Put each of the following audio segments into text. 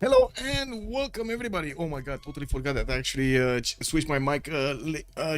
Hello and welcome everybody. Oh my god, totally forgot that I actually switched my mic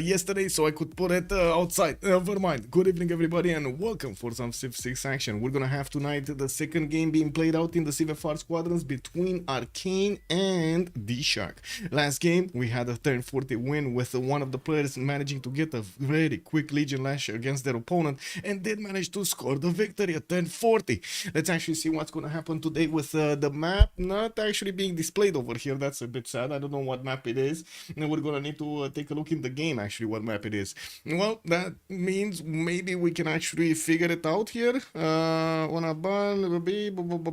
yesterday so I could put it outside. Never mind. Good evening everybody and welcome for some Civ6 action. We're gonna have tonight the second game being played out in the CivFR Squadrons between Arcane and DShark. Last game we had a turn 40 win with one of the players managing to get a very quick Legion Lash against their opponent and did manage to score the victory at turn 40. Let's actually see what's gonna happen today with the map not actually being displayed over here. That's a bit sad. I don't know what map it is, and we're gonna need to take a look in the game actually what map it is. Well, that means maybe we can actually figure it out here. On a bug envoyer.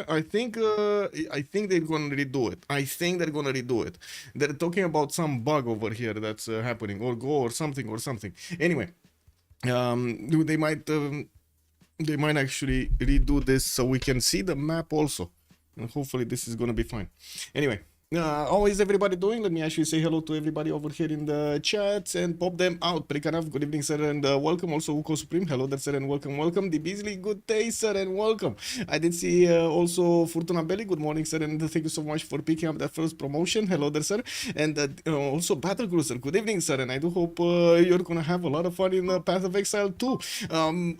I think they're gonna redo it. I think they're gonna redo it. They're talking about some bug over here that's happening, or go or something. Anyway, they might actually redo this so we can see the map also. And hopefully this is gonna be fine. Anyway, how is everybody doing? Let me actually say hello to everybody over here in the chats and pop them out. Prikanav, good evening, sir, and welcome. Also, Uko Supreme, hello there, sir, and welcome. The Beasley, good day, sir, and welcome. I did see also Fortuna Belly, good morning, sir, and thank you so much for picking up that first promotion. Hello there, sir, and also Battle Cruiser, good evening, sir, and I do hope you're gonna have a lot of fun in Path of Exile too.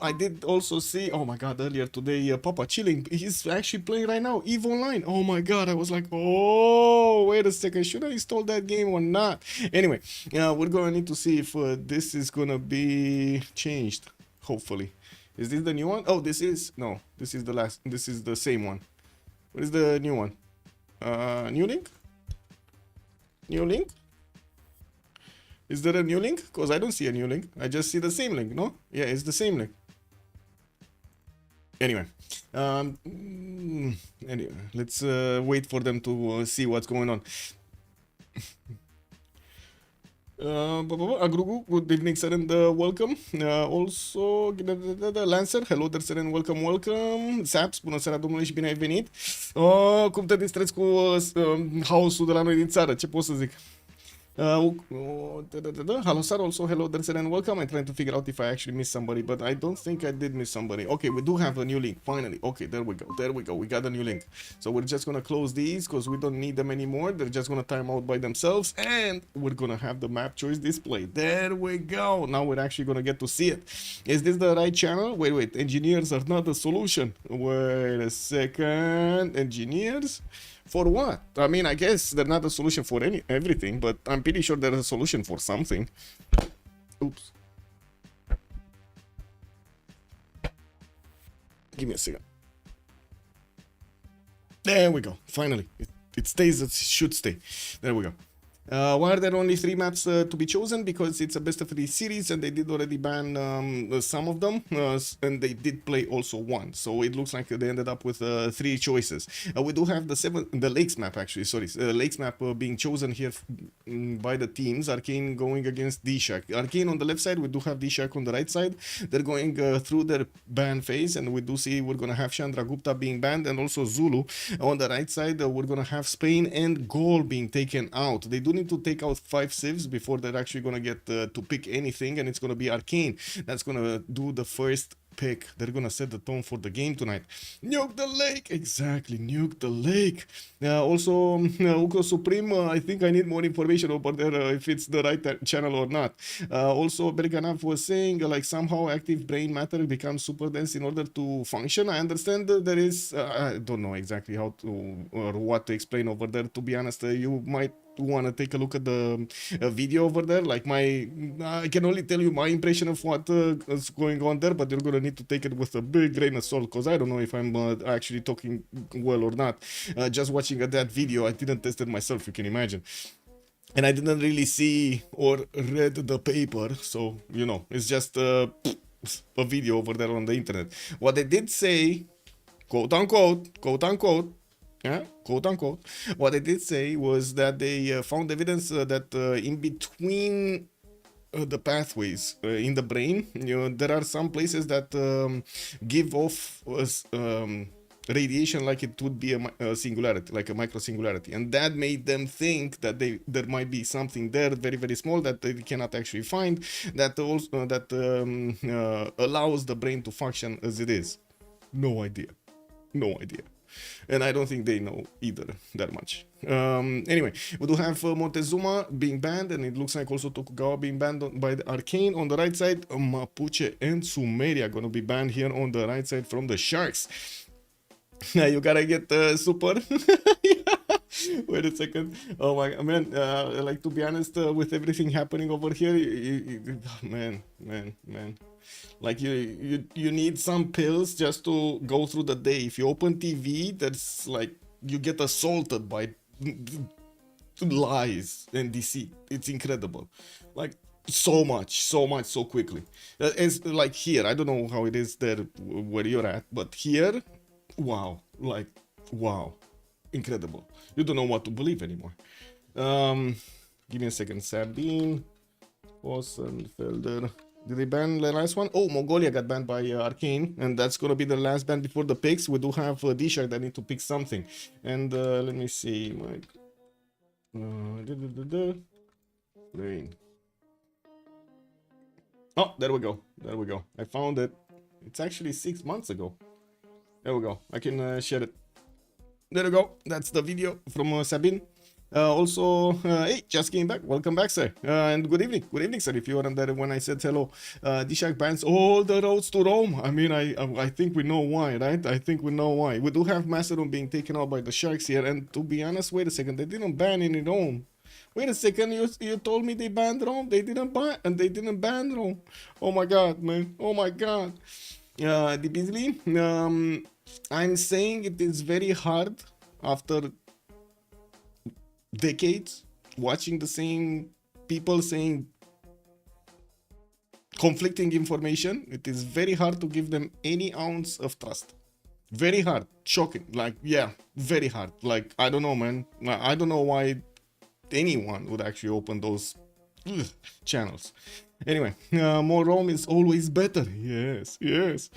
I did also see, oh my god, earlier today, Papa Chilling, he's actually playing right now, EVE Online. Oh my god, I was like, oh, wait a second, should I install that game or not? Anyway, we're gonna need to see if this is gonna be changed. Hopefully, is this the new one? Oh, this is the last. This is the same one. What is the new one? New link. Is there a new link? Because I don't see a new link. I just see the same link. No, yeah, it's the same link. Anyway, let's wait for them to see what's going on. Agrugu, good evening, sir, and welcome. Also, Lancer, hello there, sir, and welcome. Saps, bună seara, domnule, și bine ai venit. Cum te distrezi cu haosul de la noi din țară? Ce pot să zic? Hello sir, also hello there, sir, and welcome. I'm trying to figure out if I actually missed somebody, but I don't think I did miss somebody. Okay, we do have a new link finally. Okay, there we go, we got a new link. So we're just gonna close these because we don't need them anymore. They're just gonna time out by themselves, and we're gonna have the map choice display. There we go. Now we're actually gonna get to see it. Is this the right channel? Wait, engineers are not a solution. Wait a second, engineers? For what? I mean, I guess they're not a solution for everything, but I'm pretty sure they're a solution for something. Oops. Give me a second. There we go. Finally. It stays as it should stay. There we go. Why are there only 3 maps to be chosen? Because it's a best of 3 series and they did already ban some of them and they did play also 1, so it looks like they ended up with 3 choices. We do have the Lakes map actually, Lakes map being chosen here by the teams. Arcane going against DShark. Arcane on the left side, we do have DShark on the right side. They're going through their ban phase, and we do see we're gonna have Chandragupta being banned and also Zulu. On the right side, we're gonna have Spain and Gaul being taken out. They do need to take out 5 civs before they're actually gonna get to pick anything, and it's gonna be Arcane that's gonna do the first pick. They're gonna set the tone for the game tonight. Nuke the lake! Exactly, nuke the lake. Also, Uko Supreme, I think I need more information over there if it's the right channel or not. Also, Berganav was saying like somehow active brain matter becomes super dense in order to function. I understand there is, I don't know exactly how to or what to explain over there. To be honest, you might want to take a look at the video over there. Like I can only tell you my impression of what is going on there, but you're gonna need to take it with a big grain of salt because I don't know if I'm actually talking well or not. Just watching that video, I didn't test it myself, you can imagine, and I didn't really see or read the paper, so you know, it's just a video over there on the internet. What they did say, quote unquote, yeah, quote unquote, what they did say was that they found evidence that in between the pathways in the brain, you know, there are some places that give off radiation like it would be a singularity, like a micro singularity, and that made them think that there might be something there very, very small that they cannot actually find, that also allows the brain to function as it is. No idea. And I don't think they know either that much. Anyway, we do have Montezuma being banned, and it looks like also Tokugawa being banned by the Arcane. On the right side, Mapuche and Sumeria gonna be banned here on the right side from the Sharks. You gotta get super. Wait a second. Oh my man, like, to be honest, with everything happening over here, man, like you need some pills just to go through the day. If you open TV, that's like you get assaulted by lies and deceit. It's incredible, like so much, so quickly. It's like here, I don't know how it is there where you're at, but here, wow, like wow, incredible. You don't know what to believe anymore. Give me a second. Sabine, Felder. Did they ban the last one? Oh, Mongolia got banned by Arcane, and that's gonna be the last ban before the picks. We do have DShark that need to pick something, and let me see. Rain. Oh, there we go. There we go. I found it. It's actually 6 months ago. There we go. I can share it. There we go. That's the video from Sabine. Also, hey, just came back. Welcome back, sir. And good evening. Good evening, sir. If you weren't there when I said hello, DShark bans all the roads to Rome. I mean, I think we know why, right? I think we know why. We do have Macedon being taken out by the Sharks here. And to be honest, wait a second. They didn't ban any Rome. Wait a second. You told me they banned Rome. They didn't ban Rome. Oh my God, man. Oh my God. The Beasley. I'm saying it is very hard after decades watching the same people saying conflicting information. It is very hard to give them any ounce of trust. Very hard. Shocking. Like, yeah, very hard. Like, I don't know, man. I don't know why anyone would actually open those channels. Anyway, more Rome is always better. Yes, yes.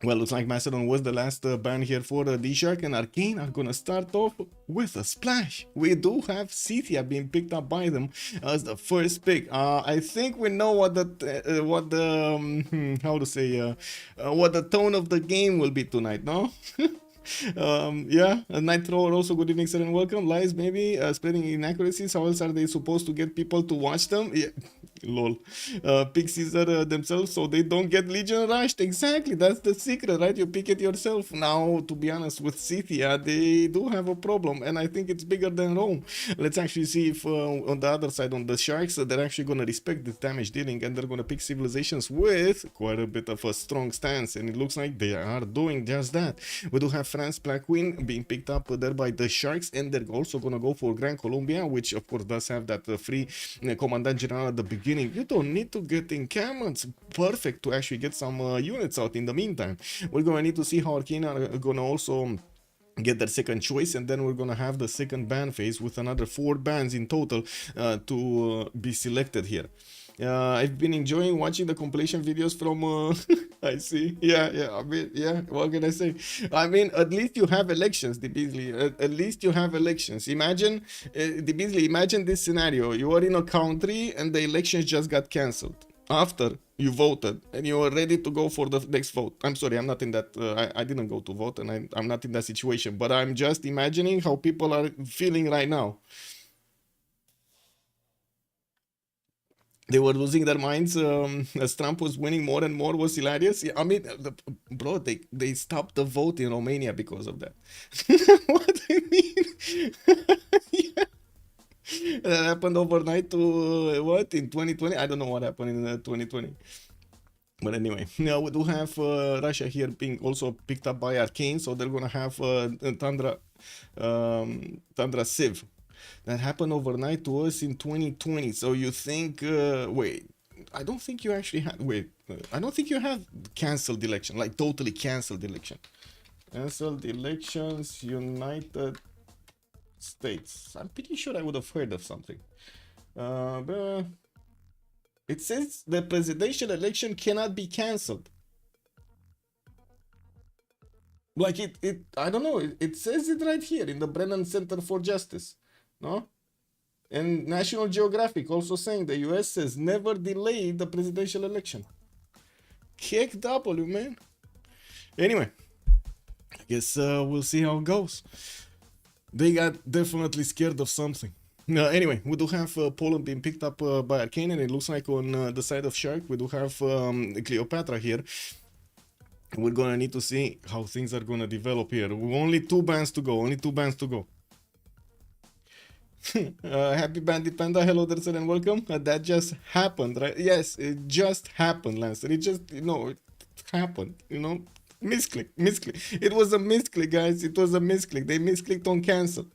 Well, looks like Macedon was the last ban here for DShark, and Arcane are gonna start off with a splash. We do have Scythia being picked up by them as the first pick. I think we know what the what the tone of the game will be tonight, no? Yeah, Nitro also, good evening, sir, and welcome. Lies, maybe spreading inaccuracies. How else are they supposed to get people to watch them? Yeah, lol. Pick Caesar themselves so they don't get Legion rushed. Exactly, that's the secret, right? You pick it yourself. Now, to be honest, with Scythia, they do have a problem, and I think it's bigger than Rome. Let's actually see if on the other side, on the Sharks, they're actually gonna respect this damage dealing, and they're gonna pick civilizations with quite a bit of a strong stance, and it looks like they are doing just that. We do have France Black Queen being picked up there by the Sharks, and they're also gonna go for Gran Colombia, which of course does have that free Commandant General at the beginning. You don't need to get encampments. Perfect to actually get some units out in the meantime. We're gonna need to see how Arcane are gonna also get their second choice, and then we're gonna have the second ban phase with another 4 bans in total to be selected here. I've been enjoying watching the compilation videos from I see. Yeah, I mean, yeah, what can I say? I mean, at least you have elections, the Beasley. At least you have elections. Imagine, the Beasley, imagine this scenario. You are in a country and the elections just got cancelled after you voted and you are ready to go for the next vote. I'm sorry, I'm not in that, I didn't go to vote, and I'm not in that situation, but I'm just imagining how people are feeling right now. They were losing their minds as Trump was winning more and more. Was hilarious. Yeah, I mean, bro, they stopped the vote in Romania because of that. What I mean? Yeah. That happened overnight to what in 2020? I don't know what happened in 2020. But anyway, now we do have Russia here being also picked up by Arcane, so they're gonna have Tundra Civ. That happened overnight to us in 2020. So you think, wait, I don't think you actually had, I don't think you have cancelled election, like totally cancelled election. Cancelled elections, United States. I'm pretty sure I would have heard of something. But it says the presidential election cannot be cancelled. Like I don't know, it says it right here in the Brennan Center for Justice. No? And National Geographic also saying the US says never delay the presidential election. Kick W, man. Anyway, guess we'll see how it goes. They got definitely scared of something. Anyway, we do have Poland being picked up by Arcane, and it looks like on the side of Shark we do have Cleopatra here. We're gonna need to see how things are gonna develop here. Only 2 bans to go. Only 2 bans to go. Happy Bandit Panda, hello there, sir, and welcome. That just happened, right? Yes, it just happened, Lancer. It just, you know, it happened, you know. Misclick, misclick. It was a misclick, guys. It was a misclick. They misclicked on cancel.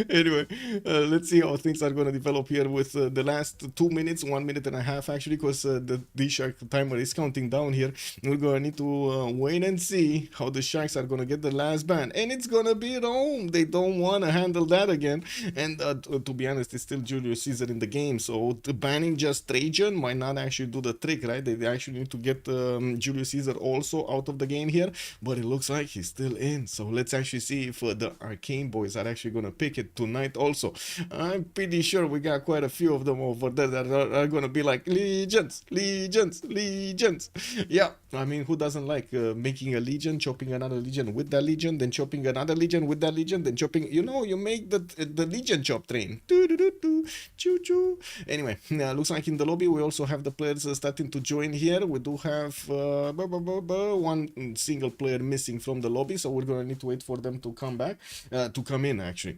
Anyway, let's see how things are going to develop here with the last 2 minutes, 1 minute and a half actually, because the DShark timer is counting down here. We're going to need to wait and see how the Sharks are going to get the last ban, and it's going to be Rome. They don't want to handle that again, and to be honest, it's still Julius Caesar in the game, so banning just Trajan might not actually do the trick, right? They actually need to get Julius Caesar also out of the game here, but it looks like he's still in, so let's actually see if the Arcane boys are actually going to pick it tonight also. I'm pretty sure we got quite a few of them over there that are gonna be like legions. Yeah, I mean, who doesn't like making a legion, chopping another legion with that legion, then chopping another legion with that legion, then chopping, you know, you make the legion chop train. Choo choo. Anyway, looks like in the lobby we also have the players starting to join here. We do have one single player missing from the lobby, so we're gonna need to wait for them to come back, to come in actually.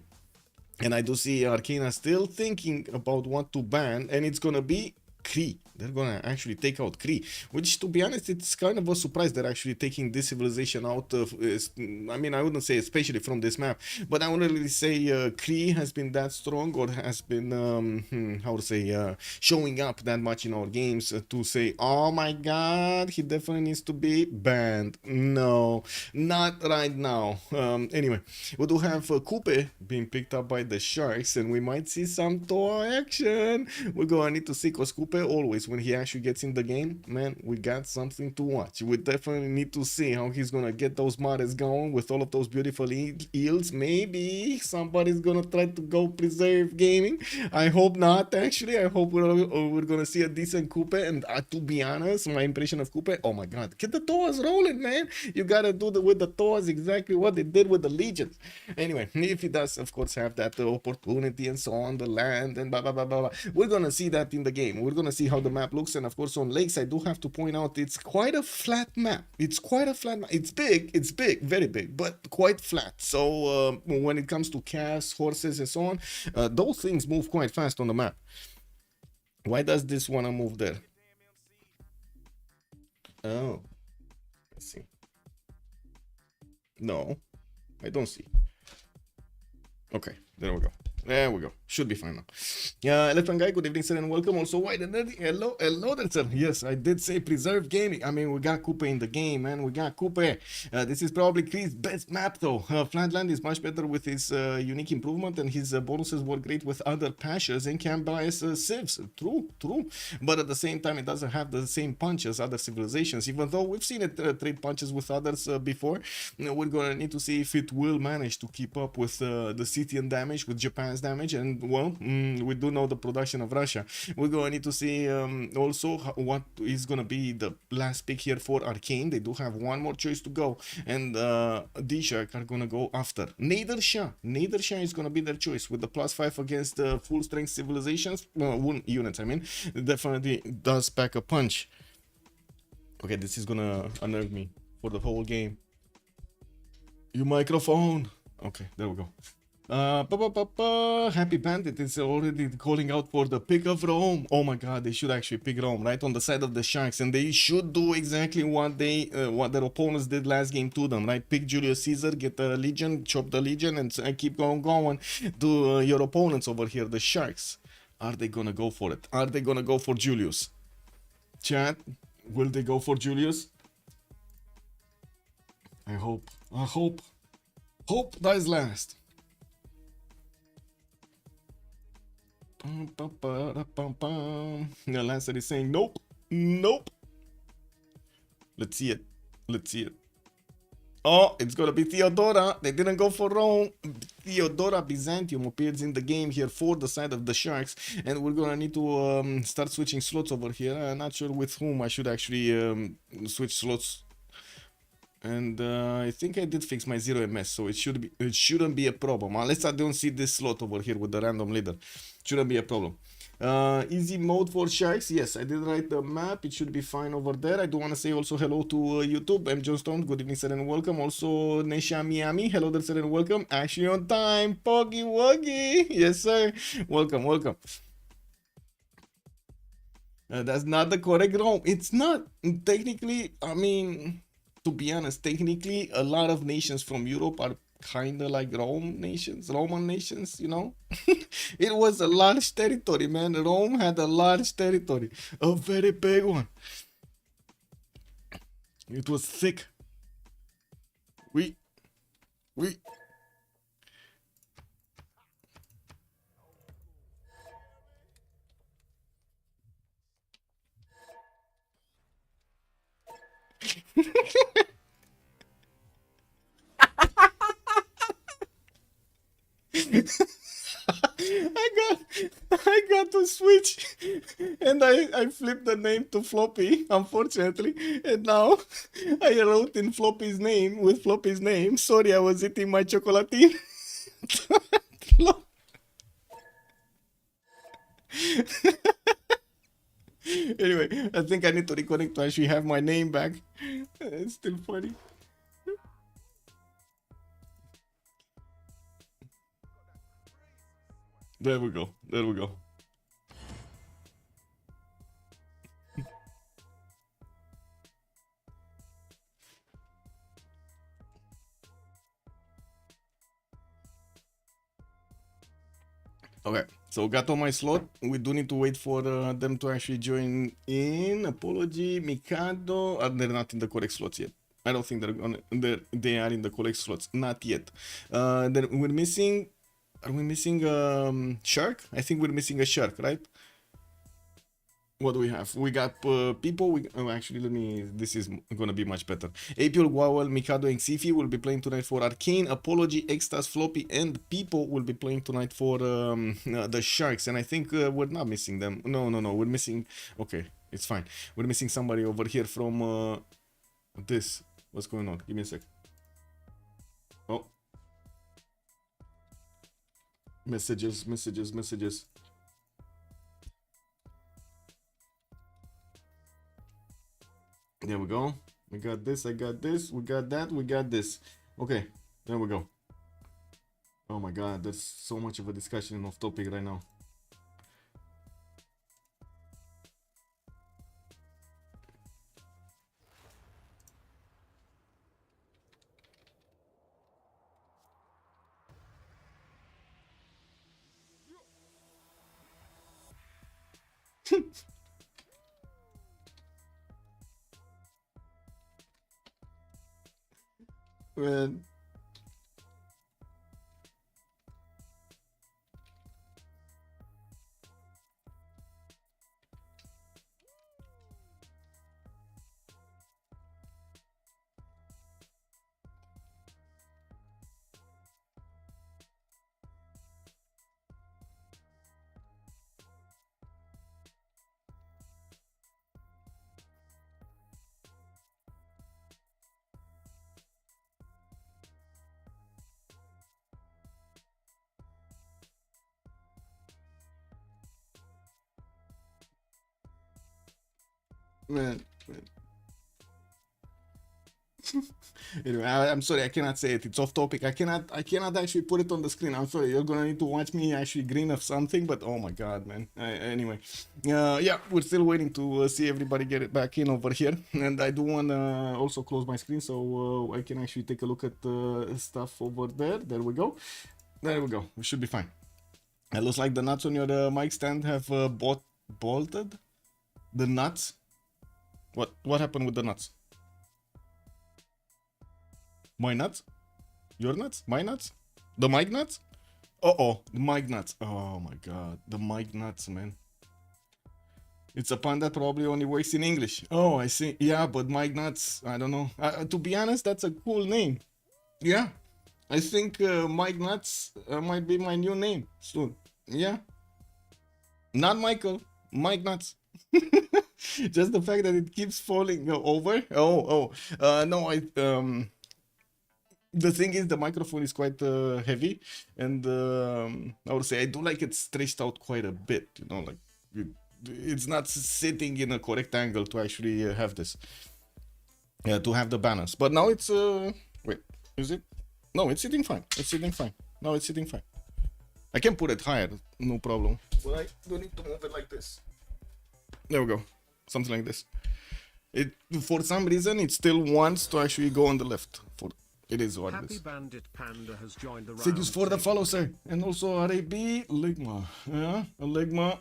And I do see Arcana still thinking about what to ban, and it's gonna be Cree. They're gonna actually take out Cree, which, to be honest, it's kind of a surprise they're actually taking this civilization out of, I mean, I wouldn't say especially from this map, but I wouldn't really say Cree has been that strong or has been, how to say, showing up that much in our games to say, oh my god, he definitely needs to be banned. No, not right now. Anyway, we do have Kupe being picked up by the Sharks, and we might see some toy action. We're gonna need to see, because Kupe always, when he actually gets in the game, man, we got something to watch. We definitely need to see how he's gonna get those modders going with all of those beautiful eels. Maybe somebody's gonna try to go preserve gaming. I hope not, actually. I hope we're gonna see a decent Kupe, and to be honest, my impression of Kupe, oh my god, get the tours rolling, man. You gotta do with the tours exactly what they did with the legions. Anyway, if he does, of course, have that opportunity and so on, the land and blah blah blah blah, we're gonna see that in the game. We're gonna see how the map looks, and of course on lakes I do have to point out it's quite a flat map. It's quite a flat map. It's big, very big, but quite flat. So when it comes to casks, horses and so on, those things move quite fast on the map. Why does this wanna move there? Oh, let's see. No, I don't see. Okay, there we go. There we go. Should be fine now. Electron Guy, good evening, sir, and welcome. Also, White and Nerdy. Hello there, sir. Yes, I did say preserve gaming. I mean, we got Kupe in the game, man. We got Kupe. This is probably Kree's best map, though. Flatland is much better with his unique improvement, and his bonuses work great with other pashas and can bias civs. True. But at the same time, it doesn't have the same punch as other civilizations, even though we've seen it trade punches with others before. We're gonna need to see if it will manage to keep up with the Scythian damage, with Japan's damage, and well, we do know the production of Russia. We're going to need to see also what is going to be the last pick here for Arcane. They do have one more choice to go, and DShark are going to go after Nader Shah. Nader Shah is going to be their choice with the +5 against full strength civilizations, units. I mean, it definitely does pack a punch. Okay, this is going to unnerve me for the whole game. Your microphone. Okay, there we go. Happy Bandit is already calling out for the pick of Rome. Oh my god, they should actually pick Rome right on the side of the Sharks, and they should do exactly what what their opponents did last game to them, right? Pick Julius Caesar, get the legion, chop the legion, and keep going to your opponents over here, the Sharks. Are they gonna go for it? Are they gonna go for Julius? Chat, will they go for Julius? I hope. Hope dies last. The Lancer is saying nope. Let's see it. Oh, it's gonna be Theodora. They didn't go for Rome. Theodora Byzantium appears in the game here for the side of the Sharks, and we're gonna need to start switching slots over here. I'm not sure with whom I should actually switch slots. And I think I did fix my 0 ms, so it shouldn't be a problem unless I don't see this slot over here with the random leader. Shouldn't be a problem. Easy mode for sharks. Yes, I did write the map. It should be fine over there. I do want to say also hello to YouTube. I'm Johnstone. Good evening, sir, and welcome. Also Nesha Miami. Hello there, sir, and welcome. Actually on time. Poggy Woggy. Yes, sir. Welcome, welcome. That's not the correct Rome. It's not. Technically, I mean, to be honest, technically, a lot of nations from Europe are kind of like Roman nations, you know? It was a large territory, man. Rome had a large territory, a very big one. It was thick. We. I got to switch, and I flipped the name to Floppy, unfortunately, and now I wrote in Floppy's name with Floppy's name. Sorry, I was eating my chocolatine. Anyway, I think I need to reconnect to actually have my name back. It's still funny. There we go. There we go. Okay, so got on my slot. We do need to wait for them to actually join in. Apology, Mikado. They're not in the correct slots yet. I don't think they are in the correct slots. Not yet. Then we're missing. Are we missing shark? I think we're missing a shark, right? What do we have? We got people. Actually, let me. This is gonna be much better. April, Gwawel, Mikado, and Xiffy will be playing tonight for Arcane. Apology, Extazz, Floppy, and Pipo will be playing tonight for the Sharks. And I think we're not missing them. No, we're missing. Okay, it's fine. We're missing somebody over here from this. What's going on? Give me a sec. Oh, messages. There we go. We got this, I got this, we got that, we got this. Okay, there we go. Oh my god, there's so much of a discussion off topic right now. Man. Man. Anyway, I'm sorry, I cannot say it. It's off topic. I cannot actually put it on the screen. I'm sorry. You're gonna need to watch me actually grin of something. But oh my god, man. Anyway, yeah, we're still waiting to see everybody get it back in over here. And I do wanna also close my screen so I can actually take a look at stuff over there. There we go. There we go. We should be fine. It looks like the nuts on your mic stand have bolted. The nuts. What happened with the nuts? My nuts? Your nuts? My nuts? The mic nuts? Uh-oh, the mic nuts. Oh my god, the mic nuts, man. It's a pun that probably only works in English. Oh, I see. Yeah, but mic nuts, I don't know. To be honest, that's a cool name. Yeah, I think Mike Nuts might be my new name soon. Yeah. Not Michael, Mike Nuts. Just the fact that it keeps falling over. No, the thing is the microphone is quite heavy, and I would say I do like it stretched out quite a bit, you know, like it's not sitting in a correct angle to actually have this, to have the balance. But now it's wait, is it? No, it's sitting fine. It's sitting fine. No, it's sitting fine. I can put it higher, no problem. But I don't need to move it like this. There we go. Something like this. It, for some reason, it still wants to actually go on the left. It is what it is. Bandit Panda has joined the round. Thank you for the follow, sir. And also RAB Ligma. Yeah, Ligma.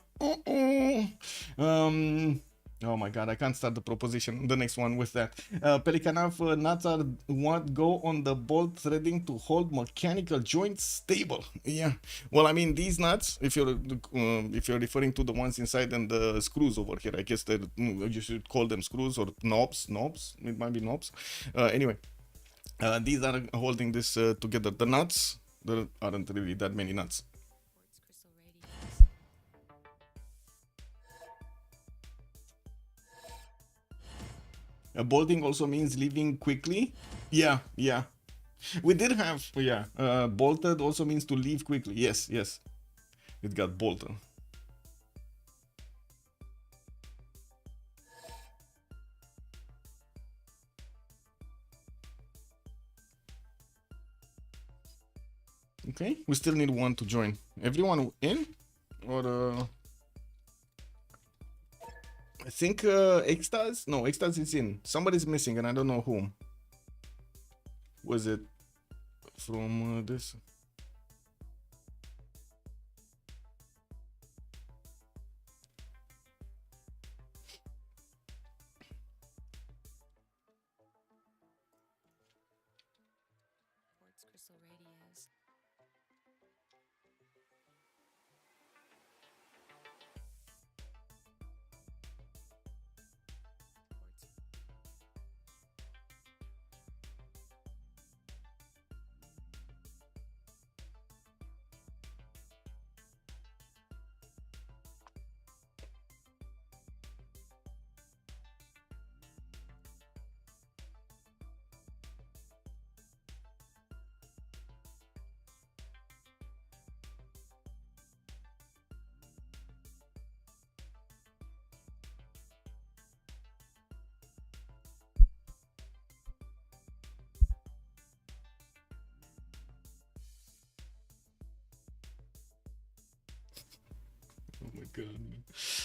Oh my god, I can't start the proposition, the next one with that. Pelicanov nuts are what go on the bolt threading to hold mechanical joints stable. Yeah. Well, I mean, these nuts, if you're referring to the ones inside and the screws over here, I guess that you should call them screws or knobs. It might be knobs. Anyway. These are holding this together. The nuts, there aren't really that many nuts. Bolting also means leaving quickly. Yeah. We did have, bolted also means to leave quickly. Yes. It got bolted. Okay, we still need one to join. Everyone in? Or I think Extazz? No, Extazz is in. Somebody's missing and I don't know whom. Was it from this?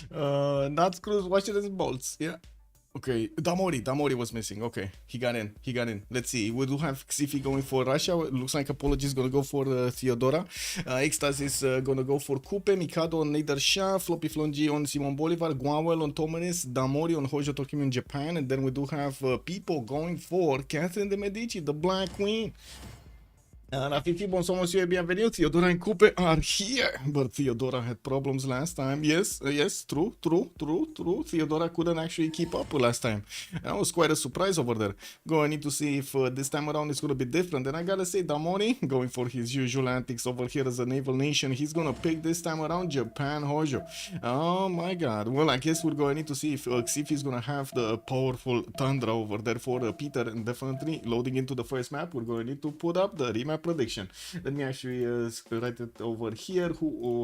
God. Not screws, washers, and bolts. Yeah. Okay. Damori was missing. Okay. He got in. Let's see. We do have Xiffy going for Russia. It looks like Apology is going to go for Theodora. Extazz is going to go for Kupe. Mikado on Nader Shah. FloppyfloNG on Simon Bolivar. Gwawel on Tomanis. Damori on Hojo Tokimune Japan. And then we do have Pipo going for Catherine de Medici, the Black Queen. Rafifi, bonsoir monsieur et bienvenue. Theodora and Kupe are here, but Theodora had problems last time. Yes, true. Theodora couldn't actually keep up last time. That was quite a surprise over there. I need to see if this time around it's going to be different. And I gotta say, Damori, going for his usual antics over here as a naval nation, he's going to pick this time around Japan Hojo. Oh my god. Well, I guess we're going to need to see if Xiffy is going to have the powerful Tundra over there for Peter, and definitely loading into the first map, we're going to need to put up the remap prediction. Let me actually write it over here.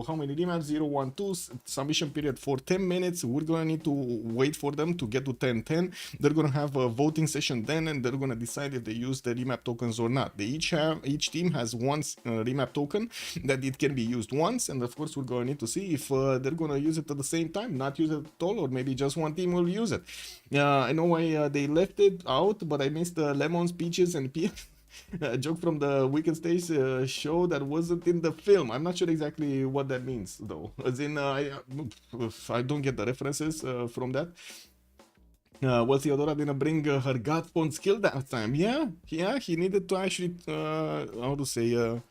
How many remaps? 0, 1, 2. Submission period for 10 minutes. We're gonna need to wait for them to get to 10-10. They're gonna have a voting session then, and they're gonna decide if they use the remap tokens or not. Each team has one remap token that it can be used once, and of course we're gonna need to see if they're gonna use it at the same time, not use it at all, or maybe just one team will use it. I know why they left it out, but I missed the lemons, peaches, and pears. A joke from the Wicked Stage show that wasn't in the film. I'm not sure exactly what that means, though. As in, I don't get the references from that. Well, Theodora didn't bring her Godphone skill that time. Yeah, he needed to actually, how to say,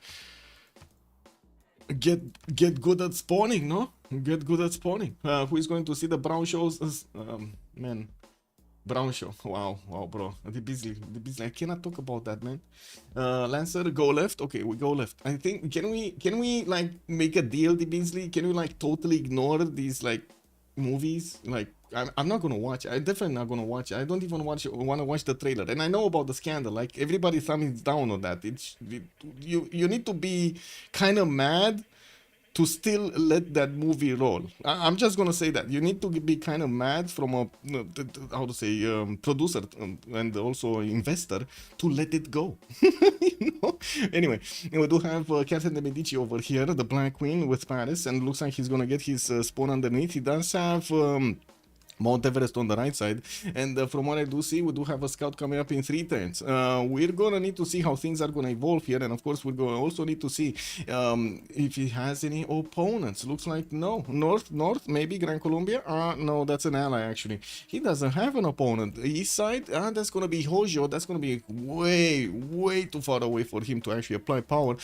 get good at spawning, no? Get good at spawning. Who is going to see the Brown shows? Man. Brown show. Wow, bro. The Beasley. I cannot talk about that, man. Lancer, go left. Okay, we go left. I think can we like make a deal, the Beasley? Can we like totally ignore these like movies? Like I'm not gonna watch. I'm definitely not gonna watch. I don't even want to watch the trailer. And I know about the scandal. Like everybody thumbs down on that. You need to be kind of mad to still let that movie roll. I'm just gonna say that you need to be kind of mad from a how to say producer and also investor to let it go. You know? Anyway, we do have Catherine de Medici over here, the Black Queen with Paris, and looks like he's gonna get his spawn underneath. He does have Mount Everest on the right side, and from what I do see, we do have a scout coming up in 3 turns. We're gonna need to see how things are gonna evolve here, and of course we're gonna also need to see if he has any opponents. Looks like no. North, maybe Gran Colombia. No, that's an ally actually. He doesn't have an opponent. East side, that's gonna be Hojo. That's gonna be way too far away for him to actually apply power.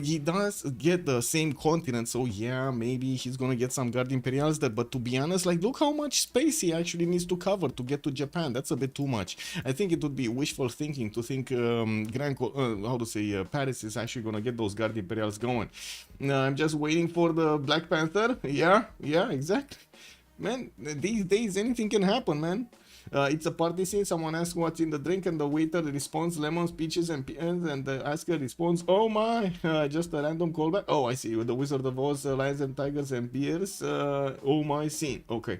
He does get the same continent, so yeah, maybe he's gonna get some Guard Imperials there. But to be honest, like look how much space he actually needs to cover to get to Japan. That's a bit too much. I think it would be wishful thinking to think Paris is actually gonna get those Guard Imperials going. I'm just waiting for the Black Panther. Yeah, exactly. Man, these days anything can happen, man. It's a party scene. Someone asks what's in the drink, and the waiter responds lemons, peaches, and pears. And the asker responds, "Oh my!" Just a random callback. Oh, I see. With the Wizard of Oz, lions and tigers and bears. Oh my scene. Okay.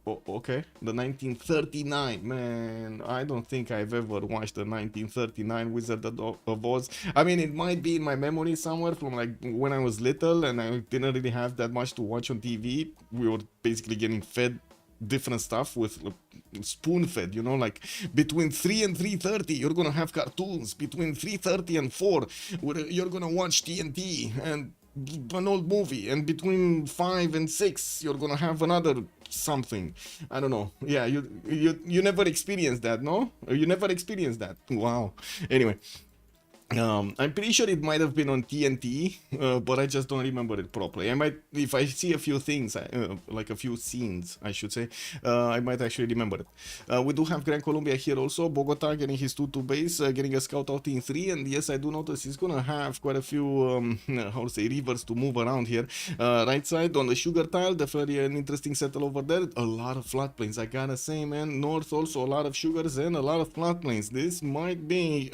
Okay, the 1939, man, I don't think I've ever watched the 1939 Wizard of Oz. I mean, it might be in my memory somewhere from like when I was little and I didn't really have that much to watch on TV. We were basically getting fed different stuff with spoon fed, you know, like between 3 and 3:30 you're gonna have cartoons, between 3:30 and 4 you're gonna watch TNT and an old movie, and between 5 and 6 you're gonna have another something. I don't know. Yeah, you never experienced that, no? You never experienced that. Wow. Anyway, I'm pretty sure it might have been on TNT, but I just don't remember it properly. I might, if I see a few things, like a few scenes, I should say, I might actually remember it. We do have Gran Colombia here also. Bogota getting his 2-2 base, getting a scout out in 3, and yes, I do notice he's gonna have quite a few, how to say, rivers to move around here. Right side on the sugar tile, definitely an interesting settle over there. A lot of floodplains, I gotta say, man. North also a lot of sugars and a lot of floodplains. This might be,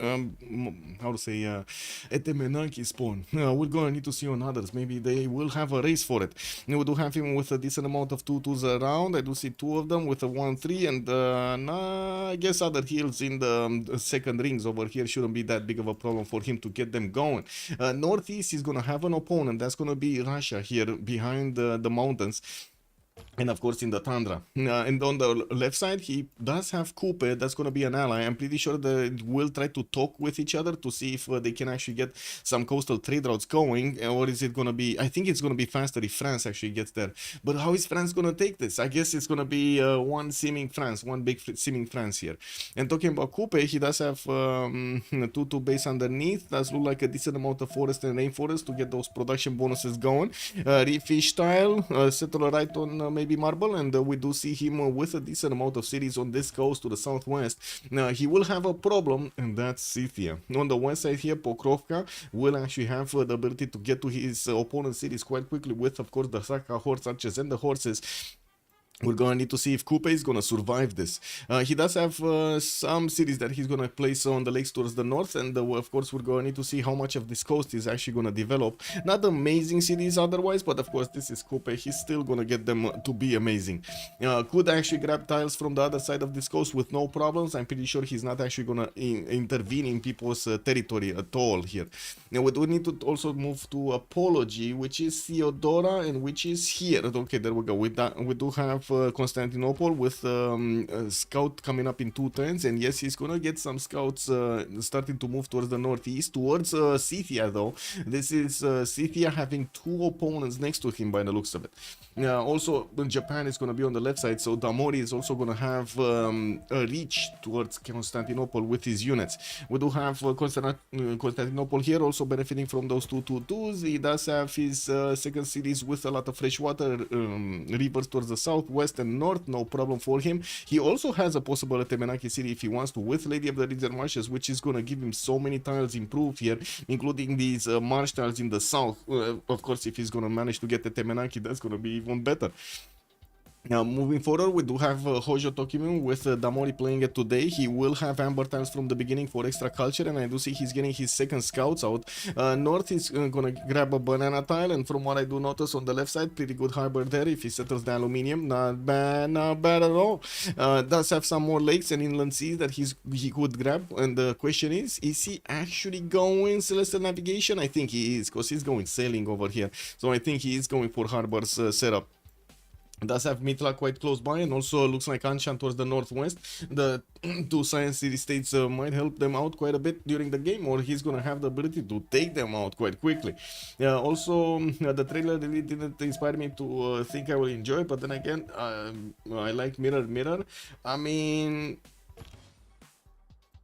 how to say, a Temenaki spawn. We're gonna need to see on others. Maybe they will have a race for it. We do have him with a decent amount of 2-2s around. I do see 2 of them with a 1-3, and I guess other heals in the second rings over here shouldn't be that big of a problem for him to get them going. Northeast is gonna have an opponent. That's gonna be Russia here behind the mountains. And of course in the tundra. And on the left side he does have Kupe. That's going to be an ally. I'm pretty sure they will try to talk with each other to see if they can actually get some coastal trade routes going, or is it going to be, I think it's going to be faster if France actually gets there. But how is France going to take this? I guess it's going to be one big seeming France here. And talking about Kupe, he does have 2-2 base underneath. Does look like a decent amount of forest and rainforest to get those production bonuses going. Refish tile, settle right on maybe marble, and we do see him with a decent amount of cities on this coast to the southwest. Now he will have a problem, and that's Scythia. On the west side here, Pokrovka will actually have the ability to get to his opponent's cities quite quickly with, of course, the Saka horse archers and the horses. We're gonna need to see if Kupe is gonna survive this. He does have some cities that he's gonna place on the lakes towards the north, and of course we're gonna need to see how much of this coast is actually gonna develop. Not amazing cities otherwise, but of course this is Kupe. He's still gonna get them to be amazing. Could actually grab tiles from the other side of this coast with no problems. I'm pretty sure he's not actually gonna intervene in people's territory at all here. Now we do need to also move to Apology, which is Theodora, and which is here. Okay, there we go. We do have Constantinople with a scout coming up in 2 turns, and yes, he's gonna get some scouts starting to move towards the northeast, towards Scythia though. This is Scythia having 2 opponents next to him by the looks of it. Also, Japan is gonna be on the left side, so Damori is also gonna have a reach towards Constantinople with his units. We do have Constantinople here also benefiting from those 2-2-2s. He does have his second cities with a lot of fresh water, rivers towards the south, west and north, no problem for him. He also has a possible Temenaki city if he wants to with Lady of the Ridge and Marshes, which is gonna give him so many tiles improved here, including these marsh tiles in the south. Of course, if he's gonna manage to get the Temenaki, that's gonna be even better. Now, moving forward, we do have Hojo Tokimune with Damori playing it today. He will have Amber Times from the beginning for extra culture, and I do see he's getting his second scouts out. North is gonna grab a banana tile, and from what I do notice on the left side, pretty good harbor there if he settles the aluminium. Not bad at all. Does have some more lakes and inland seas that he could grab, and the question is he actually going Celestial Navigation? I think he is, because he's going sailing over here. So I think he is going for harbors setup. Does have Mitla quite close by, and also looks like Anshan towards the northwest. The two Science City states might help them out quite a bit during the game, or he's gonna have the ability to take them out quite quickly. Also, the trailer really didn't inspire me to think I will enjoy, but then again, I like Mirror. I mean,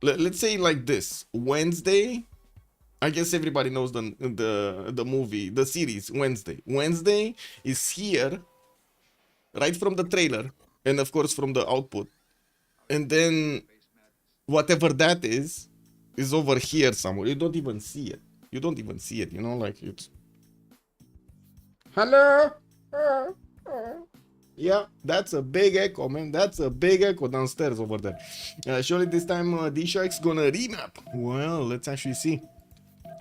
let's say like this: Wednesday. I guess everybody knows the movie, the series Wednesday. Wednesday is here. Right from the trailer, and of course from the output, and then whatever that is over here somewhere. You don't even see it. You know, like it's. Hello. Yeah, that's a big echo, man. That's a big echo downstairs over there. Surely this time DShark's gonna remap. Well, let's actually see.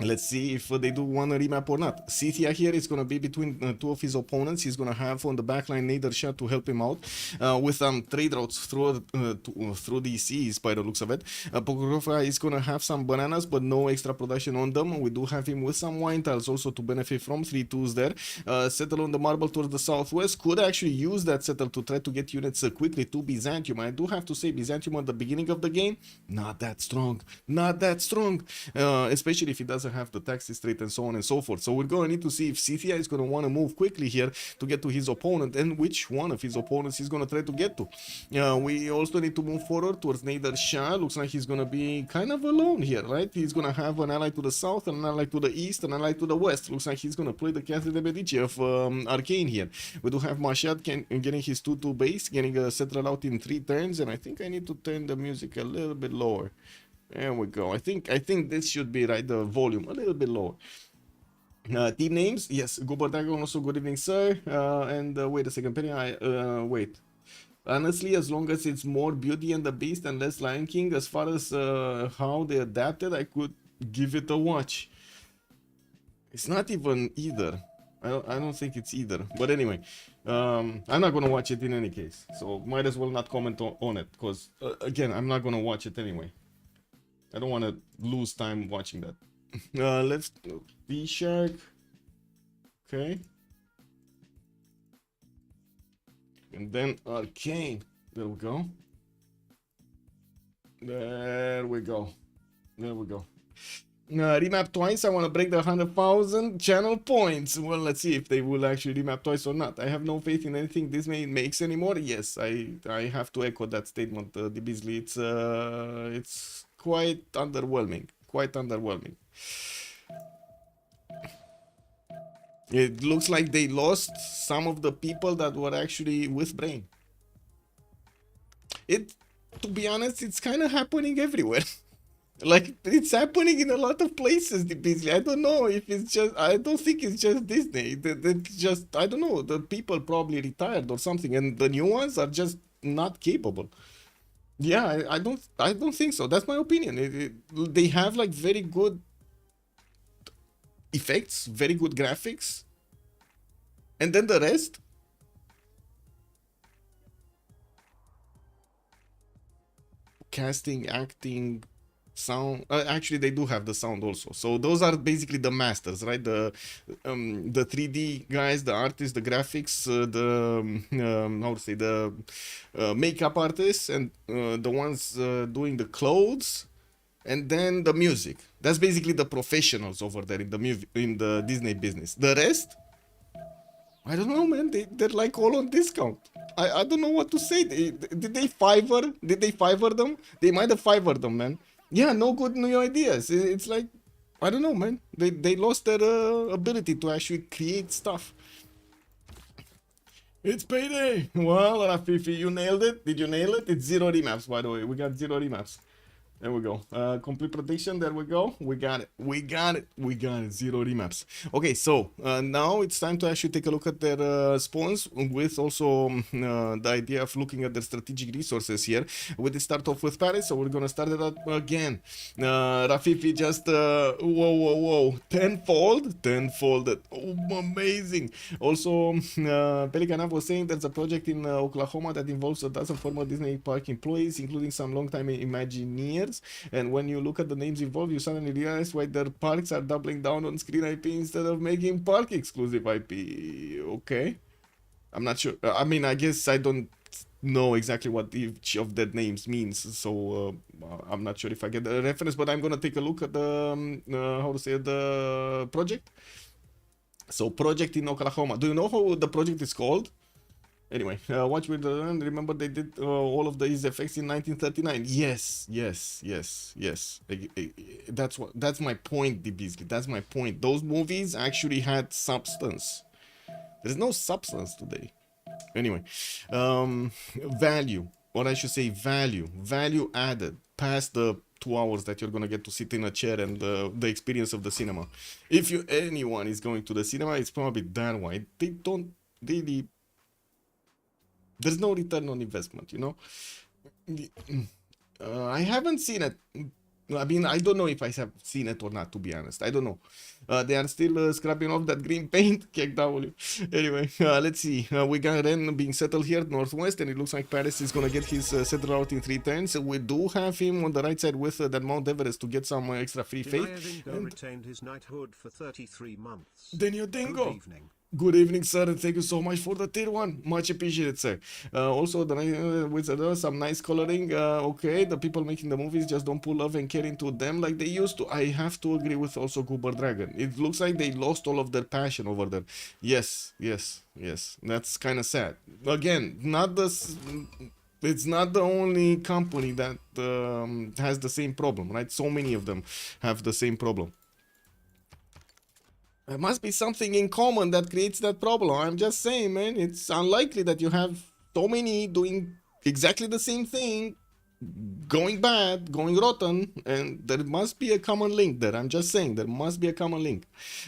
Let's see if they do want a remap or not. Scythia here is going to be between two of his opponents. He's going to have on the backline Nader Shah to help him out with some trade routes through the seas by the looks of it. Pokrofa is going to have some bananas but no extra production on them. We do have him with some wine tiles also to benefit from 3-2s there. Settle on the marble towards the southwest. Could actually use that settle to try to get units quickly to Byzantium. I do have to say Byzantium at the beginning of the game, not that strong. Especially if he doesn't have the taxi rate and so on and so forth. So we're going to need to see if Scythia is going to want to move quickly here to get to his opponent, and which one of his opponents he's going to try to get to. We also need to move forward towards Nader Shah. Looks like he's going to be kind of alone here, right? He's going to have an ally to the south, an ally to the east, and an ally to the west. Looks like he's going to play the Catherine de Medici of Arcane here. We do have Mashad getting his 2-2 base, getting a settle out in 3 turns, and I think I need to turn the music a little bit lower. There we go. I think this should be right, the volume a little bit lower. Team names, yes, Gobardagon, also good evening, sir. And wait a second, Penny, wait. Honestly, as long as it's more Beauty and the Beast and less Lion King, as far as how they adapted, I could give it a watch. It's not even either. I don't think it's either. But anyway, I'm not gonna watch it in any case, so might as well not comment on it, because again, I'm not gonna watch it anyway. I don't want to lose time watching that. Let's DShark. Okay. And then Arcane. There we go. There we go. Remap twice. I want to break the 100,000 channel points. Well, let's see if they will actually remap twice or not. I have no faith in anything Disney makes anymore. Yes, I have to echo that statement, the Beasley. It's quite underwhelming. It looks like they lost some of the people that were actually with brain. To be honest, it's kind of happening everywhere. Like, it's happening in a lot of places, Beasley. I don't know if it's just, I don't think it's just Disney. It's just, I don't know, the people probably retired or something, and the new ones are just not capable. Yeah, I don't think so. That's my opinion. They have like very good effects, very good graphics, and then the rest. Casting, acting, sound. Actually, they do have the sound also. So those are basically the masters, right? The 3D guys, the artists, the graphics, how to say, the makeup artists, and the ones doing the clothes, and then the music. That's basically the professionals over there in the Disney business. The rest, I don't know, man. They're like all on discount. I don't know what to say. Did they Fiverr them? They might have Fiverred them, man. Yeah, no good new ideas. It's like, I don't know, man. They lost their ability to actually create stuff. It's payday. Well, Rafifi, you nailed it. Did you nail it? It's 0 remaps, by the way. We got 0 remaps. There we go. Complete prediction. There we go. We got it. We got it. We got it. 0 remaps. Okay, so now it's time to actually take a look at their spawns with also the idea of looking at their strategic resources here. We did start off with Paris, so we're gonna start it up again. Rafifi just whoa, tenfold. Oh, amazing. Also, Pelicanab was saying there's a project in Oklahoma that involves a dozen former Disney park employees, including some long-time Imagineers. And when you look at the names involved, you suddenly realize why their parks are doubling down on screen IP instead of making park exclusive IP. Okay, I'm not sure. I mean, I guess I don't know exactly what each of their names means, so I'm not sure if I get the reference, but I'm gonna take a look at the how to say the project. So, project in Oklahoma. Do you know how the project is called? Anyway, watch with the remember they did all of these effects in 1939. Yes. That's my point, DBZ. That's my point. Those movies actually had substance. There's no substance today. Anyway, value, or I should say value added past the 2 hours that you're gonna get to sit in a chair and the experience of the cinema. If anyone is going to the cinema, it's probably that way. They don't really. There's no return on investment, you know. I haven't seen it. I mean, I don't know if I have seen it or not, to be honest. I don't know. They are still scrubbing off that green paint. Anyway, let's see. We got Ren being settled here northwest, and it looks like Paris is gonna get his settled out in 3 turns. We do have him on the right side with that Mount Everest to get some extra free faith. And retained his knighthood for 33 months. Denio Dingo. Good evening. Good evening, sir, and thank you so much for the tier 1. Much appreciated, sir. Also, with some nice coloring. Okay, the people making the movies just don't put love and care into them like they used to. I have to agree with also Goober Dragon. It looks like they lost all of their passion over there. Yes. That's kind of sad. Again, it's not the only company that has the same problem, right? So many of them have the same problem. There must be something in common that creates that problem. I'm just saying, man, it's unlikely that you have so many doing exactly the same thing, going bad, going rotten, and there must be a common link there. I'm just saying, there must be a common link.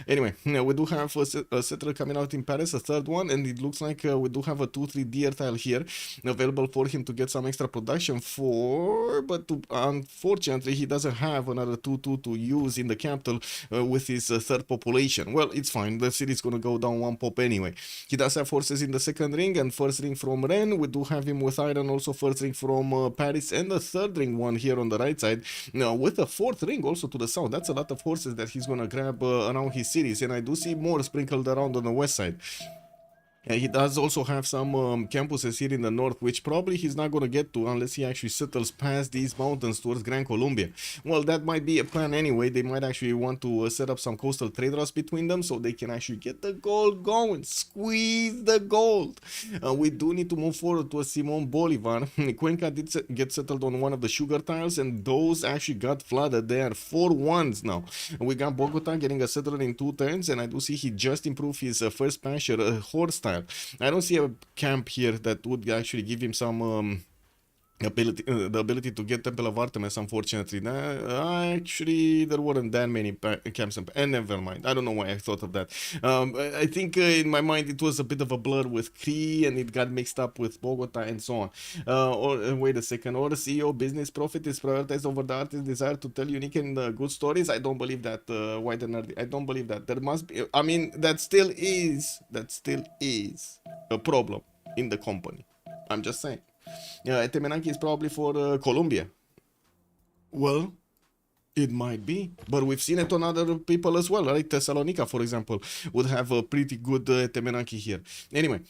Anyway, we do have a settler coming out in Paris, a 3rd one, and it looks like we do have a 2-3 DR tile here available for him to get some extra production for, but unfortunately he doesn't have another 2-2 to use in the capital with his 3rd population. Well, it's fine, the city's gonna go down 1 pop anyway. He does have forces in the 2nd ring and 1st ring from Ren. We do have him with iron, also 1st ring from Paris, and the 3rd ring one here on the right side. Now with a 4th ring also to the south. That's a lot of horses that he's gonna grab around his cities, and I do see more sprinkled around on the west side. He does also have some campuses here in the north, which probably he's not going to get to unless he actually settles past these mountains towards Gran Colombia. Well, that might be a plan anyway. They might actually want to set up some coastal trade routes between them so they can actually get the gold going. Squeeze the gold. We do need to move forward to a Simon Bolivar. Cuenca did get settled on one of the sugar tiles, and those actually got flooded. They are 4-1s now. We got Bogota getting a settler in 2 turns, and I do see he just improved his first pasture, horse tile. I don't see a camp here that would actually give him some the ability to get Temple of Artemis, unfortunately. Actually, there weren't that many camps, and never mind. I don't know why I thought of that. I think in my mind it was a bit of a blur with Cree, and it got mixed up with Bogota and so on. Or wait a second, or the CEO business profit is prioritized over the artist's desire to tell unique and good stories. I don't believe that, White and Nerdy. I don't believe that. There must be, I mean, that still is a problem in the company. I'm just saying. Temenanki is probably for Colombia. Well, it might be, but we've seen it on other people as well, right? Thessalonica, for example, would have a pretty good Temenanki here. Anyway,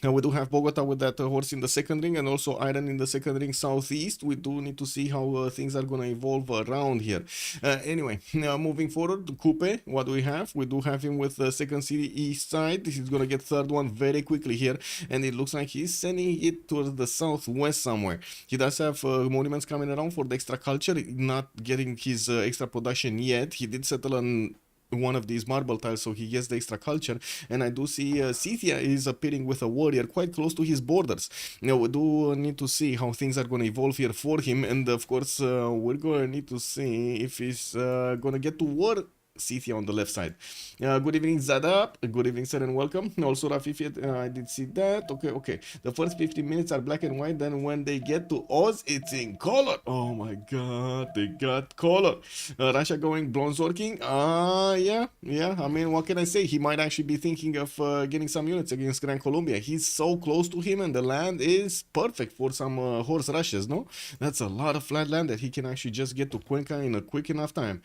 now we do have Bogota with that horse in the 2nd ring, and also Iron in the 2nd ring southeast. We do need to see how things are going to evolve around here. Anyway, moving forward to Kupe, what do we have? We do have him with the 2nd city east side. He's going to get 3rd one very quickly here, and it looks like he's sending it towards the southwest somewhere. He does have monuments coming around for the extra culture, not getting his extra production yet. He did settle on one of these marble tiles, so he gets the extra culture. And I do see Scythia is appearing with a warrior quite close to his borders. Now we do need to see how things are going to evolve here for him, and of course we're going to need to see if he's going to get to war Scythia on the left side. Good evening, Zada. Good evening, sir, and welcome. Also, Rafifi, I did see that. Okay. The first 15 minutes are black and white. Then when they get to Oz, it's in color. Oh my god, they got color. Russia going Blonzorking. Yeah. I mean, what can I say? He might actually be thinking of getting some units against Gran Colombia. He's so close to him, and the land is perfect for some horse rushes, no? That's a lot of flat land that he can actually just get to Cuenca in a quick enough time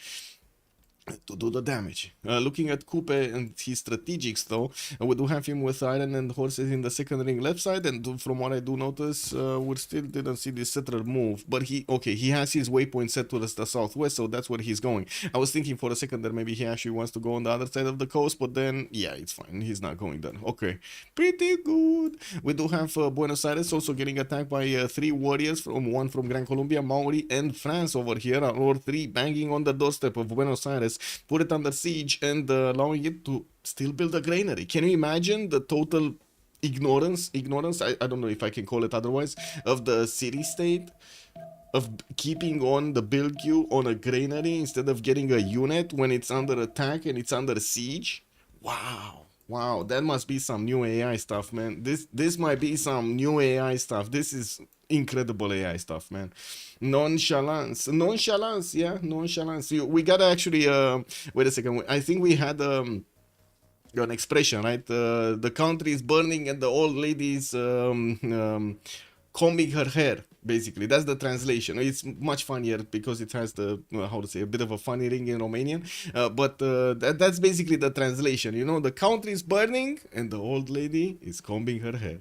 to do the damage. Looking at Kupe and his strategics though, we do have him with iron and horses in the second ring left side, and from what I do notice, we still didn't see this settler move, but he has his waypoint set to the southwest, so that's where he's going. I was thinking for a second that maybe he actually wants to go on the other side of the coast, but then yeah, it's fine, he's not going there. Okay, pretty good. We do have Buenos Aires also getting attacked by 3 warriors, one from Gran Colombia, Maori, and France over here, or 3 banging on the doorstep of Buenos Aires, put it under siege and allowing it to still build a granary. Can you imagine the total ignorance, I don't know if I can call it otherwise, of the city state, of keeping on the build queue on a granary instead of getting a unit when it's under attack and it's under siege? Wow, that must be some new AI stuff, man. This might be some new AI stuff. This is incredible AI stuff, man. Nonchalance, yeah, nonchalance. We gotta actually wait a second. I think we had an expression, right? The country is burning and the old lady is combing her hair. Basically, that's the translation. It's much funnier because it has the how to say, a bit of a funny ring in Romanian, but that's basically the translation. You know, the country is burning and the old lady is combing her hair.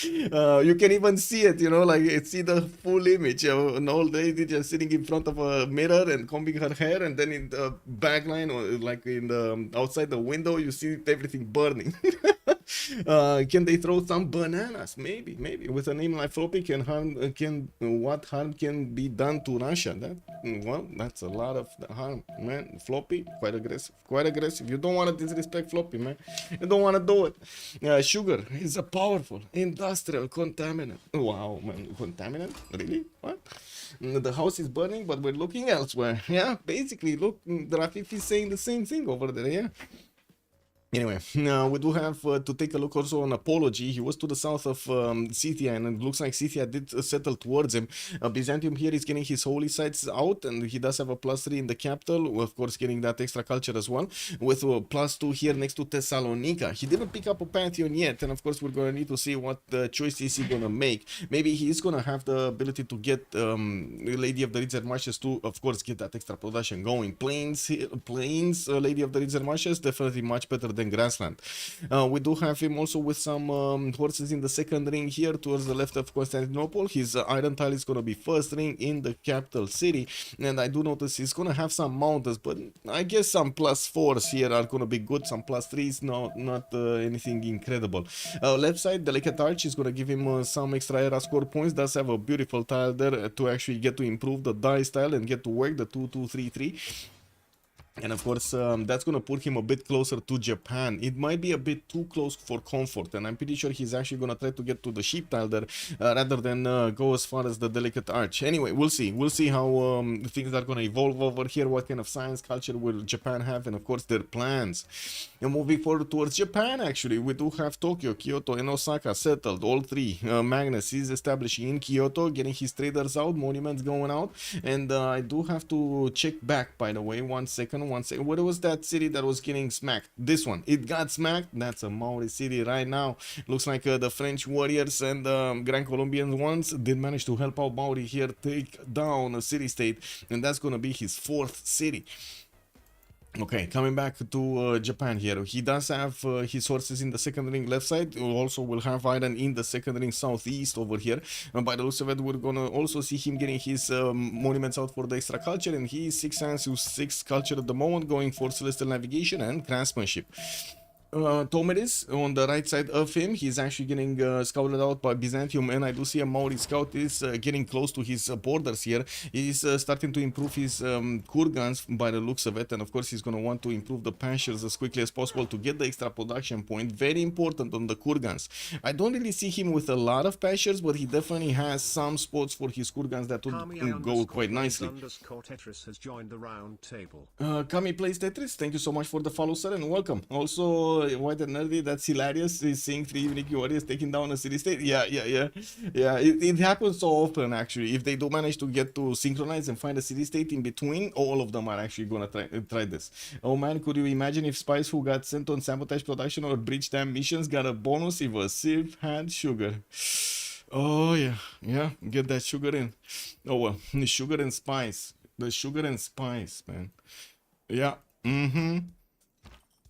You can even see it, you know, like see the full image of an old lady just sitting in front of a mirror and combing her hair, and then in the backline or like in the outside the window you see everything burning. Can they throw some bananas? Maybe with a name like Floppy, what harm can be done to Russia? That's a lot of harm, man. Floppy, quite aggressive. You don't want to disrespect Floppy, man. You don't want to do it. Sugar is a powerful industrial contaminant. Wow, man, contaminant? Really? What? The house is burning, but we're looking elsewhere. Yeah, basically, look, Rafif is saying the same thing over there. Yeah. Anyway, we do have to take a look also on Apology. He was to the south of Scythia, and it looks like Scythia did settle towards him. Byzantium here is getting his holy sites out, and he does have a +3 in the capital, of course getting that extra culture as well, with a +2 here next to Thessalonica. He didn't pick up a Pantheon yet, and of course we're going to need to see what choices he's going to make. Maybe he's going to have the ability to get Lady of the Ritzer Marshes to, of course, get that extra production going. Plains Lady of the Ritzer Marshes, definitely much better than Grassland. We do have him also with some horses in the second ring here towards the left of Constantinople. His iron tile is going to be first ring in the capital city, and I do notice he's going to have some mountains, but I guess some +4s here are going to be good. Some +3s, not anything incredible. Left side, Delicate Arch is going to give him some extra era score points. Does have a beautiful tile there to actually get to improve the die style and get to work the 2-2-3-3. And of course, that's going to put him a bit closer to Japan. It might be a bit too close for comfort, and I'm pretty sure he's actually going to try to get to the sheep tile there rather than go as far as the Delicate Arch. Anyway, we'll see. We'll see how things are going to evolve over here, what kind of science culture will Japan have, and of course their plans. And moving forward towards Japan, actually, we do have Tokyo, Kyoto, and Osaka settled, all 3. Magnus is establishing in Kyoto, getting his traders out, monuments going out, and I do have to check back, by the way, one second. What was that city that was getting smacked? This one. It got smacked. That's a Maori city right now. Looks like the French warriors and Gran Colombian ones did manage to help out Maori here take down a city-state, and that's going to be his 4th city. Okay, coming back to Japan here, he does have his horses in the second ring left side. We also will have iron in the second ring southeast over here. By the looks of it, we're gonna also see him getting his monuments out for the extra culture, and he is 6 hands to 6 culture at the moment, going for celestial navigation and craftsmanship. Tomeris on the right side of him. He's actually getting scouted out by Byzantium, and I do see a Maori scout is getting close to his borders here. He's starting to improve his kurgans by the looks of it, and of course he's going to want to improve the pastures as quickly as possible to get the extra production point. Very important on the kurgans. I don't really see him with a lot of pastures, but he definitely has some spots for his kurgans that would go quite nicely. Tetris has joined the round table. Kami plays Tetris, thank you so much for the follow, sir, and welcome. Also, White and Nerdy, that's hilarious. He's seeing 3 unique warriors taking down a city-state. Yeah. It happens so often, actually. If they do manage to get to synchronize and find a city-state in between, all of them are actually gonna try this. Oh man, could you imagine if spies who got sent on sabotage production or breach dam missions got a bonus if a Civ had sugar? Oh yeah, get that sugar in. Oh well, the sugar and spice. The sugar and spice, man. Yeah,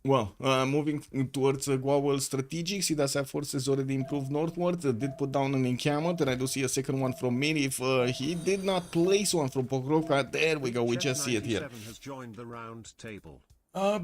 Well, moving towards Gwawel strategics, he does have forces already improved northward. Did put down an encampment, and I do see a second one from Mini. If he did not place one from Pokrovka, there we go. We just see it here. Has joined the round table.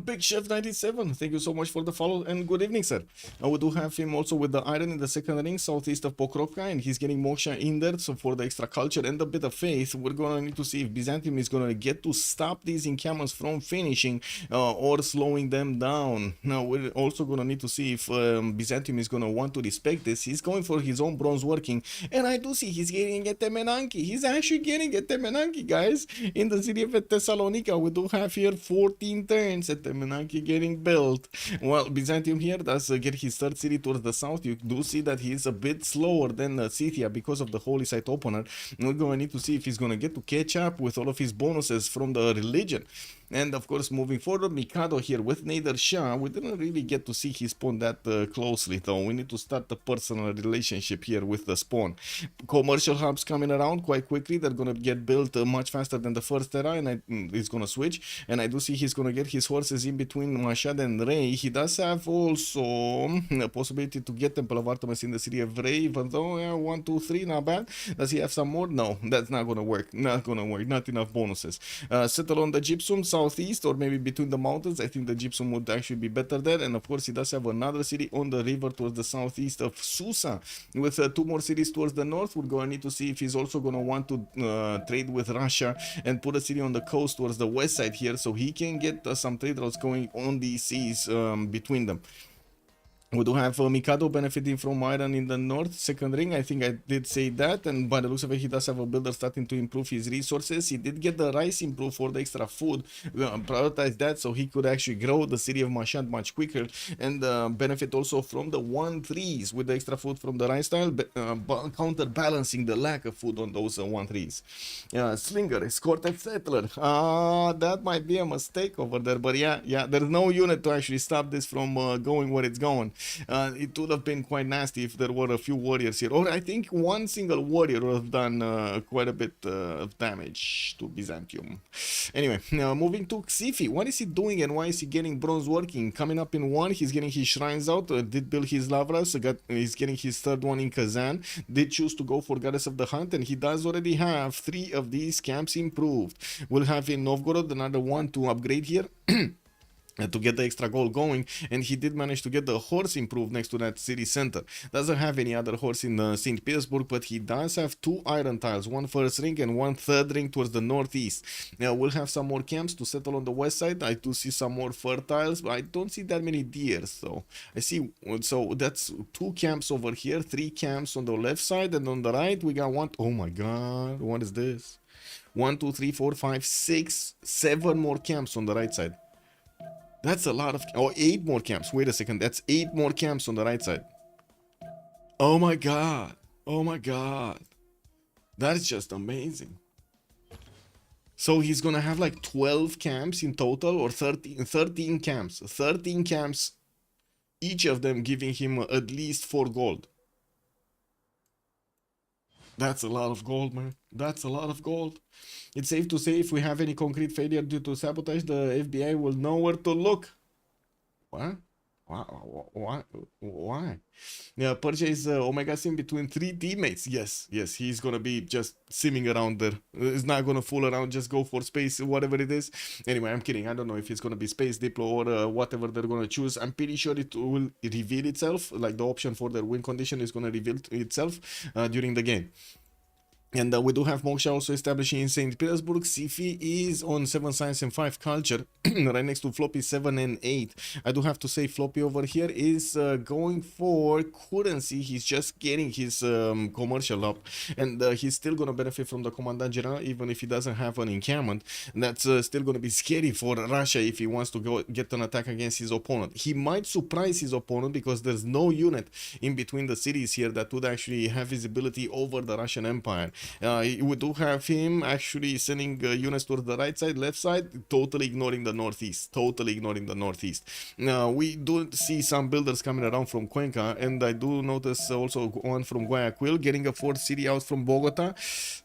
Big Chef 97, thank you so much for the follow and good evening, sir. We do have him also with the iron in the second ring southeast of Pokrovka, and he's getting Moksha in there. So for the extra culture and a bit of faith, we're gonna need to see if Byzantium is gonna get to stop these encampments from finishing or slowing them down. Now we're also gonna need to see if Byzantium is gonna want to respect this. He's going for his own bronze working, and I do see he's getting a Temenanki. He's actually getting a Temenanki, guys, in the city of Thessalonica. We do have here 14 turns at Temenanki getting built. Well, Byzantium here does get his third city towards the south. You do see that he's a bit slower than Scythia because of the holy site opener. We're going to need to see if he's going to get to catch up with all of his bonuses from the religion. And of course, moving forward, Mikado here with Nader Shah. We didn't really get to see his spawn that closely, though. We need to start the personal relationship here with the spawn. Commercial hubs coming around quite quickly. They're going to get built much faster than the first era, and he's going to switch. And I do see he's going to get his horses in between Mashad and Ray. He does have also a possibility to get Temple of Artemis in the city of Ray, even though 1, 2, 3, not bad. Does he have some more? No, that's not going to work. Not going to work. Not enough bonuses. Settle on the gypsum southeast or maybe between the mountains. I think the gypsum would actually be better there. And of course, he does have another city on the river towards the southeast of Susa. With 2 more cities towards the north, we're going to need to see if he's also going to want to trade with Russia and put a city on the coast towards the west side here, so he can get some trade routes going on these seas between them. We do have Mikado benefiting from iron in the north, second ring. I think I did say that, and by the looks of it, he does have a builder starting to improve his resources. He did get the rice improved for the extra food, prioritize that so he could actually grow the city of Mashad much quicker, and benefit also from the 1-3s with the extra food from the rice tile, counterbalancing the lack of food on those 1-3s. Slinger, escorted settler. That might be a mistake over there, but yeah, there's no unit to actually stop this from going where it's going. It would have been quite nasty if there were a few warriors here, or I think one single warrior would have done quite a bit of damage to Byzantium. Anyway, moving to Xiffy. What is he doing and why is he getting bronze working? Coming up in 1, he's getting his shrines out, did build his lavras, he's getting his third one in Kazan, did choose to go for Goddess of the Hunt, and he does already have 3 of these camps improved. We'll have in Novgorod another one to upgrade here. To get the extra goal going, and he did manage to get the horse improved next to that city center. Doesn't have any other horse in St. Petersburg, but he does have 2 iron tiles, 1 first ring and 1 third ring towards the northeast. Now we'll have some more camps to settle on the west side. I do see some more fur tiles, but I don't see that many deer, so I see. So that's 2 camps over here, 3 camps on the left side, and on the right we got 1. Oh my god, what is this? 1, 2, 3, 4, 5, 6, 7 more camps on the right side. That's a lot of... Oh, 8 more camps. Wait a second. That's 8 more camps on the right side. Oh my god. Oh my god. That's just amazing. So he's gonna have like 12 camps in total, or 13 camps. 13 camps, each of them giving him at least 4 gold. That's a lot of gold, man. That's a lot of gold. It's safe to say if we have any concrete failure due to sabotage, the FBI will know where to look. What? Why? Yeah, Persia is Omega Sim between three teammates. Yes, yes, he's gonna be just simming around there. He's not gonna fool around, just go for space, whatever it is. Anyway, I'm kidding. I don't know if it's gonna be space diplo or whatever they're gonna choose. I'm pretty sure it will reveal itself. Like the option for their win condition is gonna reveal itself during the game. And we do have Moksha also establishing in St. Petersburg. Xiffy is on 7 Science and 5 Culture, right next to Floppy 7 and 8. I do have to say Floppy over here is going for currency. He's just getting his commercial up. And he's still going to benefit from the Commandant General, even if he doesn't have an encampment. That's still going to be scary for Russia if he wants to go get an attack against his opponent. He might surprise his opponent because there's no unit in between the cities here that would actually have visibility over the Russian Empire. We do have him actually sending units towards the right side, left side, totally ignoring the northeast. We do see some builders coming around from Cuenca, and I do notice also one from Guayaquil getting a fourth city out from Bogota.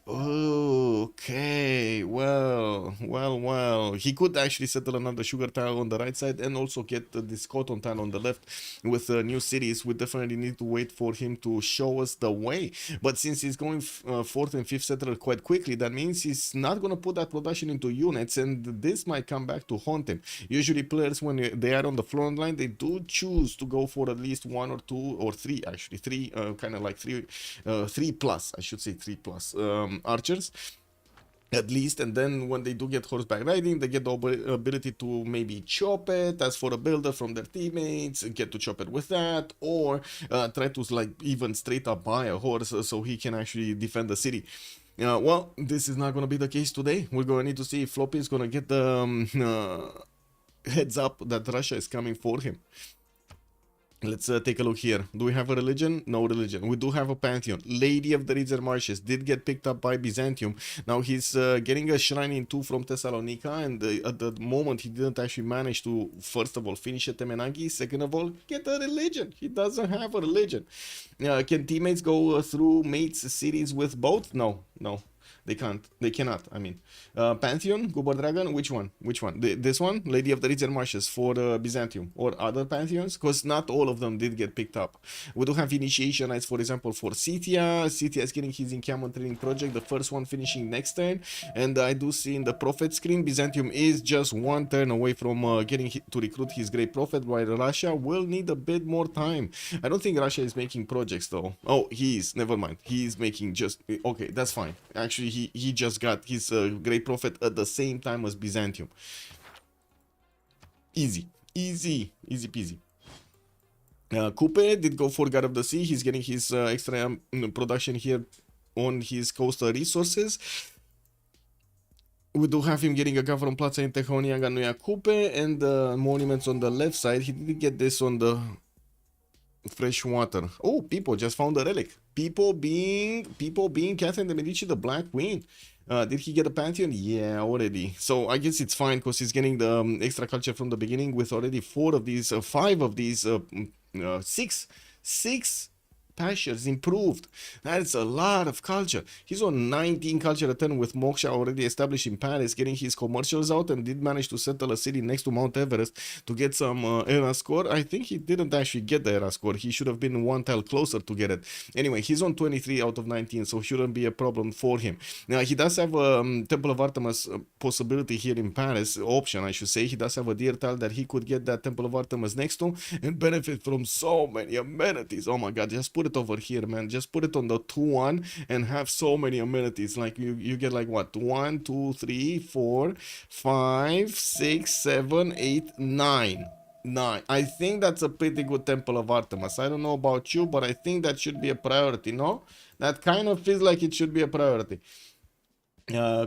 Okay, well. He could actually settle another sugar tile on the right side and also get this cotton tile on the left with new cities. We definitely need to wait for him to show us the way. But since he's going fourth and fifth settler quite quickly, that means he's not going to put that production into units, and this might come back to haunt him. Usually players, when they are on the front line, they do choose to go for at least one or two or three, actually three, kind of like three plus, I should say three plus archers at least, and then when they do get horseback riding, they get the ability to maybe chop it as for a builder from their teammates, get to chop it with that, or try to like even straight up buy a horse so he can actually defend the city. Well, this is not going to be the case today. We're going to need to see if Floppy is going to get the heads up that Russia is coming for him. Let's take a look here. Do we have a religion? No religion. We do have a pantheon. Lady of the River Marshes did get picked up by Byzantium. Now he's getting a shrine in 2 from Thessalonica, and at the moment he didn't actually manage to, first of all, finish a Temenagi, second of all, get a religion. He doesn't have a religion. Can teammates go through mates cities with both? No. They can't. They cannot. I mean, Pantheon, Goober Dragon. Which one? This one, Lady of the River Marshes for Byzantium, or other pantheons? Because not all of them did get picked up. We do have initiation nights, for example, for Scythia. Scythia is getting his encampment training project. The first one finishing next turn, and I do see in the prophet screen, Byzantium is just one turn away from getting to recruit his great prophet. While Russia will need a bit more time. I don't think Russia is making projects though. Oh, he is. Never mind. He is making just okay. That's fine. Actually, he just got his great prophet at the same time as Byzantium. Easy peasy. Kupe did go for God of the Sea. He's getting his extra production here on his coastal resources. We do have him getting a government plaza in Tehonia, Ganuya Kupe, and the monuments on the left side. He didn't get this on the fresh water. Oh, Pipo just found a relic. Pipo being Catherine de Medici, the Black Queen. Did he get a pantheon? Yeah, already. So I guess it's fine because he's getting the extra culture from the beginning with already 4 of these, 5 of these, 6 pastures improved. That's a lot of culture. He's on 19 culture a turn with Moksha already established in Paris, getting his commercials out, and did manage to settle a city next to Mount Everest to get some era score. I think he didn't actually get the era score. He should have been 1 tile closer to get it. Anyway, he's on 23 out of 19, so shouldn't be a problem for him. Now, he does have a Temple of Artemis possibility here in Paris, option I should say. He does have a deer tile that he could get that Temple of Artemis next to and benefit from so many amenities. Oh my god, just put it over here, man. Just put it on the 2-1 and have so many amenities. Like you get like what, 1 2 3 4 5 6 7 8 9. I think that's a pretty good Temple of Artemis. I don't know about you, but I think that should be a priority. No, that kind of feels like it should be a priority.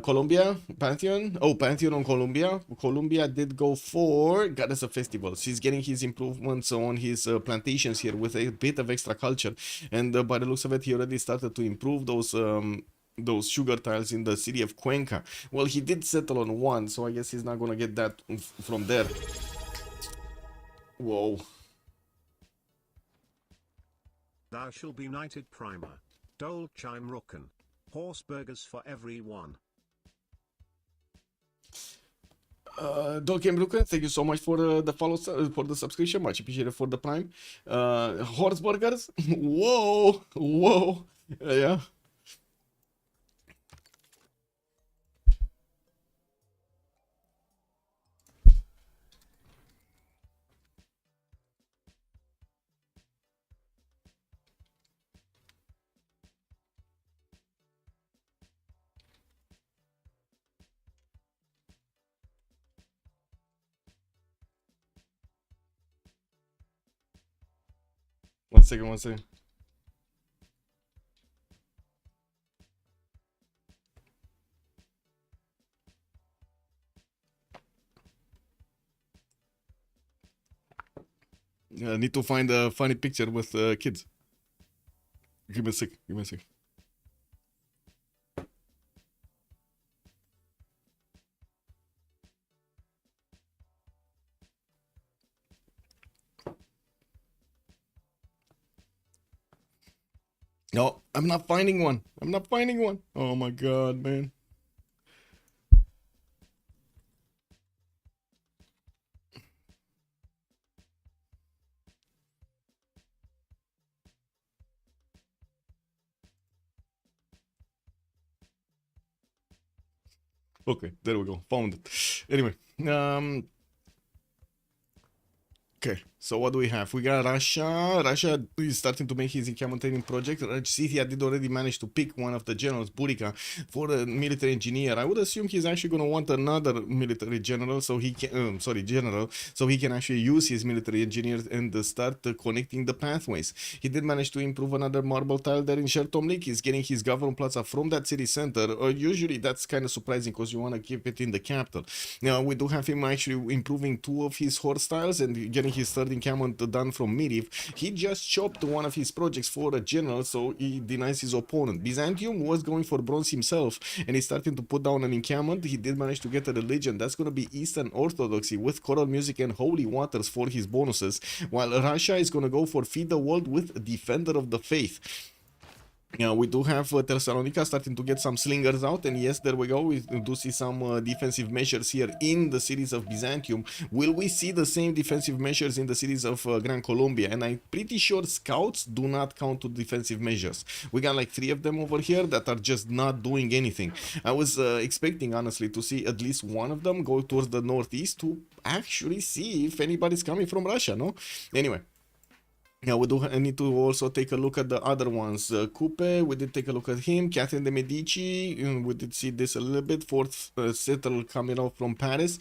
Colombia, Pantheon. Oh, Pantheon on Colombia. Colombia did go for Goddess of Festivals. He's getting his improvements on his plantations here with a bit of extra culture. And by the looks of it, he already started to improve those sugar tiles in the city of Cuenca. Well, he did settle on 1, so I guess he's not going to get that from there. Whoa. Thou shall be knighted primer. Dole chime rooken. Horse burgers for everyone. Dolkem Lucan, thank you so much for the follow, for the subscription. Much appreciated for the prime. Horse burgers. Whoa, whoa. Yeah. One second, one second. I need to find a funny picture with kids. Give me a sec. Give me a sec. No, I'm not finding one. I'm not finding one. Oh my god, man. Okay, there we go. Found it. Anyway, okay, so what do we have? We got Russia. Russia is starting to make his encampment training project. Scythia did already manage to pick one of the generals, Burika, for a military engineer. I would assume he's actually going to want another military general, so he can, general, so he can actually use his military engineers and start connecting the pathways. He did manage to improve another marble tile there in Shertomlik. He's getting his government plaza from that city center. Usually that's kind of surprising because you want to keep it in the capital. Now we do have him actually improving 2 of his horse tiles and getting his third encampment done from Miriv. He just chopped one of his projects for a general, so he denies his opponent. Byzantium was going for bronze himself, and he's starting to put down an encampment. He did manage to get a religion. That's going to be Eastern Orthodoxy with choral music and holy waters for his bonuses, while Russia is going to go for feed the world with defender of the faith. Yeah, we do have Thessalonica starting to get some slingers out, and yes, there we go. We do see some defensive measures here in the cities of Byzantium. Will we see the same defensive measures in the cities of Gran Colombia? And I'm pretty sure scouts do not count to defensive measures. We got like 3 of them over here that are just not doing anything. I was expecting, honestly, to see at least one of them go towards the northeast to actually see if anybody's coming from Russia, no? Anyway. Yeah, we do need to also take a look at the other ones. Kupe, we did take a look at him. Catherine de Medici, we did see this a little bit. Fourth settle coming out from Paris.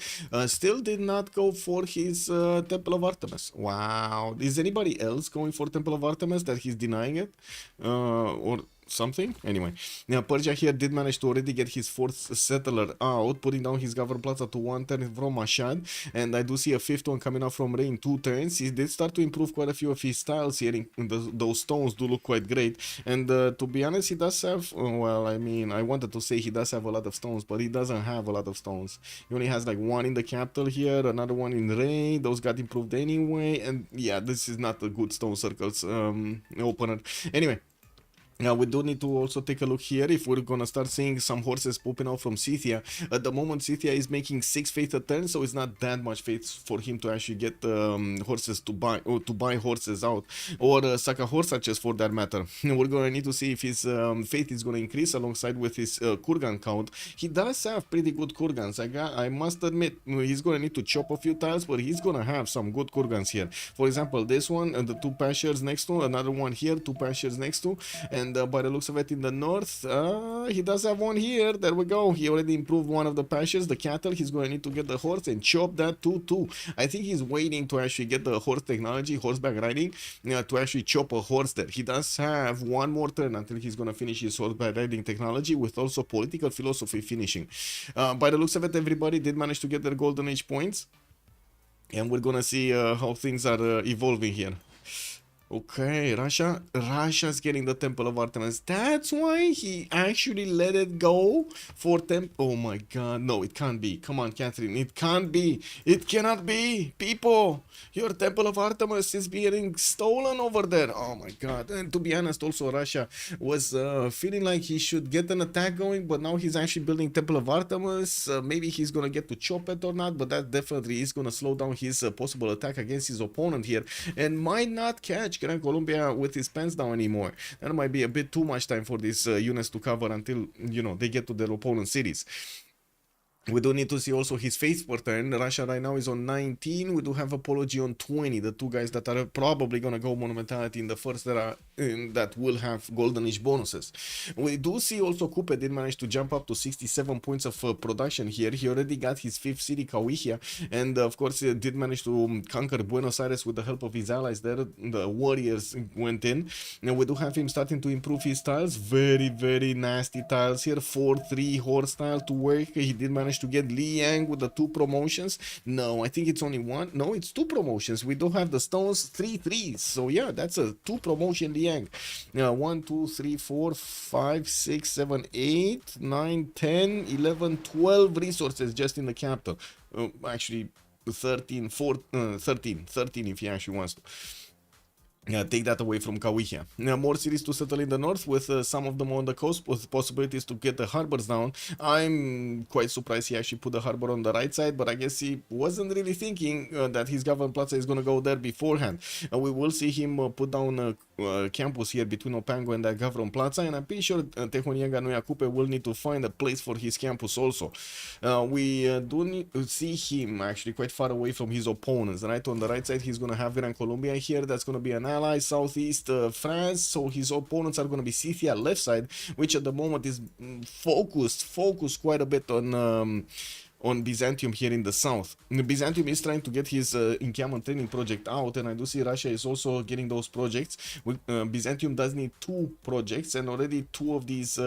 Still did not go for his Temple of Artemis. Wow. Is anybody else going for Temple of Artemis that he's denying it? Or something? Anyway, now Persia here did manage to already get his 4th settler out, putting down his government plaza to 1 turn from Mashhad, and I do see a 5th one coming out from Rain 2 turns. He did start to improve quite a few of his styles here. Those stones do look quite great, and to be honest, he does have, well, I mean, I wanted to say he does have a lot of stones, but he doesn't have a lot of stones. He only has like 1 in the capital here, another one in Rain. Those got improved anyway, and yeah, this is not a good stone circles opener. Anyway, now we do need to also take a look here if we're gonna start seeing some horses popping out from Scythia. At the moment, Scythia is making 6 faith a turn, so it's not that much faith for him to actually get horses to buy, or to buy horses out, or sack a horse archers for that matter. We're gonna need to see if his faith is gonna increase alongside with his kurgan count. He does have pretty good kurgans. I must admit, he's gonna need to chop a few tiles, but he's gonna have some good kurgans here. For example, this one and the 2 pastures next to, another one here, 2 pastures next to, and by the looks of it in the north, he does have one here. There we go. He already improved one of the pastures, the cattle. He's going to need to get the horse and chop that too. I think he's waiting to actually get the horse technology, horseback riding, to actually chop a horse there. He does have 1 more turn until he's going to finish his horseback riding technology, with also political philosophy finishing. By the looks of it, everybody did manage to get their golden age points, and we're going to see how things are evolving here. Okay, Russia's getting the Temple of Artemis. That's why he actually let it go for Oh my god, no, it can't be. Come on, Catherine, it can't be. It cannot be. People, your Temple of Artemis is being stolen over there. Oh my god. And to be honest, also Russia was feeling like he should get an attack going, but now he's actually building Temple of Artemis. Maybe he's gonna get to chop it or not, but that definitely is gonna slow down his possible attack against his opponent here, and might not catch Gran Colombia with his pants down anymore. That might be a bit too much time for these units to cover until, you know, they get to their opponent's cities. We do need to see also his faith per turn. Russia right now is on 19. We do have Apology on 20. The two guys that are probably going to go Monumentality in the first era that will have Goldenish bonuses. We do see also Kupe did manage to jump up to 67 points of production here. He already got his 5th city, Kawihia, and of course he did manage to conquer Buenos Aires with the help of his allies there. The warriors went in. And we do have him starting to improve his tiles. Very, very nasty tiles here. 4-3 horse tile to work. He did manage to get Li Yang with the 2 promotions. No, I think it's only 1. No, it's 2 promotions. We do have the stones, 3 3s. So yeah, that's a 2 promotion Li Yang. 1, 2, 3, 4, 5, 6, 7, 8, 9, 10, 11, 12 resources just in the capital. Actually 13 if he actually wants to. Take that away from Kawihia. More cities to settle in the north, with some of them on the coast, with possibilities to get the harbors down. I'm quite surprised he actually put the harbor on the right side, but I guess he wasn't really thinking that his government plaza is going to go there beforehand. We will see him put down a campus here between Opango and the government plaza, and I'm pretty sure Tehonianga Noya Kupe will need to find a place for his campus also. We do need to see him actually quite far away from his opponents. Right on the right side, he's going to have Gran Colombia here. That's going to be an ally, southeast France, so his opponents are going to be Scythia left side, which at the moment is focused quite a bit on Byzantium here in the south. Byzantium is trying to get his encampment training project out, and I do see Russia is also getting those projects. Byzantium does need 2 projects, and already 2 of these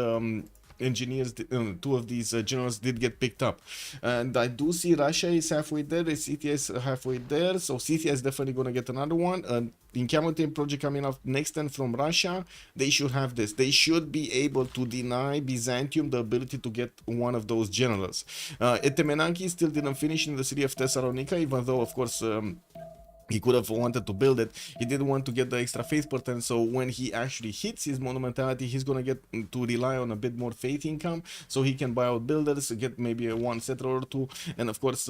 engineers, 2 of these generals did get picked up, and I do see Russia is halfway there, Scythia is halfway there, so Scythia is definitely going to get another one. The encampment project coming up next then from Russia, they should have this. They should be able to deny Byzantium the ability to get one of those generals. Etemenanki still didn't finish in the city of Thessalonica, even though of course he could have wanted to build it. He didn't want to get the extra faith per turn, so when he actually hits his monumentality, he's gonna get to rely on a bit more faith income, so he can buy out builders, get maybe a 1 settler or 2, and of course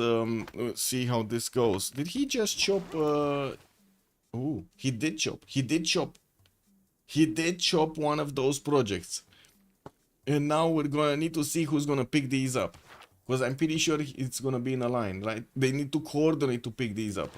see how this goes. Did he just chop? Oh, he did chop one of those projects, and now we're gonna need to see who's gonna pick these up, because I'm pretty sure it's gonna be in a line, right? They need to coordinate to pick these up.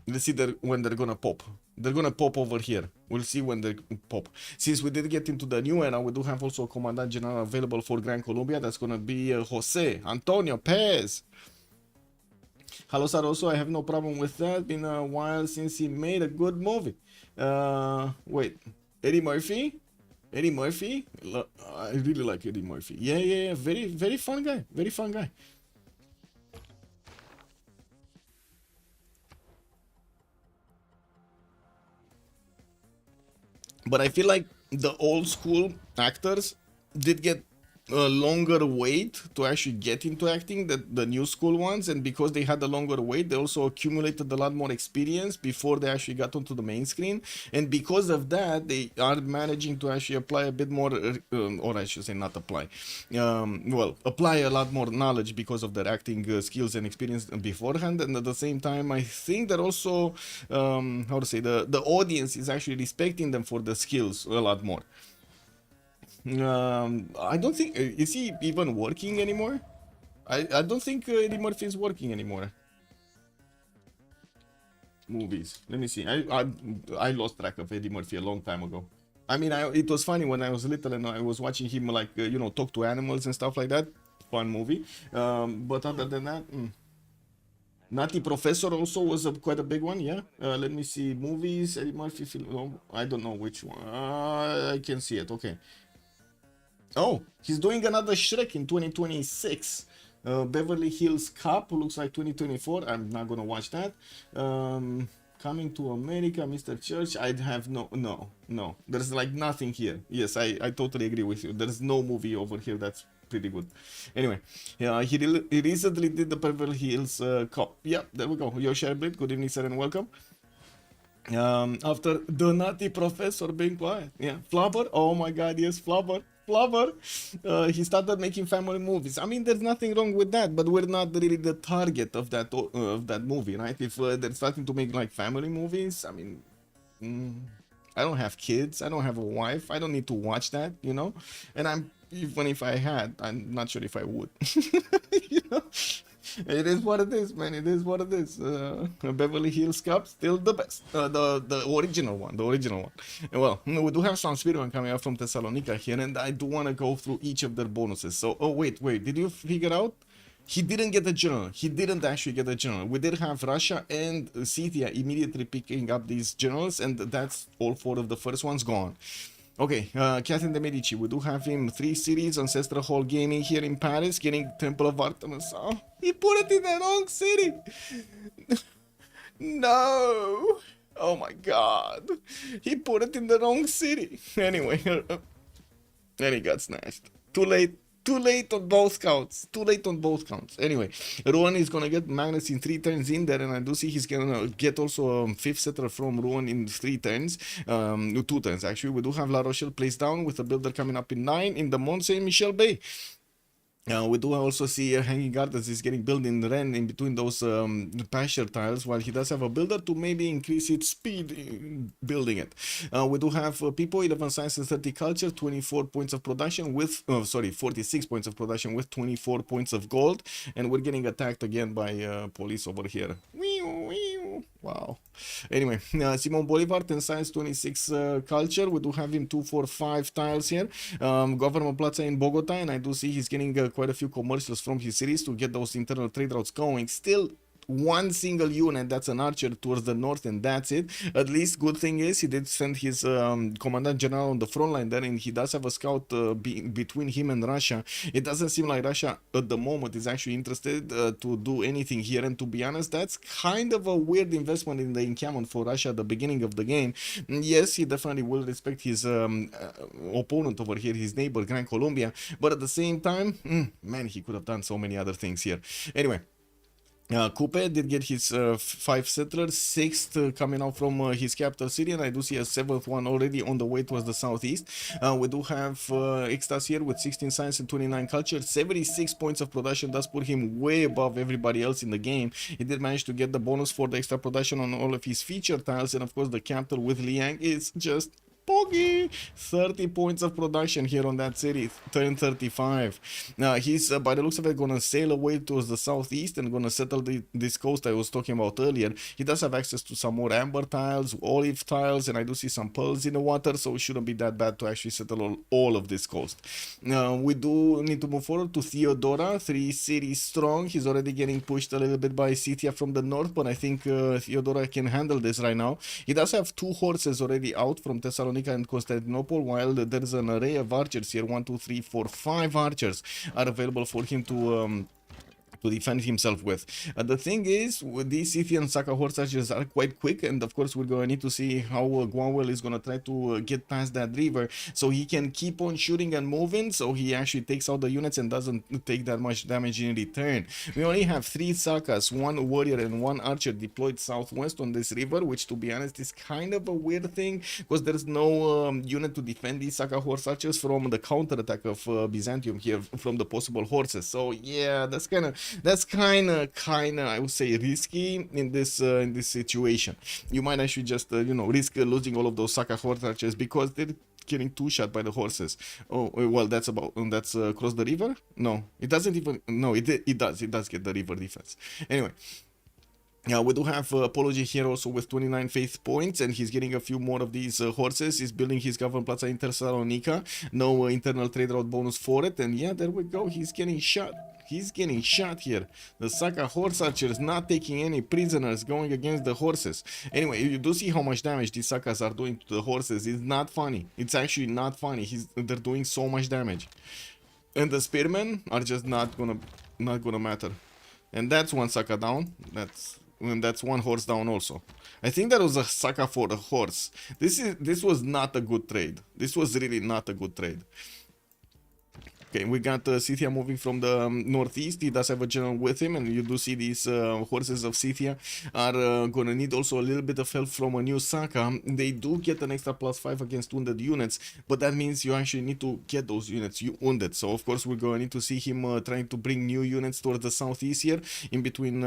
Let's see when they're gonna pop. They're gonna pop over here. We'll see when they pop. Since we did get into the new era, we do have also a Commandant General available for Gran Colombia. That's gonna be Jose Antonio Pez. Hello, Saroso. I have no problem with that. Been a while since he made a good movie. Wait, Eddie Murphy? Eddie Murphy? I really like Eddie Murphy. Yeah. Very fun guy. Very fun guy. But I feel like the old school actors did get a longer wait to actually get into acting than the new school ones, and because they had a longer wait, they also accumulated a lot more experience before they actually got onto the main screen, and because of that they are managing to actually apply a bit more or I should say not apply, well, apply a lot more knowledge because of their acting skills and experience beforehand. And at the same time, I think that also how to say, the audience is actually respecting them for the skills a lot more. I don't think is he even working anymore. I don't think Eddie Murphy is working anymore. Movies. Let me see. I lost track of Eddie Murphy a long time ago. I mean, it was funny when I was little and I was watching him, like you know, talk to animals and stuff like that. Fun movie. But other than that, Nutty Professor also was quite a big one. Yeah. Let me see. Movies. Eddie Murphy film. Oh, I don't know which one. I can see it. Okay. Oh, he's doing another Shrek in 2026. Beverly Hills Cop looks like 2024. I'm not gonna watch that. Come coming to America, Mr. Church. I'd have no. There's like nothing here. Yes, I totally agree with you. There's no movie over here that's pretty good. Anyway, yeah, he recently did the Beverly Hills Cop. Yeah, there we go. Yo, Shareblit, good evening, sir, and welcome. After the nutty professor being quiet, yeah, Flubber, oh my god, yes, Flubber, he started making family movies. I mean, there's nothing wrong with that, but we're not really the target of that movie, right? If they're starting to make like family movies, I mean, I don't have kids, I don't have a wife, I don't need to watch that, you know, and even if I had, I'm not sure if I would. You know, it is what it is, man. It is what it is. Beverly Hills Cop, still the best. The original one, And well, we do have some speedrun coming up from Thessalonica here, and I do want to go through each of their bonuses. So, oh wait, did you figure out? He didn't get the general. He didn't actually get the general. We did have Russia and Scythia immediately picking up these generals, and that's all 4 of the first ones gone. Okay, Catherine de Medici, we do have him 3 cities, Ancestral Hall Gaming here in Paris, getting Temple of Artemis. Oh, he put it in the wrong city. No. Oh my god. He put it in the wrong city. Anyway, and he got snatched. Too late. Too late on both counts. Anyway, Ruan is gonna get Magnus in 3 turns in there, and I do see he's gonna get also a 5th settler from Ruan in 3 turns. 2 turns actually. We do have La Rochelle placed down with a builder coming up in 9 in the Mont Saint Michel Bay. We do also see Hanging Gardens is getting built in Ren in between those pasture tiles, while he does have a builder to maybe increase its speed in building it. We do have Pipo, 11 science and 30 culture, 24 points of production with, 46 points of production with 24 points of gold, and we're getting attacked again by police over here. Wow. Anyway, Simon Bolivar, 10 science, 26 culture. We do have him 245 tiles here. Government Plaza in Bogota, and I do see he's getting quite a few commercials from his cities to get those internal trade routes going. Still 1 single unit, that's an archer towards the north, and that's it. At least good thing is he did send his commandant general on the front line there, and he does have a scout between him and Russia. It doesn't seem like Russia at the moment is actually interested to do anything here, and to be honest, that's kind of a weird investment in the encampment for Russia at the beginning of the game. Yes, he definitely will respect his opponent over here, his neighbor Gran Colombia, but at the same time, man, he could have done so many other things here. Anyway, Kupe did get his 5 settlers, 6th coming out from his capital city, and I do see a 7th one already on the way towards the southeast. We do have Extazz here with 16 science and 29 culture, 76 points of production. Does put him way above everybody else in the game. He did manage to get the bonus for the extra production on all of his feature tiles, and of course the capital with Liang is just Poggy. 30 points of production here on that city, turn 35. Now he's by the looks of it gonna sail away towards the southeast and gonna settle this coast I was talking about earlier. He does have access to some more amber tiles, olive tiles, and I do see some pearls in the water, so it shouldn't be that bad to actually settle all of this coast. We do need to move forward to Theodora, 3 cities strong. He's already getting pushed a little bit by Scythia from the north, but I think Theodora can handle this right now. He does have 2 horses already out from Thessalonica and Constantinople, while there's an array of archers here. 1, 2, 3, 4, 5 archers are available for him to defend himself with. The thing is, these Scythian Saka horse archers are quite quick, and of course we're gonna need to see how Gwawel is gonna try to get past that river so he can keep on shooting and moving, so he actually takes out the units and doesn't take that much damage in return. We only have 3 Sakas, 1 warrior and 1 archer deployed southwest on this river, which to be honest is kind of a weird thing because there's no unit to defend these Saka horse archers from the counter attack of Byzantium here from the possible horses. So yeah, that's kind of I would say risky in this situation. You might actually just risk losing all of those Saka horse archers because they're getting 2-shot by the horses. Oh well, that's across the river. No, it doesn't even. No, it does get the river defense. Anyway. We do have Apology here also with 29 faith points, and he's getting a few more of these horses. He's building his government plaza in Thessalonica. No internal trade route bonus for it, and yeah, there we go. He's getting shot. He's getting shot here. The Saka horse archers not taking any prisoners, going against the horses. Anyway, you do see how much damage these Sakas are doing to the horses. It's not funny. It's actually not funny. They're doing so much damage, and the spearmen are just not gonna matter. And that's 1 Saka down. That's and that's one horse down also. I think that was a Saka for the horse. This was not a good trade. This was really not a good trade. Okay, we got Scythia moving from the northeast. He does have a general with him, and you do see these horses of Scythia are gonna need also a little bit of help from a new Saka. They do get an extra +5 against wounded units, but that means you actually need to get those units wounded. So of course we're gonna need to see him trying to bring new units towards the southeast here, in between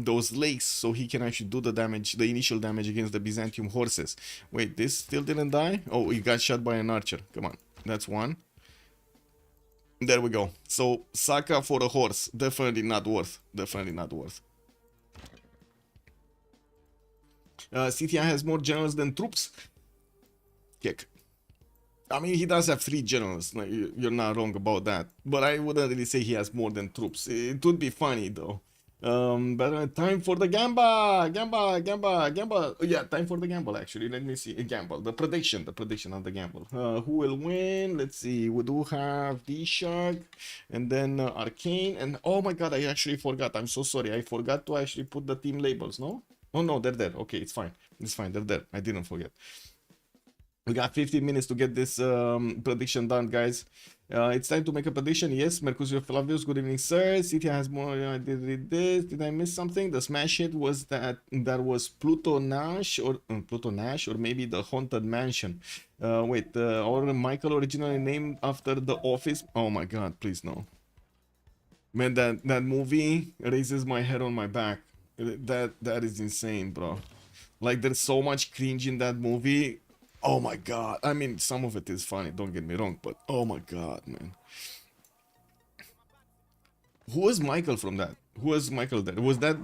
those lakes, so he can actually do the damage, the initial damage against the Byzantium horses. Wait, this still didn't die? Oh, he got shot by an archer. Come on, that's one. There we go. So Saka for the horse, definitely not worth. Definitely not worth. Scythia has more generals than troops. Kick. I mean, he does have 3 generals. Like, you're not wrong about that. But I wouldn't really say he has more than troops. It would be funny though. But time for the gamble. Yeah, time for the gamble actually. Let me see. Gamble. The prediction of the gamble. Who will win? Let's see. We do have DShark and then Arcane. And oh my god, I actually forgot. I'm so sorry. I forgot to actually put the team labels, no? Oh no, they're there. Okay, it's fine. It's fine. They're there. I didn't forget. We got 15 minutes to get this prediction done, guys. It's time to make a prediction. Yes, Mercutio Flavius, good evening, sir. City has more. I did read this. Did I miss something? The smash hit was that was Pluto Nash or maybe the Haunted Mansion. Wait, or Michael originally named after the office. Oh my god, please no. Man, that movie raises my hair on my back. That is insane, bro. Like, there's so much cringe in that movie. Oh my god. I mean, some of it is funny, don't get me wrong, but oh my god, man. Who was Michael from that? Who was Michael there? Was that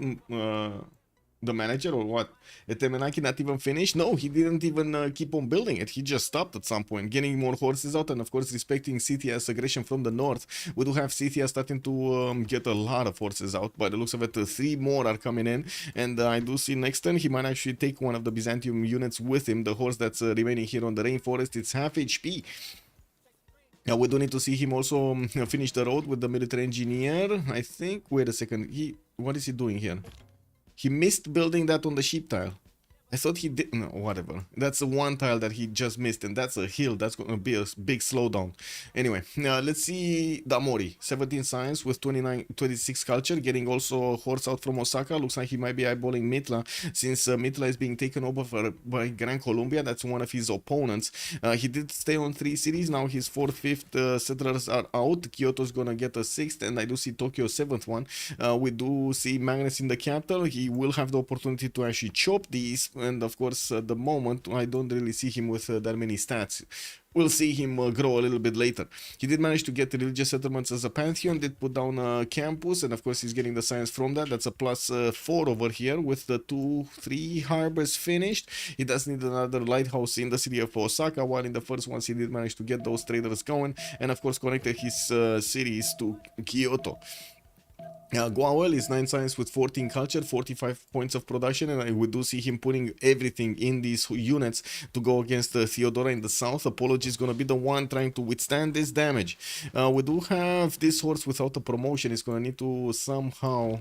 the manager or what? Etemenaki not even finished? No, he didn't even keep on building it. He just stopped at some point, getting more horses out, and of course respecting Scythia's aggression from the north. We do have Scythia starting to get a lot of horses out. By the looks of it, 3 more are coming in, and I do see next turn he might actually take one of the Byzantium units with him. The horse that's remaining here on the rainforest, it's half HP. Now we do need to see him also finish the road with the military engineer, I think. Wait a second, what is he doing here? He missed building that on the sheep tile. I thought he did. No, whatever. That's the one tile that he just missed, and that's a hill. That's going to be a big slowdown. Anyway, let's see Damori. 17 science with 26 culture, getting also a horse out from Osaka. Looks like he might be eyeballing Mitla, since Mitla is being taken over by Gran Colombia. That's one of his opponents. He did stay on 3 cities. Now his 4th, 5th settlers are out. Kyoto's going to get a 6th, and I do see Tokyo 7th one. We do see Magnus in the capital. He will have the opportunity to actually chop these. And of course, at the moment, I don't really see him with that many stats. We'll see him grow a little bit later. He did manage to get religious settlements as a pantheon, did put down a campus, and of course he's getting the science from that. That's a +4 over here with the 3 harbors finished. He does need another lighthouse in the city of Osaka, while in the first ones he did manage to get those traders going, and of course connected his cities to Kyoto. Gwawel is 9 science with 14 culture, 45 points of production, and we do see him putting everything in these units to go against Theodora in the south. Apology is going to be the one trying to withstand this damage. We do have this horse without a promotion. He's going to need to somehow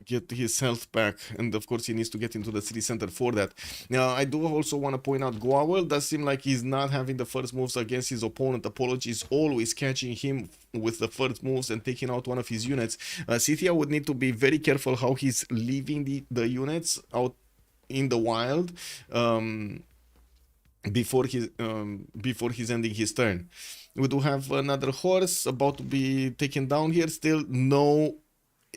get his health back, and of course he needs to get into the city center for that. Now I do also want to point out Gwawel does seem like he's not having the first moves against his opponent. Apology is always catching him with the first moves and taking out one of his units. Scythia would need to be very careful how he's leaving the units out in the wild before he's ending his turn. We do have another horse about to be taken down here. Still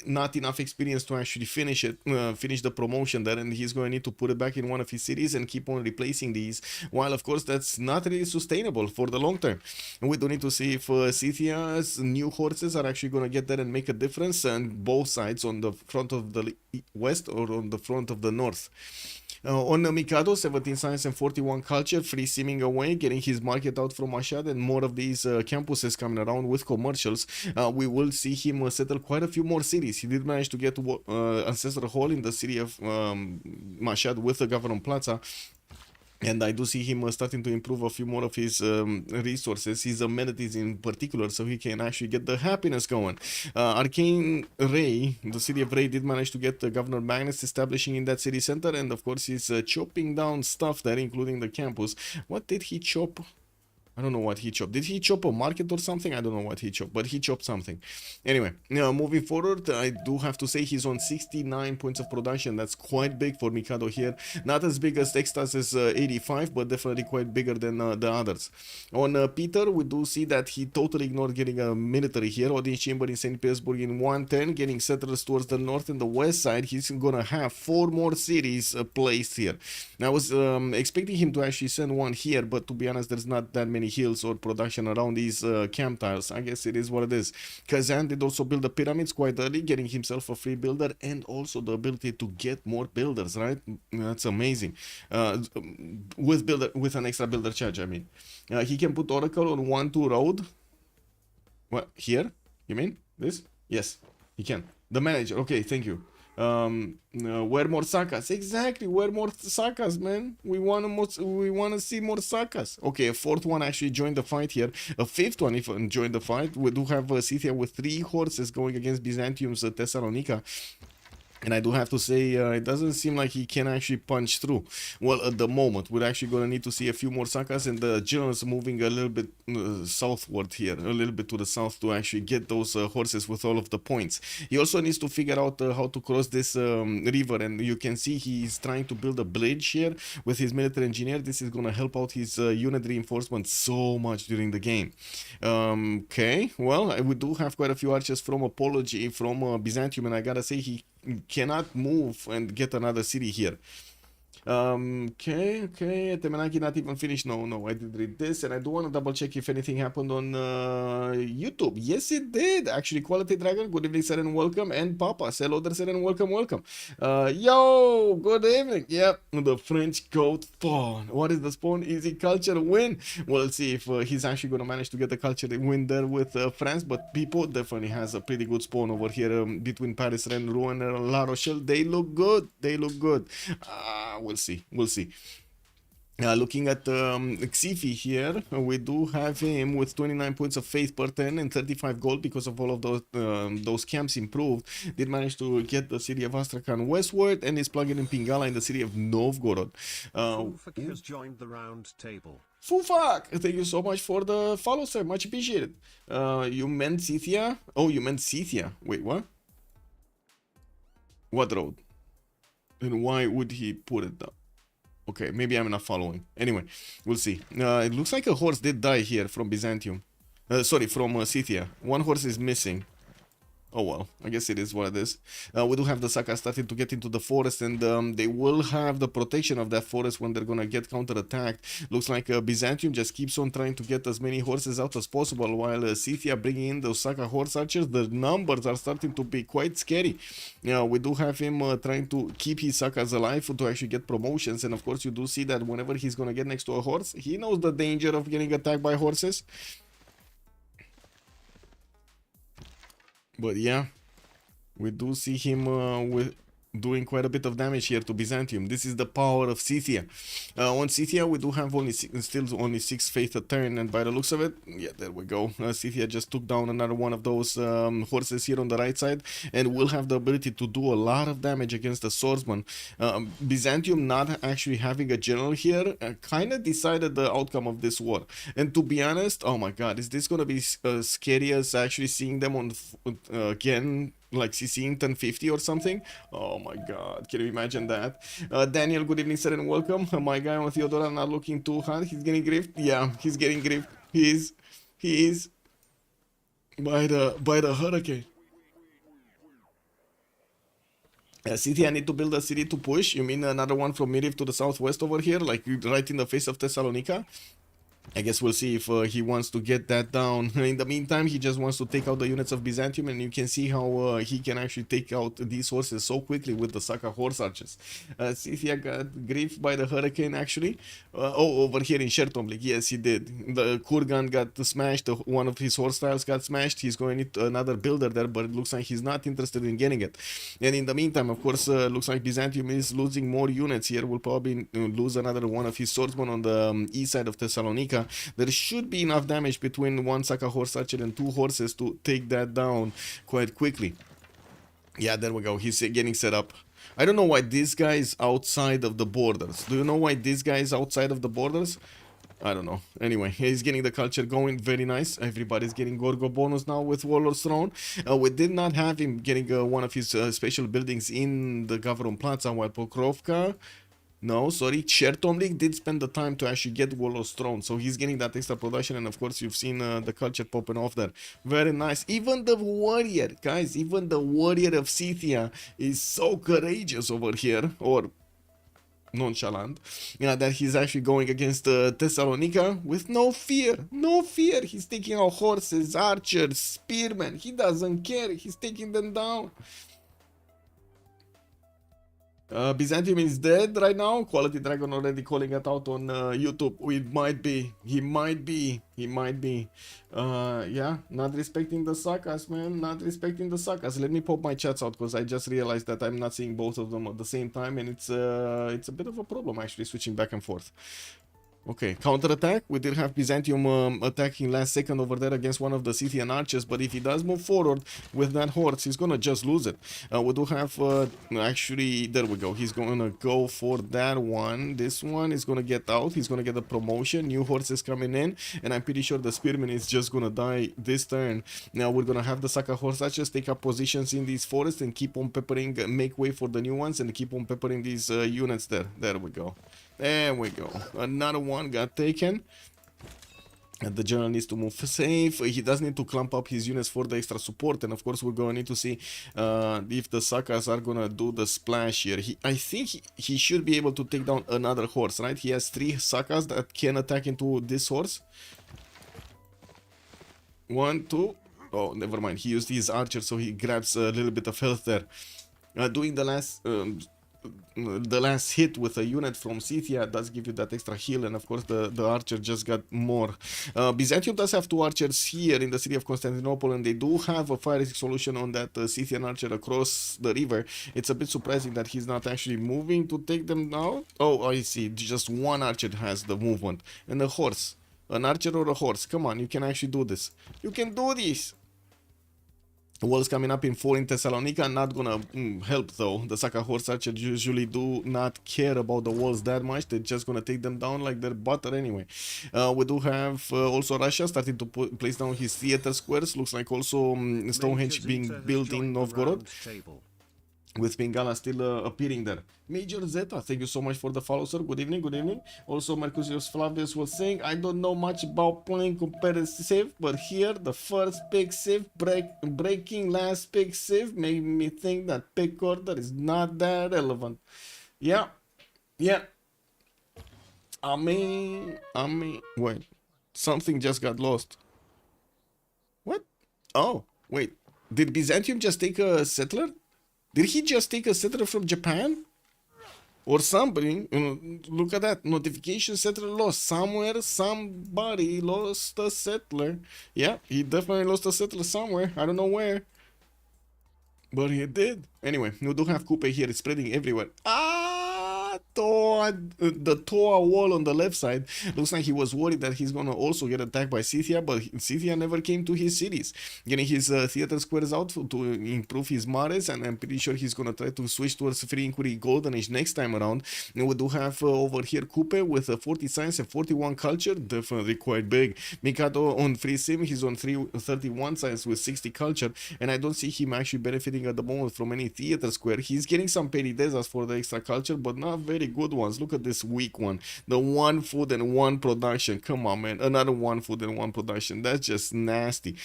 not enough experience to actually finish the promotion there, and he's going to need to put it back in one of his cities and keep on replacing these, while of course that's not really sustainable for the long term. And we do need to see if Scythia's new horses are actually going to get there and make a difference, and both sides, on the front of the west or on the front of the north. On Mikado, 17 science and 41 culture, free seeming away, getting his market out from Mashad, and more of these campuses coming around with commercials. We will see him settle quite a few more cities. He did manage to get Ancestor Hall in the city of Mashad with the Governor Plaza. And I do see him starting to improve a few more of his resources, his amenities in particular, so he can actually get the happiness going. Arcane Ray, the city of Ray, did manage to get Governor Magnus establishing in that city center, and of course he's chopping down stuff there, including the campus. What did he chop? I don't know what he chopped. Did he chop a market or something? I don't know what he chopped, but he chopped something. Anyway, moving forward, I do have to say he's on 69 points of production. That's quite big for Mikado here. Not as big as Extazz 85, but definitely quite bigger than the others. On Peter, we do see that he totally ignored getting a military here. Audience chamber in St. Petersburg in 110, getting settlers towards the north and the west side. He's gonna have 4 more cities placed here. Now, I was expecting him to actually send one here, but to be honest, there's not that many hills or production around these camp tiles. I guess it is what it is. Kazan did also build the pyramids quite early, getting himself a free builder and also the ability to get more builders, right? That's amazing. With an extra builder charge, I mean. He can put Oracle on 1-2 road. What, here? You mean this? Yes, he can. The manager, okay, thank you. Where more sakas? Exactly, where more sakas, man. We wanna see more sakas. Okay, a 4th one actually joined the fight here. A 5th one even joined the fight. We do have Scythia with 3 horses going against Byzantium's Thessalonica. And I do have to say, it doesn't seem like he can actually punch through. Well, at the moment, we're actually going to need to see a few more sakas and the generals moving a little bit southward here, a little bit to the south to actually get those horses with all of the points. He also needs to figure out how to cross this river, and you can see he's trying to build a bridge here with his military engineer. This is going to help out his unit reinforcement so much during the game. Okay, well, we do have quite a few archers from Apology, from Byzantium, and I gotta say he cannot move and get another city here. Okay, Temenaki not even finished. No, I did read this, and I do want to double check if anything happened on YouTube. Yes, it did. Actually, Quality Dragon, good evening, sir, and welcome. And Papa, hello there, sir, and welcome. Yo, good evening. Yep, the French goat spawn. What is the spawn? Easy culture win. Well, let's see if he's actually going to manage to get the culture win there with France, but Pipo definitely has a pretty good spawn over here between Paris, Rennes, Rouen, and La Rochelle. They look good. We'll see. Looking at Xiffy here, we do have him with 29 points of faith per turn and 35 gold because of all of those camps improved. Did manage to get the city of Astrakhan westward and is plugging in Pingala in the city of Novgorod. Fufak has joined the round table. Fufak, thank you so much for the follow, sir. Much appreciated. You meant Scythia? Oh, you meant Scythia. Wait, what? What road? And why would he put it down? Okay, maybe I'm not following. Anyway, we'll see. It looks like a horse did die here from Byzantium. Sorry, from Scythia. One horse is missing. Oh well, I guess it is what it is. We do have the Saka starting to get into the forest, and they will have the protection of that forest when they're gonna get counter-attacked. Looks like Byzantium just keeps on trying to get as many horses out as possible, while Scythia bringing in those Saka horse archers. The numbers are starting to be quite scary. We do have him trying to keep his Sakas alive to actually get promotions, and of course you do see that whenever he's gonna get next to a horse, he knows the danger of getting attacked by horses. But yeah, we do see him doing quite a bit of damage here to Byzantium. This is the power of Scythia. On Scythia, we do have still only 6 faith a turn, and by the looks of it, yeah, there we go. Scythia just took down another one of those horses here on the right side, and will have the ability to do a lot of damage against the swordsman. Byzantium not actually having a general here kind of decided the outcome of this war. And to be honest, oh my god, is this gonna be scary as actually seeing them on again? Like seeing 1050 or something. Oh my god, can you imagine that? Daniel, good evening, sir, and welcome. My guy on Theodora not looking too hard. He's getting griefed. Yeah, he's getting griefed. He is by the hurricane. City, I need to build a city to push. You mean another one from Miriv to the southwest over here, like right in the face of Thessalonica? I guess we'll see if he wants to get that down. In the meantime, he just wants to take out the units of Byzantium, and you can see how he can actually take out these horses so quickly with the Saka horse archers. Scythia got griefed by the hurricane, actually. Over here in Shertomlik, yes, he did. The Kurgan got smashed, one of his horse tiles got smashed. He's going to need another builder there, but it looks like he's not interested in getting it. And in the meantime, of course, looks like Byzantium is losing more units here. Will probably lose another one of his swordsmen on the east side of Thessalonica. There should be enough damage between one Saka horse archer and 2 horses to take that down quite quickly. Yeah, there we go. He's getting set up. I don't know why this guy is outside of the borders. Do you know why this guy is outside of the borders? I don't know. Anyway, he's getting the culture going. Very nice. Everybody's getting Gorgo bonus now with Warlord's Throne. We did not have him getting one of his special buildings in the Gavron Plaza, while Pokrovka... No, sorry, Chertomlik did spend the time to actually get Warlord's Throne, so he's getting that extra production, and of course you've seen the culture popping off there. Very nice. Even the warrior, guys, even the warrior of Scythia is so courageous over here, or nonchalant, that he's actually going against Thessalonica with no fear. No fear. He's taking out horses, archers, spearmen. He doesn't care. He's taking them down. Byzantium is dead right now. Quality Dragon already calling it out on YouTube. It might be. He might be. He might be. Yeah, not respecting the Sakas, man. Not respecting the Sakas. Let me pop my chats out because I just realized that I'm not seeing both of them at the same time, and it's a bit of a problem actually switching back and forth. Okay, counter-attack. We did have Byzantium attacking last second over there against one of the Scythian archers, but if he does move forward with that horse, he's gonna just lose it. We do have, actually, there we go. He's gonna go for that one. This one is gonna get out. He's gonna get a promotion. New horses coming in, and I'm pretty sure the spearman is just gonna die this turn. Now we're gonna have the Saka horse archers take up positions in these forests and keep on peppering, make way for the new ones, and keep on peppering these units there. There we go. There we go. Another one got taken. And the general needs to move safe. He does need to clump up his units for the extra support. And of course, we're going to need to see if the Sakas are going to do the splash here. I think he should be able to take down another horse, right? He has 3 Sakas that can attack into this horse. 1, 2. Oh, never mind. He used his archer, so he grabs a little bit of health there. Doing the last hit with a unit from Scythia does give you that extra heal, and of course the archer just got more. Byzantium does have 2 archers here in the city of Constantinople, and they do have a fire solution on that Scythian archer across the river. It's a bit surprising that he's not actually moving to take them down. Oh, I see. Just one archer has the movement. And a horse. An archer or a horse. Come on, you can actually do this. You can do this. Walls coming up in 4 in Thessalonica, not gonna help though. The Saka horse archers usually do not care about the walls that much. They're just gonna take them down like they're butter anyway. We do have also Russia starting to place down his theater squares. Looks like also Stonehenge being built in Novgorod, with Bengala still appearing there. Major Zeta, thank you so much for the follow, sir. Good evening, good evening. Also, Mercurius Flavius was saying, I don't know much about playing competitive Civ, but here, the first pick Civ, breaking last pick Civ, made me think that pick order is not that relevant. Yeah, yeah. I mean, wait. Something just got lost. What? Oh, wait. Did Byzantium just take a settler? Did he just take a settler from Japan? Or somebody? Look at that. Notification settler lost. Somewhere, somebody lost a settler. Yeah, he definitely lost a settler somewhere. I don't know where. But he did. Anyway, we do have Kupe here. It's spreading everywhere. The Toa wall on the left side. Looks like he was worried that he's gonna also get attacked by Scythia, but Scythia never came to his cities. Getting his theater squares out to improve his mares, and I'm pretty sure he's gonna try to switch towards Free Inquiry Golden Age next time around. And we do have over here Kupe with 40 science and 41 culture, definitely quite big. Mikado on free sim, he's on 31 science with 60 culture, and I don't see him actually benefiting at the moment from any theater square. He's getting some Peridesas for the extra culture, but not very good ones. Look at this weak one. The 1 food and 1 production. Come on, man. Another 1 food and 1 production. That's just nasty.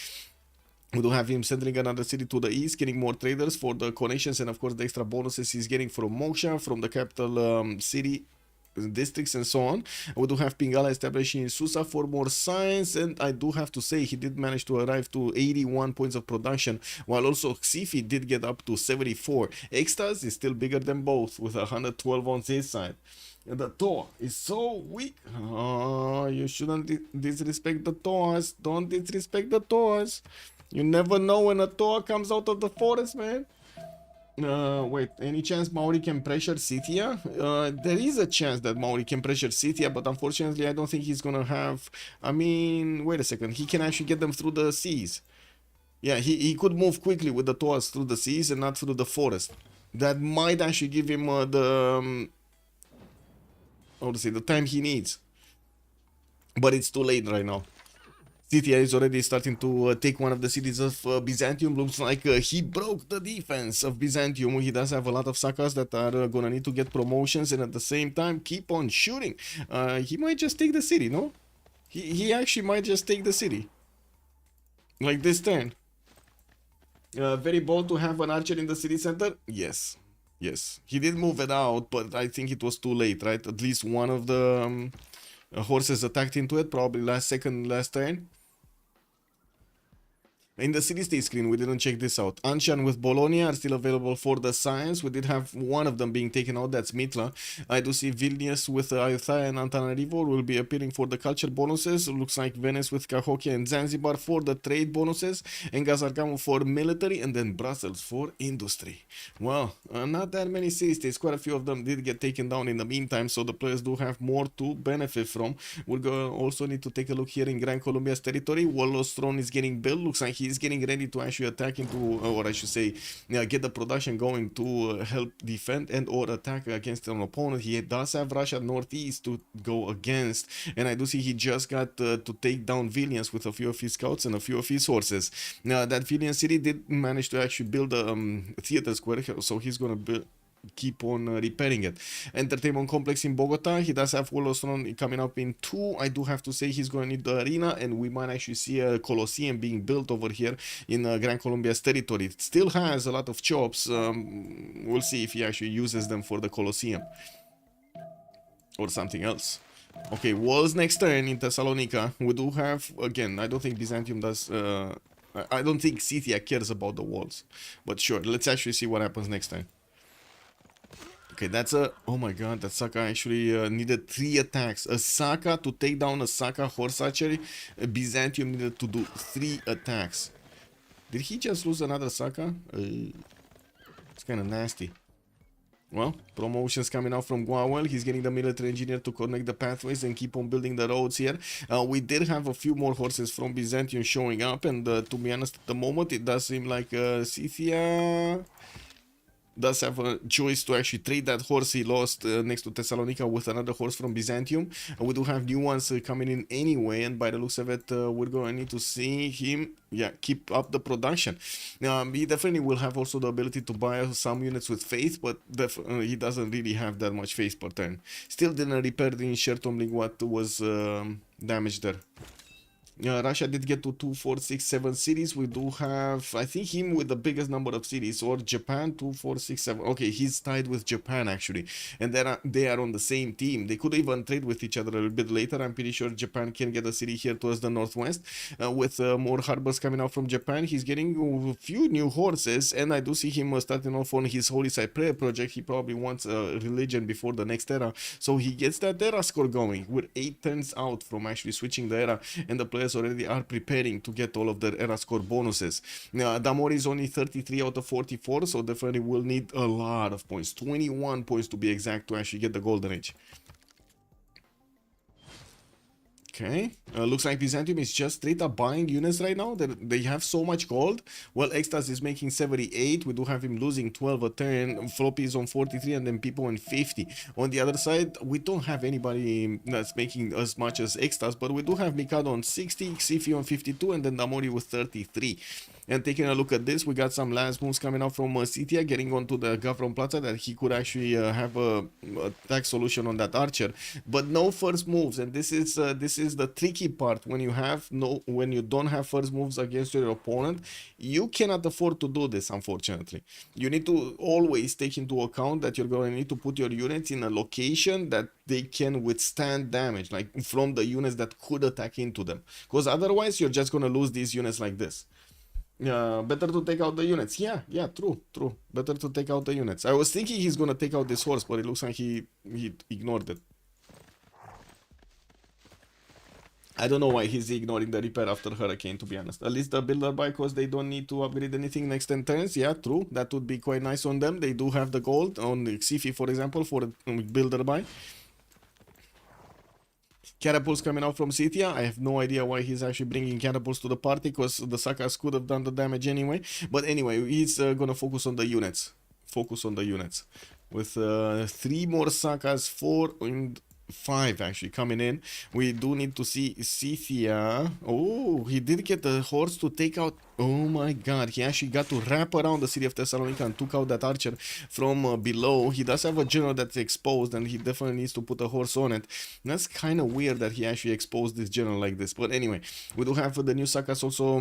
We do have him sending another city to the east, getting more traders for the connections, and of course the extra bonuses he's getting from Moksha, from the capital city. districts and so on. We do have Pingala establishing in Susa for more science, and I do have to say he did manage to arrive to 81 points of production, while also Xiffy did get up to 74. Extazz is still bigger than both with 112 on his side. And the Thor is so weak. Oh, you shouldn't disrespect the Thors. Don't disrespect the Thors. You never know when a Thor comes out of the forest, man. Wait, any chance Maori can pressure Scythia? There is a chance that Maori can pressure Scythia, but unfortunately I don't think he's gonna have... I mean, wait a second, he can actually get them through the seas. Yeah, he could move quickly with the Thors through the seas and not through the forest. That might actually give him how to say, the time he needs. But it's too late right now. Scythia is already starting to take one of the cities of Byzantium. Looks like he broke the defense of Byzantium. He does have a lot of sakas that are gonna need to get promotions and at the same time keep on shooting. He might just take the city, no? He actually might just take the city. Like this turn. Very bold to have an archer in the city center? Yes. Yes. He did move it out, but I think it was too late, right? At least one of the horses attacked into it, probably last turn. In the city state screen, we didn't check this out. Anshan with Bologna are still available for the science. We did have one of them being taken out, that's Mitla. I do see Vilnius with Ayutthaya and Antananarivo will be appearing for the culture bonuses. Looks like Venice with Cahokia and Zanzibar for the trade bonuses. And Gazargamu for military, and then Brussels for industry. Well, not that many city states. Quite a few of them did get taken down in the meantime, so the players do have more to benefit from. We're going to also need to take a look here in Gran Colombia's territory. Wallo's throne is getting built. Looks like he's getting ready to actually attack into, or I should say, get the production going to help defend and or attack against an opponent. He does have Russia northeast to go against, and I do see he just got to take down Vilnius with a few of his scouts and a few of his horses. Now that Vilnius city did manage to actually build a theater square, so he's gonna keep on repairing it. Entertainment complex in Bogota, he does have Wolostron coming up in 2. I do have to say he's going to need the arena, and we might actually see a Colosseum being built over here in Gran Colombia's territory. It still has a lot of chops. We'll see if he actually uses them for the Colosseum or something else. Okay, walls next turn in Thessalonica. We do have, again, I don't think Byzantium does, I don't think Scythia cares about the walls, but sure, let's actually see what happens next time. Okay, that's a... Oh my god, that Saka actually needed 3 attacks. A Saka to take down a Saka horse archery. Byzantium needed to do 3 attacks. Did he just lose another Saka? It's kind of nasty. Well, promotions coming out from Gwawel. He's getting the military engineer to connect the pathways and keep on building the roads here. We did have a few more horses from Byzantium showing up, and to be honest, at the moment, it does seem like Scythia does have a choice to actually trade that horse he lost next to Thessalonica with another horse from Byzantium. We do have new ones coming in anyway, and by the looks of it, we're going to need to see him, keep up the production. He definitely will have also the ability to buy some units with faith, but he doesn't really have that much faith per turn. Still didn't repair the insert tumbling what was damaged there. Russia did get to 2, 4, 6, 7 cities. We do have, I think, him with the biggest number of cities, or Japan, 2, 4, 6, 7. Okay, he's tied with Japan actually, and they are on the same team. They could even trade with each other a little bit later. I'm pretty sure Japan can get a city here towards the northwest with more harbors coming out from Japan. He's getting a few new horses, and I do see him starting off on his Holy Cyprea project. He probably wants a religion before the next era, so he gets that era score going. We're 8 turns out from actually switching the era, and the players already are preparing to get all of their era score bonuses. Damori is only 33 out of 44, so definitely will need a lot of points, 21 points to be exact, to actually get the golden age. Okay, looks like Byzantium is just straight up buying units right now. They have so much gold. Well, Extazz is making 78. We do have him losing 12 a turn. Floppy is on 43, and then Pipo on 50. On the other side, we don't have anybody that's making as much as Extazz, but we do have Mikado on 60, Xiffy on 52, and then Damori with 33. And taking a look at this, we got some last moves coming out from Scythia, getting onto the Gavron Plaza that he could actually have a attack solution on that archer, but no first moves. And this is is the tricky part when you don't have first moves against your opponent. You cannot afford to do this, unfortunately. You need to always take into account that you're going to need to put your units in a location that they can withstand damage, like from the units that could attack into them, because otherwise you're just going to lose these units like this. Better to take out the units. Yeah, true. Better to take out the units. I was thinking he's gonna take out this horse, but it looks like he ignored it. I don't know why he's ignoring the repair after Hurricane, to be honest. At least the builder buy, because they don't need to upgrade anything next 10 turns. Yeah, true. That would be quite nice on them. They do have the gold on the Xiffy, for example, for builder buy. Catapults coming out from Scythia. I have no idea why he's actually bringing catapults to the party, because the Sakas could have done the damage anyway. But anyway, he's gonna focus on the units. With 3 more Sakas, 4 and 5 actually coming in. We do need to see Scythia. Oh, he did get the horse to take out. Oh my god, he actually got to wrap around the city of Thessalonica and took out that archer from below. He does have a general that's exposed, and he definitely needs to put a horse on it. And that's kind of weird that he actually exposed this general like this. But anyway, we do have the new Sakas also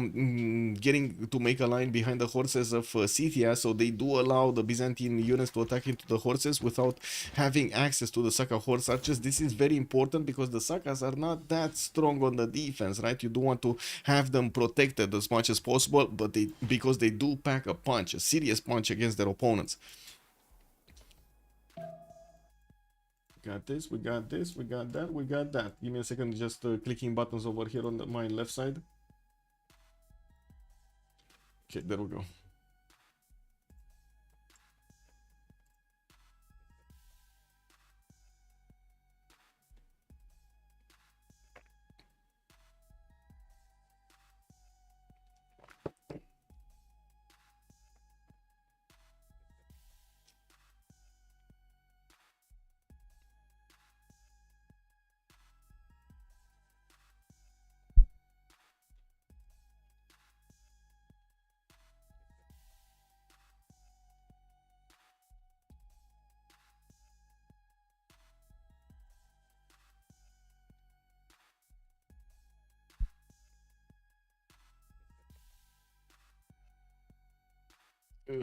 getting to make a line behind the horses of Scythia, so they do allow the Byzantine units to attack into the horses without having access to the Saka horse archers. This is very important because the Sakas are not that strong on the defense, right? You do want to have them protected as much as possible, but because they do pack a punch, a serious punch against their opponents. Got this, we got this, we got that, we got that. Give me a second, just clicking buttons over here on my left side. Okay, there we go.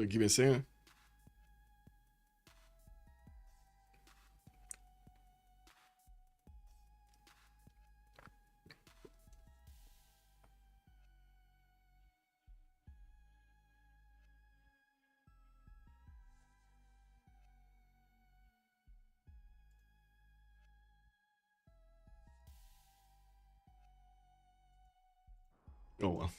Give me a second. Oh well.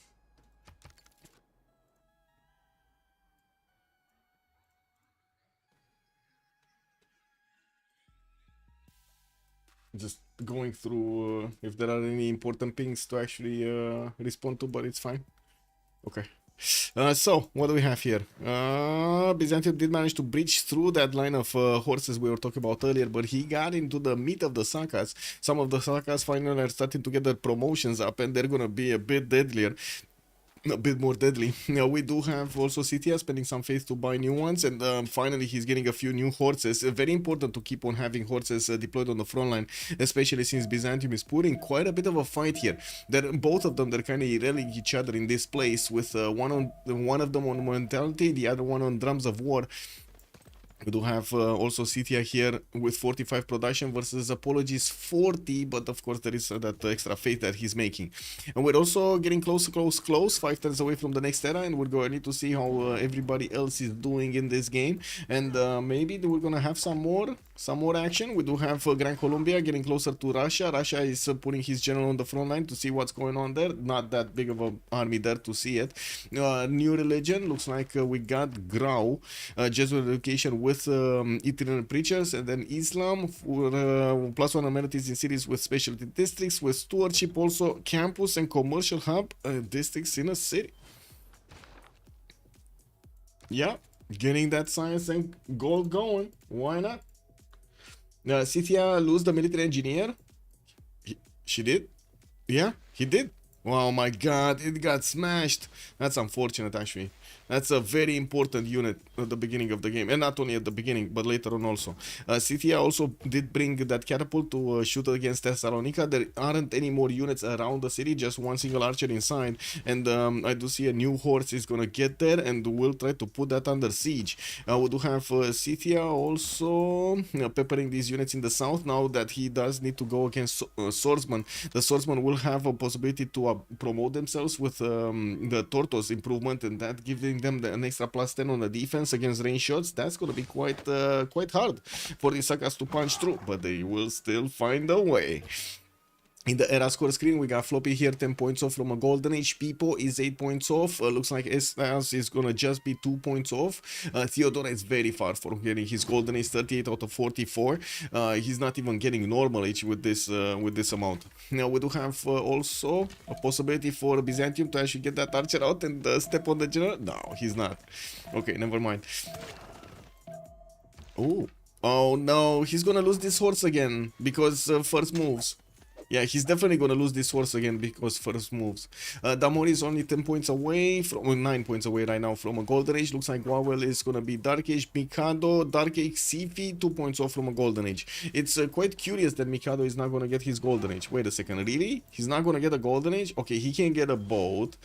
Just going through if there are any important things to actually respond to, but it's fine. Okay. So, what do we have here? Byzantium did manage to breach through that line of horses we were talking about earlier, but he got into the meat of the Sakas. Some of the Sakas finally are starting to get their promotions up, and they're gonna be a bit deadlier. A bit more deadly. Now we do have also Scythia spending some faith to buy new ones, and finally he's getting a few new horses. Very important to keep on having horses deployed on the front line, especially since Byzantium is putting quite a bit of a fight here. Both of them, they're kind of rallying each other in this place, with one of them on mentality, the other one on drums of war. We do have also Scythia here with 45 production versus Apologies 40, but of course there is that extra faith that he's making. And we're also getting close, 5 turns away from the next era, and we're going to need to see how everybody else is doing in this game. And maybe we're going to have some more action. We do have Gran Colombia getting closer to Russia. Russia is putting his general on the front line to see what's going on there. Not that big of an army there to see it. New religion, looks like we got Gwawel, Jesuit education with itinerant preachers, and then Islam for +1 amenities in cities with specialty districts, with stewardship also, campus and commercial hub districts in a city. Yeah, getting that science and gold going. Why not? Scythia lose the military engineer. She did? Yeah, he did. Oh my god, it got smashed. That's unfortunate, actually. That's a very important unit at the beginning of the game. And not only at the beginning, but later on also. Scythia also did bring that catapult to shoot against Thessalonica. There aren't any more units around the city, just one single archer inside. And I do see a new horse is gonna get there and will try to put that under siege. We do have Scythia also peppering these units in the south. Now that he does need to go against swordsman, the swordsman will have a possibility to promote themselves with the Tortoise improvement, and that giving them an extra +10 on the defense against range shots. That's gonna be quite hard for the Sakas to punch through, but they will still find a way. In the era score screen, we got Floppy here 10 points off from a golden age. Pipo is 8 points off. Looks like Extazz is gonna just be 2 points off. Theodora is very far from getting his golden age, 38 out of 44. He's not even getting normal age with this amount. Now we do have also a possibility for Byzantium to actually get that archer out and step on the general. No, he's not. Okay, never mind. Oh no, he's gonna lose this horse again because first moves. Yeah, he's definitely gonna lose this horse again because first moves. Damori is only 10 points away from 9 points away right now from a golden age. Looks like Gwawel is gonna be dark age. Mikado, dark age, Xiffy 2 points off from a golden age. It's quite curious that Mikado is not gonna get his golden age. Wait a second, really? He's not gonna get a golden age? Okay, he can get a boat.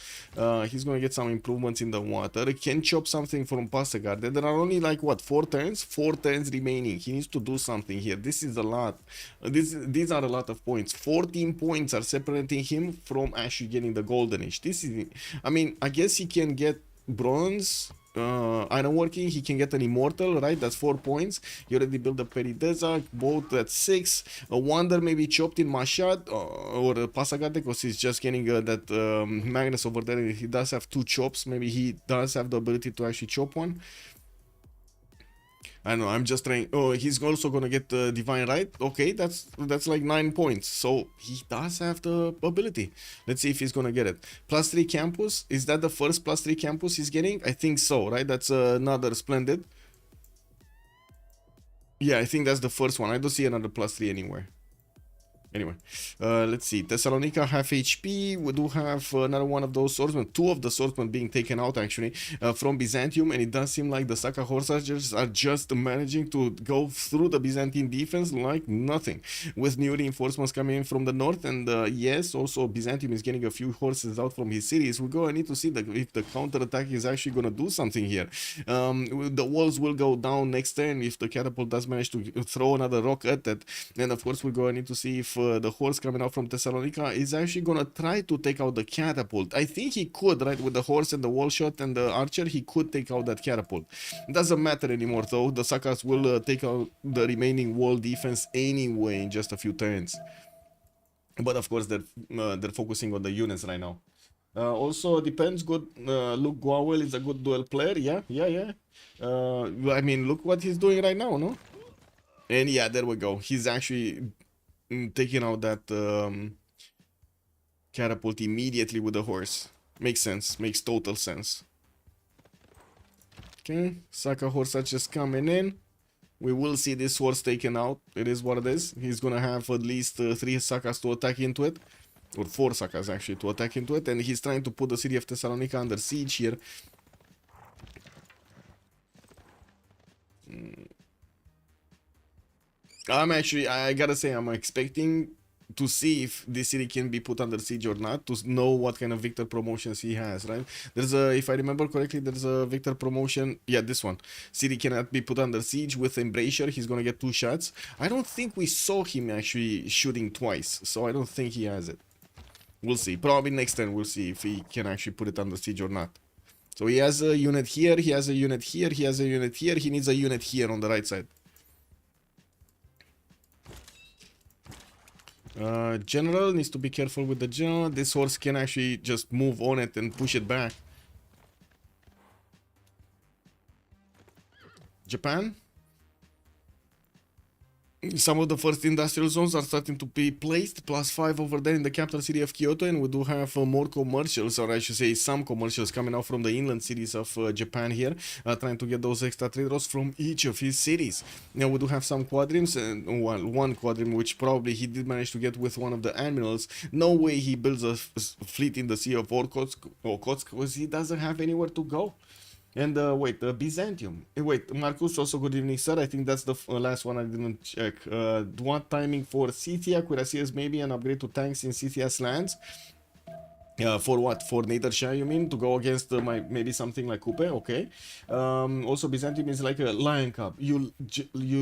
He's gonna get some improvements in the water. He can chop something from Pasagard. There are only like what, 4 turns? 4 turns remaining. He needs to do something here. This is a lot. These are a lot of points. 14 points are separating him from actually getting the golden age. This is, I mean, I guess he can get bronze, ironworking, he can get an immortal, right? That's 4 points. He already built a Peridesa, both at 6. A wonder maybe chopped in Mashad or Pasagate, because he's just getting that Magnus over there. He does have 2 chops. Maybe he does have the ability to actually chop one. I don't know, I'm just trying. Oh, he's also gonna get the divine right. Okay, that's like 9 points. So he does have the ability. Let's see if he's gonna get it. +3 campus. Is that the first +3 campus he's getting? I think so, right? That's another splendid. Yeah, I think that's the first one. I don't see another +3 anywhere. Anyway, let's see. Thessalonica half HP. We do have another one of those swordsmen. 2 of the swordsmen being taken out actually from Byzantium, and it does seem like the Saka horse archers are just managing to go through the Byzantine defense like nothing. With new reinforcements coming in from the north, and yes, also Byzantium is getting a few horses out from his cities. We go. I need to see if the counter attack is actually gonna do something here. The walls will go down next turn if the catapult does manage to throw another rock at it, and of course we go. I need to see if the horse coming out from Thessalonica is actually gonna try to take out the catapult. I think he could, right? With the horse and the wall shot and the archer, he could take out that catapult. It doesn't matter anymore though. The Sakas will take out the remaining wall defense anyway in just a few turns. But of course they're focusing on the units right now. Also depends. Good. Look, Gwawel is a good duel player. Yeah. I mean, look what he's doing right now, no? And yeah, there we go. He's actually taking out that catapult immediately with the horse. Makes sense. Makes total sense. Okay, Saka horse just coming in. We will see this horse taken out. It is what it is. He's gonna have at least 3 Sakas to attack into it. Or 4 Sakas actually to attack into it. And he's trying to put the city of Thessalonica under siege here. I gotta say, I'm expecting to see if this city can be put under siege or not, to know what kind of victor promotions he has, right? There's a, if I remember correctly, there's a victor promotion. Yeah, this one. City cannot be put under siege with Embracer. He's gonna get 2 shots. I don't think we saw him actually shooting twice, so I don't think he has it. We'll see. Probably next turn we'll see if he can actually put it under siege or not. So he has a unit here, he has a unit here, he has a unit here, he needs a unit here on the right side. General needs to be careful with the general. This horse can actually just move on it and push it back. Japan? Some of the first industrial zones are starting to be placed, +5 over there in the capital city of Kyoto, and we do have more commercials, or I should say some commercials coming out from the inland cities of Japan here, trying to get those extra trade routes from each of his cities. Now we do have some quadrims, and one quadrim which probably he did manage to get with one of the admirals. No way he builds a fleet in the Sea of Okhotsk because he doesn't have anywhere to go. And wait, Byzantium. Wait, Marcus, also good evening, sir. I think that's the last one I didn't check. What timing for Scythia? Cuirassiers maybe an upgrade to tanks in Scythia's lands. For what? For Nader Shah, you mean? To go against maybe something like Kupe? Okay. Also, Byzantium is like a lion cub. You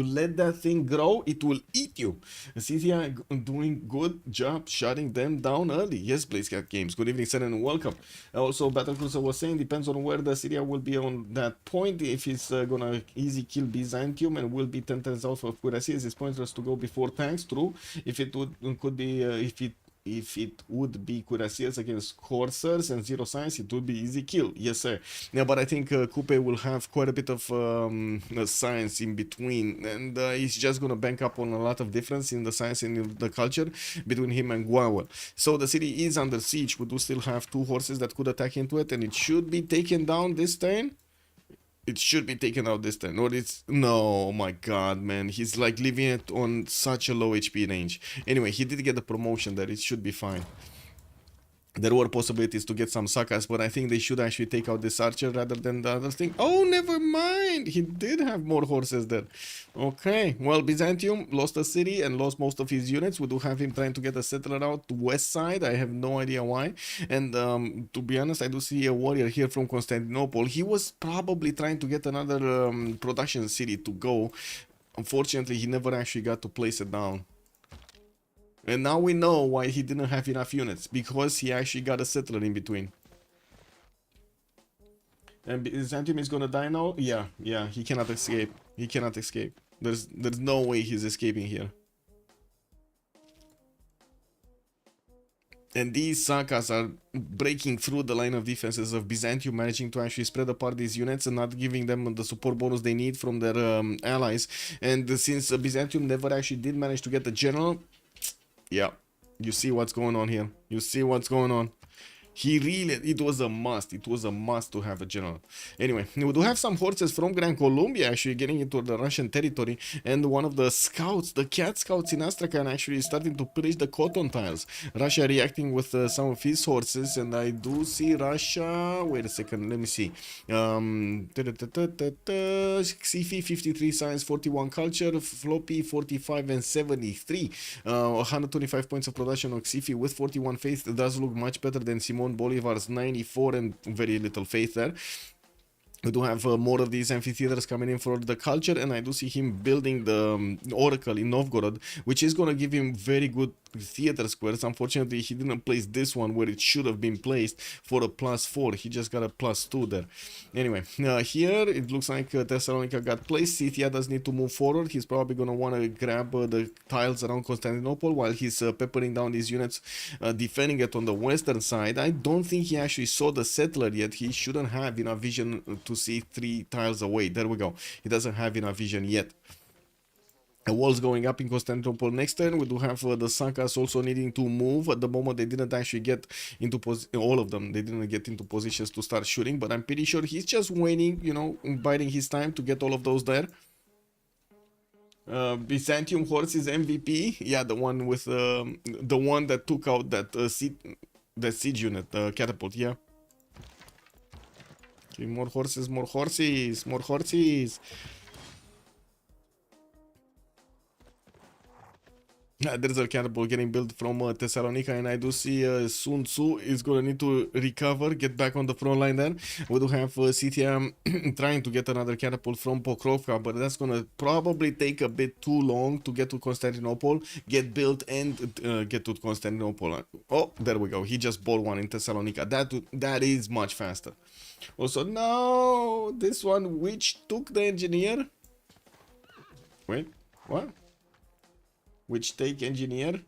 let that thing grow, it will eat you. Scythia doing good job shutting them down early. Yes, BlazeCat Games. Good evening, sir, and welcome. Also, Battlecruiser was saying, depends on where the Syria will be on that point. If it's gonna easy kill Byzantium and will be 10 times out of cuirassiers, it's pointless to go before tanks. True. If it could be, if it would be cuirassiers against coursers and zero science, it would be easy kill. Yes, sir. Yeah, but I think Kupe will have quite a bit of science in between, and he's just gonna bank up on a lot of difference in the science and in the culture between him and Gwawel. So the city is under siege. We do still have 2 horses that could attack into it, and it should be taken down this turn. It should be taken out this turn, or it's no. Oh my god, man, he's like leaving it on such a low HP range. Anyway, he did get the promotion there. It should be fine. There were possibilities to get some Sakas, but I think they should actually take out this archer rather than the other thing. Oh, never mind. He did have more horses there. Okay. Well, Byzantium lost a city and lost most of his units. We do have him trying to get a settler out to west side. I have no idea why. And to be honest, I do see a warrior here from Constantinople. He was probably trying to get another production city to go. Unfortunately, he never actually got to place it down. And now we know why he didn't have enough units, because he actually got a settler in between. And Byzantium is gonna die now? Yeah, he cannot escape. He cannot escape. There's no way he's escaping here. And these Sakas are breaking through the line of defenses of Byzantium, managing to actually spread apart these units and not giving them the support bonus they need from their allies. And since Byzantium never actually did manage to get the general, yeah, you see what's going on here. You see what's going on. It was a must. It was a must to have a general. Anyway, we do have some horses from Gran Colombia actually getting into the Russian territory, and one of the scouts, the cat scouts in Astrakhan, actually starting to pillage the cotton tiles. Russia reacting with some of his horses, and I do see Russia. Wait a second, let me see. Xiffy 53 science, 41 culture, Floppy 45 and 73. 125 points of production on Xiffy with 41 faith. It does look much better than Simon Bolivar's 94 and very little faith there. We do have more of these amphitheaters coming in for the culture, and I do see him building the Oracle in Novgorod, which is going to give him very good theater squares. Unfortunately, he didn't place this one where it should have been placed for a +4. He just got a +2 there. Anyway, here it looks like Thessalonica got placed. Scythia does need to move forward. He's probably going to want to grab the tiles around Constantinople while he's peppering down these units, defending it on the western side. I don't think he actually saw the settler yet. He shouldn't have enough vision to see 3 tiles away. There we go. He doesn't have enough vision yet. A wall's going up in Constantinople next turn. We do have the Sakas also needing to move. At the moment, they didn't actually get into all of them. They didn't get into positions to start shooting, but I'm pretty sure he's just waiting, you know, biding his time to get all of those there. Byzantium horse is MVP. Yeah, the one with the one that took out that siege unit, catapult. Yeah. Okay, more horses, more horses, more horses. There's a catapult getting built from Thessalonica, and I do see Sun Tzu is going to need to recover, get back on the front line then. We do have Scythia trying to get another catapult from Pokrovka, but that's going to probably take a bit too long to get to Constantinople, get built, and get to Constantinople. Oh, there we go. He just bought one in Thessalonica. That is much faster. Also, no, this one, which took the engineer. Wait, what? Which take engineer?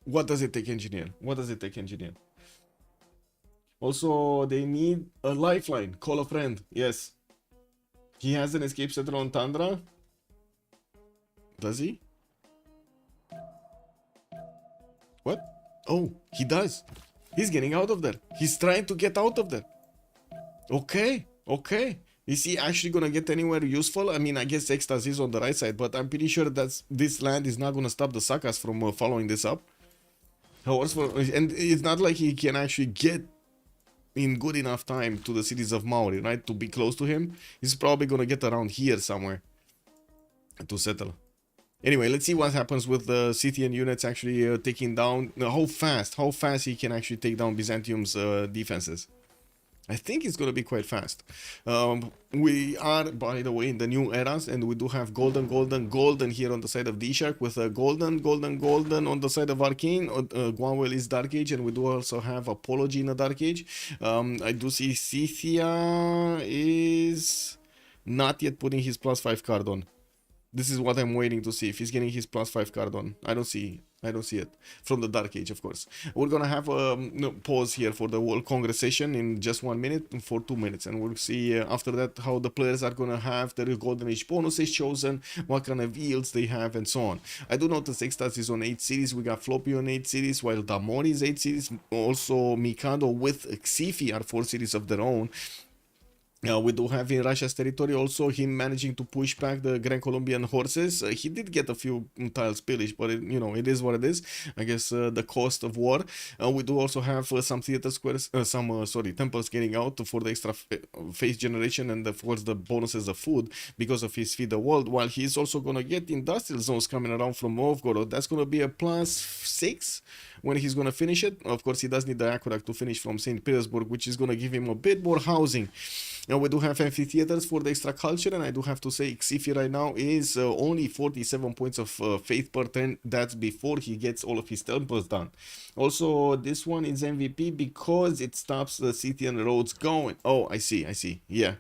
What does it take engineer? What does it take engineer? Also, they need a lifeline. Call a friend. Yes. He has an escape settler on Tundra. Does he? What? Oh, he does. He's getting out of there. He's trying to get out of there. Okay, okay. Is he actually gonna get anywhere useful? I mean, I guess Extazz is on the right side, but I'm pretty sure that this land is not gonna stop the Sakas from following this up. And it's not like he can actually get in good enough time to the cities of Maori, right? To be close to him. He's probably gonna get around here somewhere to settle. Anyway, let's see what happens with the Scythian units actually taking down. How fast he can actually take down Byzantium's defenses. I think it's gonna be quite fast. We are, by the way, in the new eras, and we do have golden here on the side of DShark with a golden on the side of Arcane. Gwawel is Dark Age, and we do also have Apology in the Dark Age. I do see Scythia is not yet putting his +5 card on. This is what I'm waiting to see, if he's getting his +5 card on. I don't see it. From the Dark Age, of course. We're gonna have a pause here for the World Congress session in just 1 minute, for 2 minutes. And we'll see after that how the players are gonna have their Golden Age bonuses chosen, what kind of yields they have, and so on. I do notice Extazz is on 8 cities. We got Floppy on 8 cities, while Damori is 8 cities. Also, Mikado with Xiffy are 4 cities of their own. We do have in Russia's territory also him managing to push back the Gran Colombian horses. He did get a few tiles pillaged, but it is what it is. I guess the cost of war. We do also have some theater squares, temples getting out for the extra phase generation and of course the bonuses of food because of his Feed the World. While he's also gonna get industrial zones coming around from Novgorod. That's gonna be a +6 when he's gonna finish it. Of course, he does need the aqueduct to finish from St. Petersburg, which is gonna give him a bit more housing. Now we do have amphitheaters for the extra culture, and I do have to say Xiffy right now is only 47 points of faith per turn. That's before he gets all of his temples done. Also, this one is MVP because it stops the Scythian roads going. Oh, I see. Yeah.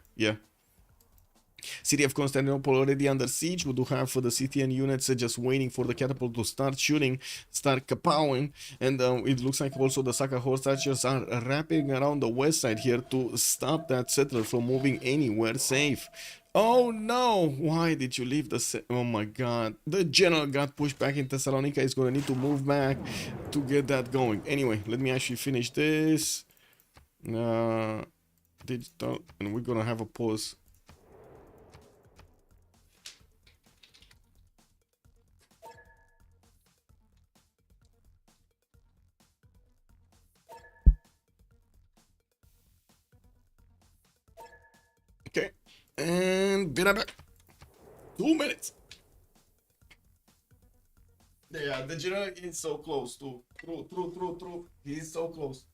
City of Constantinople already under siege. We do have the Scythian units just waiting for the catapult to start shooting, start kapowing, and it looks like also the Saka horse archers are wrapping around the west side here to stop that settler from moving anywhere safe. Oh no! Why did you leave the oh my god. The general got pushed back in Thessalonica. He's gonna need to move back to get that going. Anyway, let me actually finish this. Digital, and we're gonna have a pause. Okay, and be right back. 2 minutes. Yeah, the general is so close too. True. He is so close.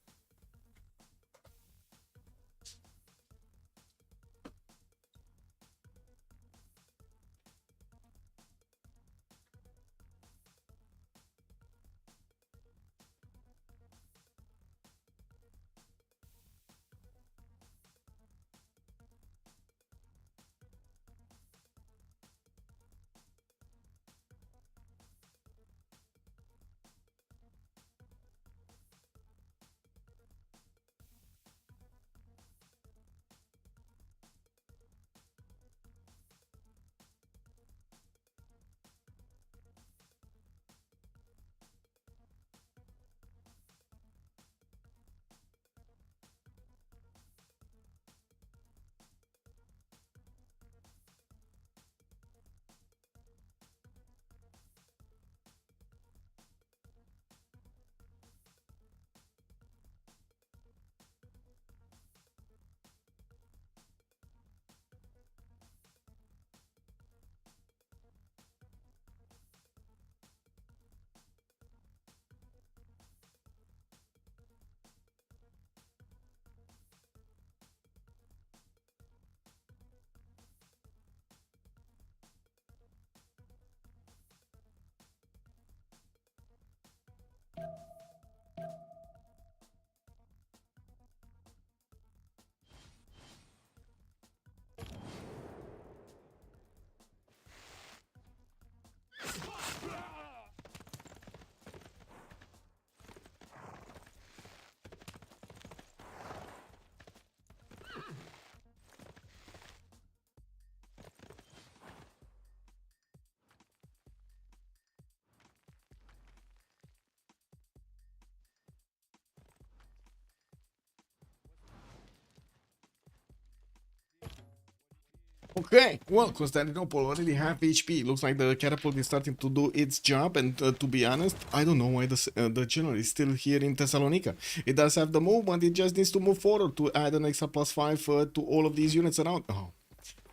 Okay, well, Constantinople already have HP. Looks like the catapult is starting to do its job, and to be honest, I don't know why the general is still here in Thessalonica. It does have the movement, it just needs to move forward to add an extra +5 to all of these units around. Oh,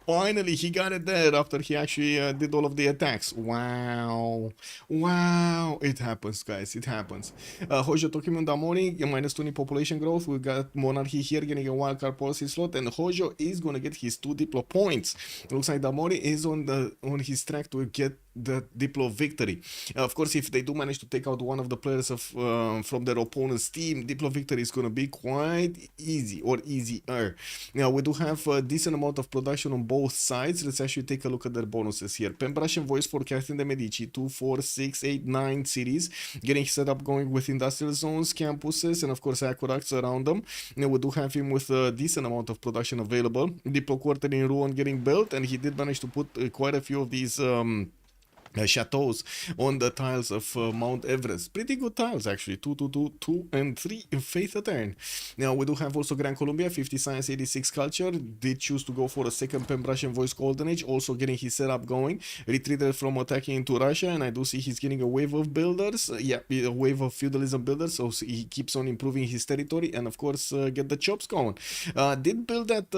finally, he got it there after he actually did all of the attacks. Wow. Wow. It happens, guys. It happens. Hojo, Tokimune, Damori, -20 population growth. We got Monarchy here getting a wildcard policy slot, and Hojo is going to get his 2 Diplo points. Looks like Damori is on his track to get the Diplo victory. Of course, if they do manage to take out one of the players of from their opponent's team, Diplo victory is going to be quite easy, or easier. Now, we do have a decent amount of production on both sides. Let's actually take a look at their bonuses here. Pembrasian Voice forecasting the Medici 2, 4, 6, 8, 9 cities, getting set up going with industrial zones, campuses, and of course aqueducts around them. Now, we do have him with a decent amount of production available. Diplo quarter in Rouen getting built, and he did manage to put quite a few of these chateaus on the tiles of Mount Everest. Pretty good tiles, actually. 2, 2, 2, 2, and 3 in Faith a turn. Now, we do have also Gran Colombia, 50 Science, 86 Culture. Did choose to go for a second Pembrasian Voice Golden Age, also getting his setup going. Retreated from attacking into Russia, and I do see he's getting a wave of builders. Yeah, a wave of feudalism builders, so he keeps on improving his territory, and of course, get the chops going. Did build that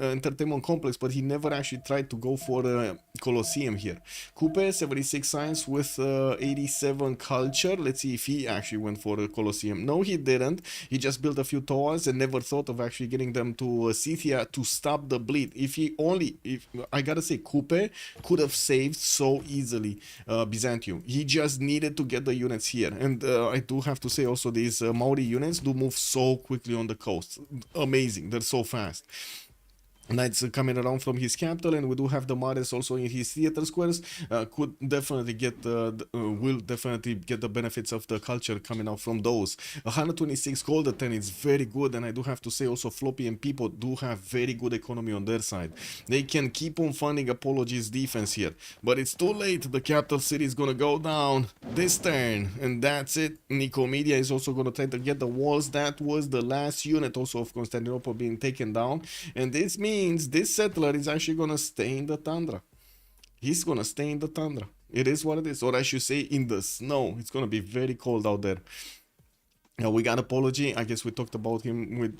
entertainment complex, but he never actually tried to go for a Colosseum here. Kupe, 76 science with 87 culture. Let's see if he actually went for a Colosseum. No, he didn't. He just built a few towers and never thought of actually getting them to Scythia to stop the bleed. If I gotta say, Kupe could have saved so easily Byzantium. He just needed to get the units here. And I do have to say also, these Maori units do move so quickly on the coast. Amazing. They're so fast. Knights coming around from his capital, and we do have the Mares also in his theater squares. Could definitely get will definitely get the benefits of the culture coming out from those. 126 gold at 10 is very good, and I do have to say also Floppy and Pipo do have very good economy on their side. They can keep on funding Apology's defense here, but it's too late. The capital city is gonna go down this turn, and that's it. Nicomedia is also gonna try to get the walls. That was the last unit also of Constantinople being taken down, and this means this settler is actually gonna stay in the tundra. He's gonna stay in the tundra. It is what it is, or I should say in the snow. It's gonna be very cold out there. Now we got Apology. I guess we talked about him with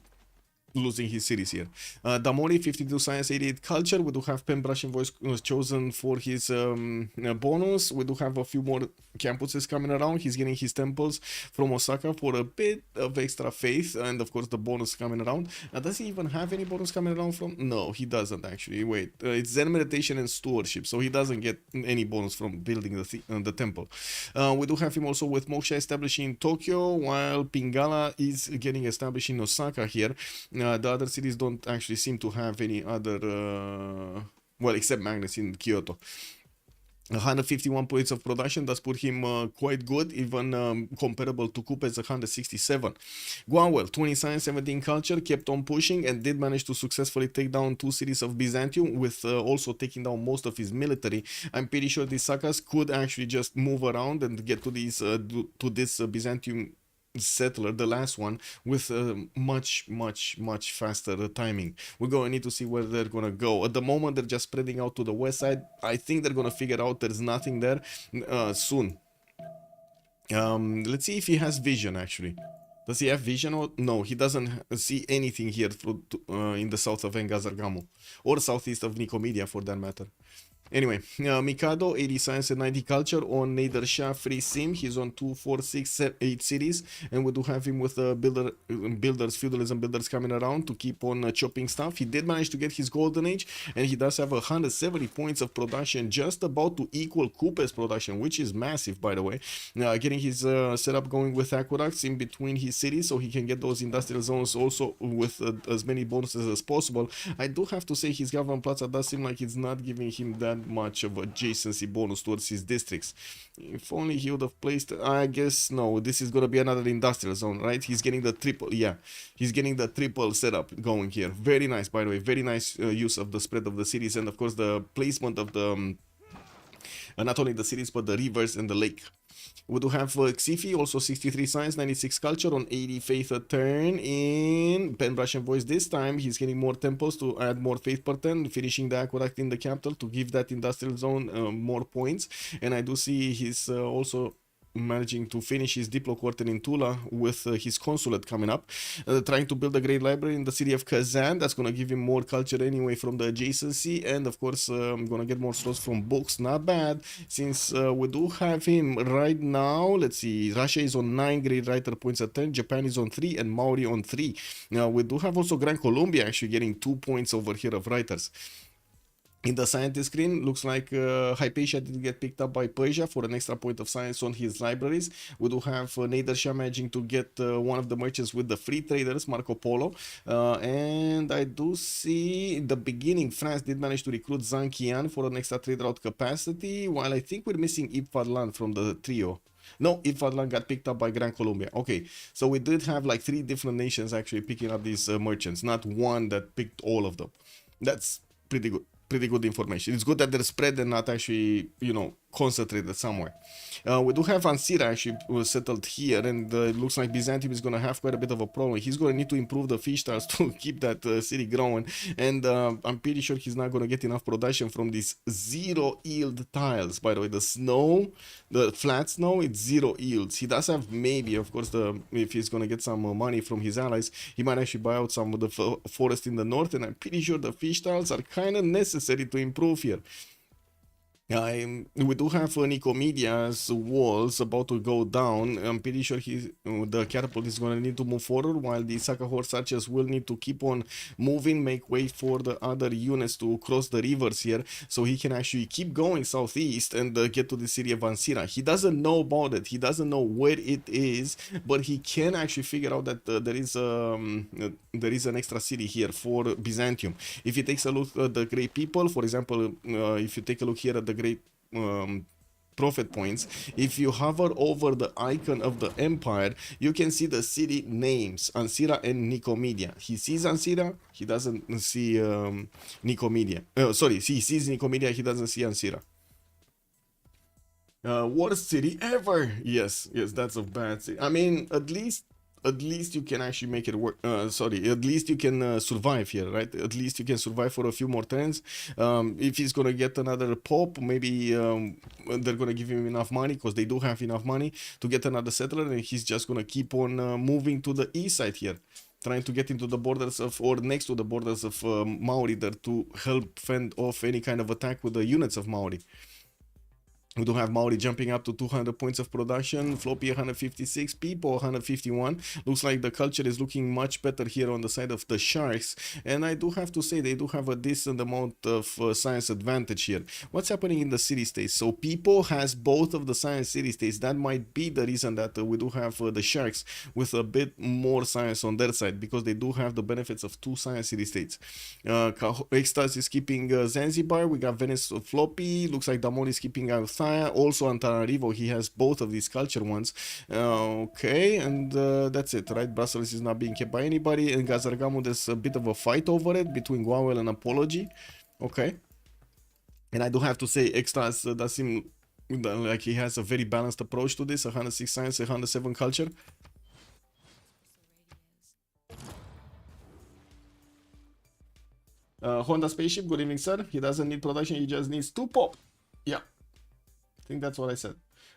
losing his cities here. Damori, 52 science, 88 culture. We do have Pembrasian Voice chosen for his bonus. We do have a few more campuses coming around. He's getting his temples from Osaka for a bit of extra faith, and of course the bonus coming around. Does he even have any bonus coming around from? No, he doesn't actually. Wait, it's Zen meditation and stewardship, so he doesn't get any bonus from building the temple. We do have him also with Moksha establishing in Tokyo, while Pingala is getting established in Osaka here. The other cities don't actually seem to have any other, well, except Magnus in Kyoto. 151 points of production does put him quite good, even comparable to Kupe's 167. Gwawel, 20 science, 17 culture, kept on pushing and did manage to successfully take down 2 cities of Byzantium, with also taking down most of his military. I'm pretty sure these Sakas could actually just move around and get to these to this Byzantium settler, the last one, with much faster timing. We're going to need to see where they're going to go. At the moment, they're just spreading out to the west side. I think they're going to figure out there's nothing there soon. Let's see if he has vision, actually. Does he have vision? Or no, he doesn't see anything here in the south of Engazargamu, or southeast of Nicomedia for that matter. Anyway, Mikado, 80 science and 90 culture on Nader Shah, free sim. He's on 2, 4, 6, 8 cities, and we do have him with builders, feudalism builders coming around to keep on chopping stuff. He did manage to get his golden age, and he does have 170 points of production, just about to equal Kupe's production, which is massive, by the way. Getting his setup going with aqueducts in between his cities, so he can get those industrial zones also with as many bonuses as possible. I do have to say his government plaza does seem like it's not giving him that much of adjacency bonus towards his districts. If only he would have placed, I guess, no, this is gonna be another industrial zone, right? He's getting the triple, yeah, he's getting the triple setup going here. Very nice, by the way, very nice use of the spread of the cities, and of course the placement of the Not only the cities, but the rivers and the lake. We do have Xiffy, also 63 science, 96 culture on 80 faith a turn in Pen Russian voice this time. He's getting more temples to add more faith per turn, finishing the aqueduct in the capital to give that industrial zone more points. And I do see he's also managing to finish his Diplo quarter in Tula with his consulate coming up, trying to build a great library in the city of Kazan. That's gonna give him more culture anyway from the adjacency, and of course I'm gonna get more slots from books. Not bad, since we do have him right now. Let's see, Russia is on 9 great writer points a turn, Japan is on 3, and Maori on 3. Now we do have also Gran Colombia actually getting 2 points over here of writers. In the scientist screen, looks like Hypatia did get picked up by Persia for an extra point of science on his libraries. We do have Nader Shah managing to get one of the merchants with the free traders, Marco Polo. And I do see in the beginning, France did manage to recruit Zhang Qian for an extra trade route capacity, while I think we're missing Ibn from the trio. No, Ibn got picked up by Gran Colombia. Okay, so we did have like 3 different nations actually picking up these merchants, not one that picked all of them. That's pretty good. Pretty good information. It's good that they're spread and not actually, you know, concentrated somewhere. We do have Ansira actually settled here, and it looks like Byzantium is going to have quite a bit of a problem. He's going to need to improve the fish tiles to keep that city growing, and I'm pretty sure he's not going to get enough production from these 0 yield tiles. By the way, the snow, the flat snow, it's 0 yields. He does have maybe, of course, if he's going to get some money from his allies, he might actually buy out some of the forest in the north, and I'm pretty sure the fish tiles are kind of necessary to improve here. We do have Nicomedia's walls about to go down. I'm pretty sure the catapult is going to need to move forward, while the Sakahor archers will need to keep on moving, make way for the other units to cross the rivers here, so he can actually keep going southeast and get to the city of Ansira. He doesn't know about it, he doesn't know where it is, but he can actually figure out that there is an extra city here for Byzantium. If he takes a look at the great people, for example, if you take a look here at the great prophet points, if you hover over the icon of the empire, you can see the city names, Ansira and Nicomedia. He sees Ansira, he doesn't see Nicomedia. Sorry, he sees Nicomedia, he doesn't see Ansira. Worst city ever. Yes, that's a bad city. I mean, at least you can actually make it work. At least you can survive here, right? At least you can survive for a few more turns. If he's gonna get another pop, maybe they're gonna give him enough money, because they do have enough money to get another settler, and he's just gonna keep on moving to the east side here, trying to get into the borders of, or next to the borders of Maori there, to help fend off any kind of attack with the units of Maori. We do have Maori jumping up to 200 points of production, Floppy 156, Pipo 151. Looks like the culture is looking much better here on the side of the Sharks, and I do have to say they do have a decent amount of science advantage here. What's happening in the city-states? So Pipo has both of the science city-states. That might be the reason that we do have the Sharks with a bit more science on their side, because they do have the benefits of 2 science city-states. Extazz is keeping Zanzibar. We got Venice Floppy. Looks like Damori is keeping also Antananarivo, he has both of these culture ones. Okay, and that's it, right? Brussels is not being kept by anybody, and Gazargamo, there's a bit of a fight over it between Gwawel and Apology. Okay, and I do have to say, Extazz does seem like he has a very balanced approach to this. 106 science, 107 culture. Honda Spaceship, good evening, sir. He doesn't need production, he just needs 2 pop. Yeah, I think that's what I said.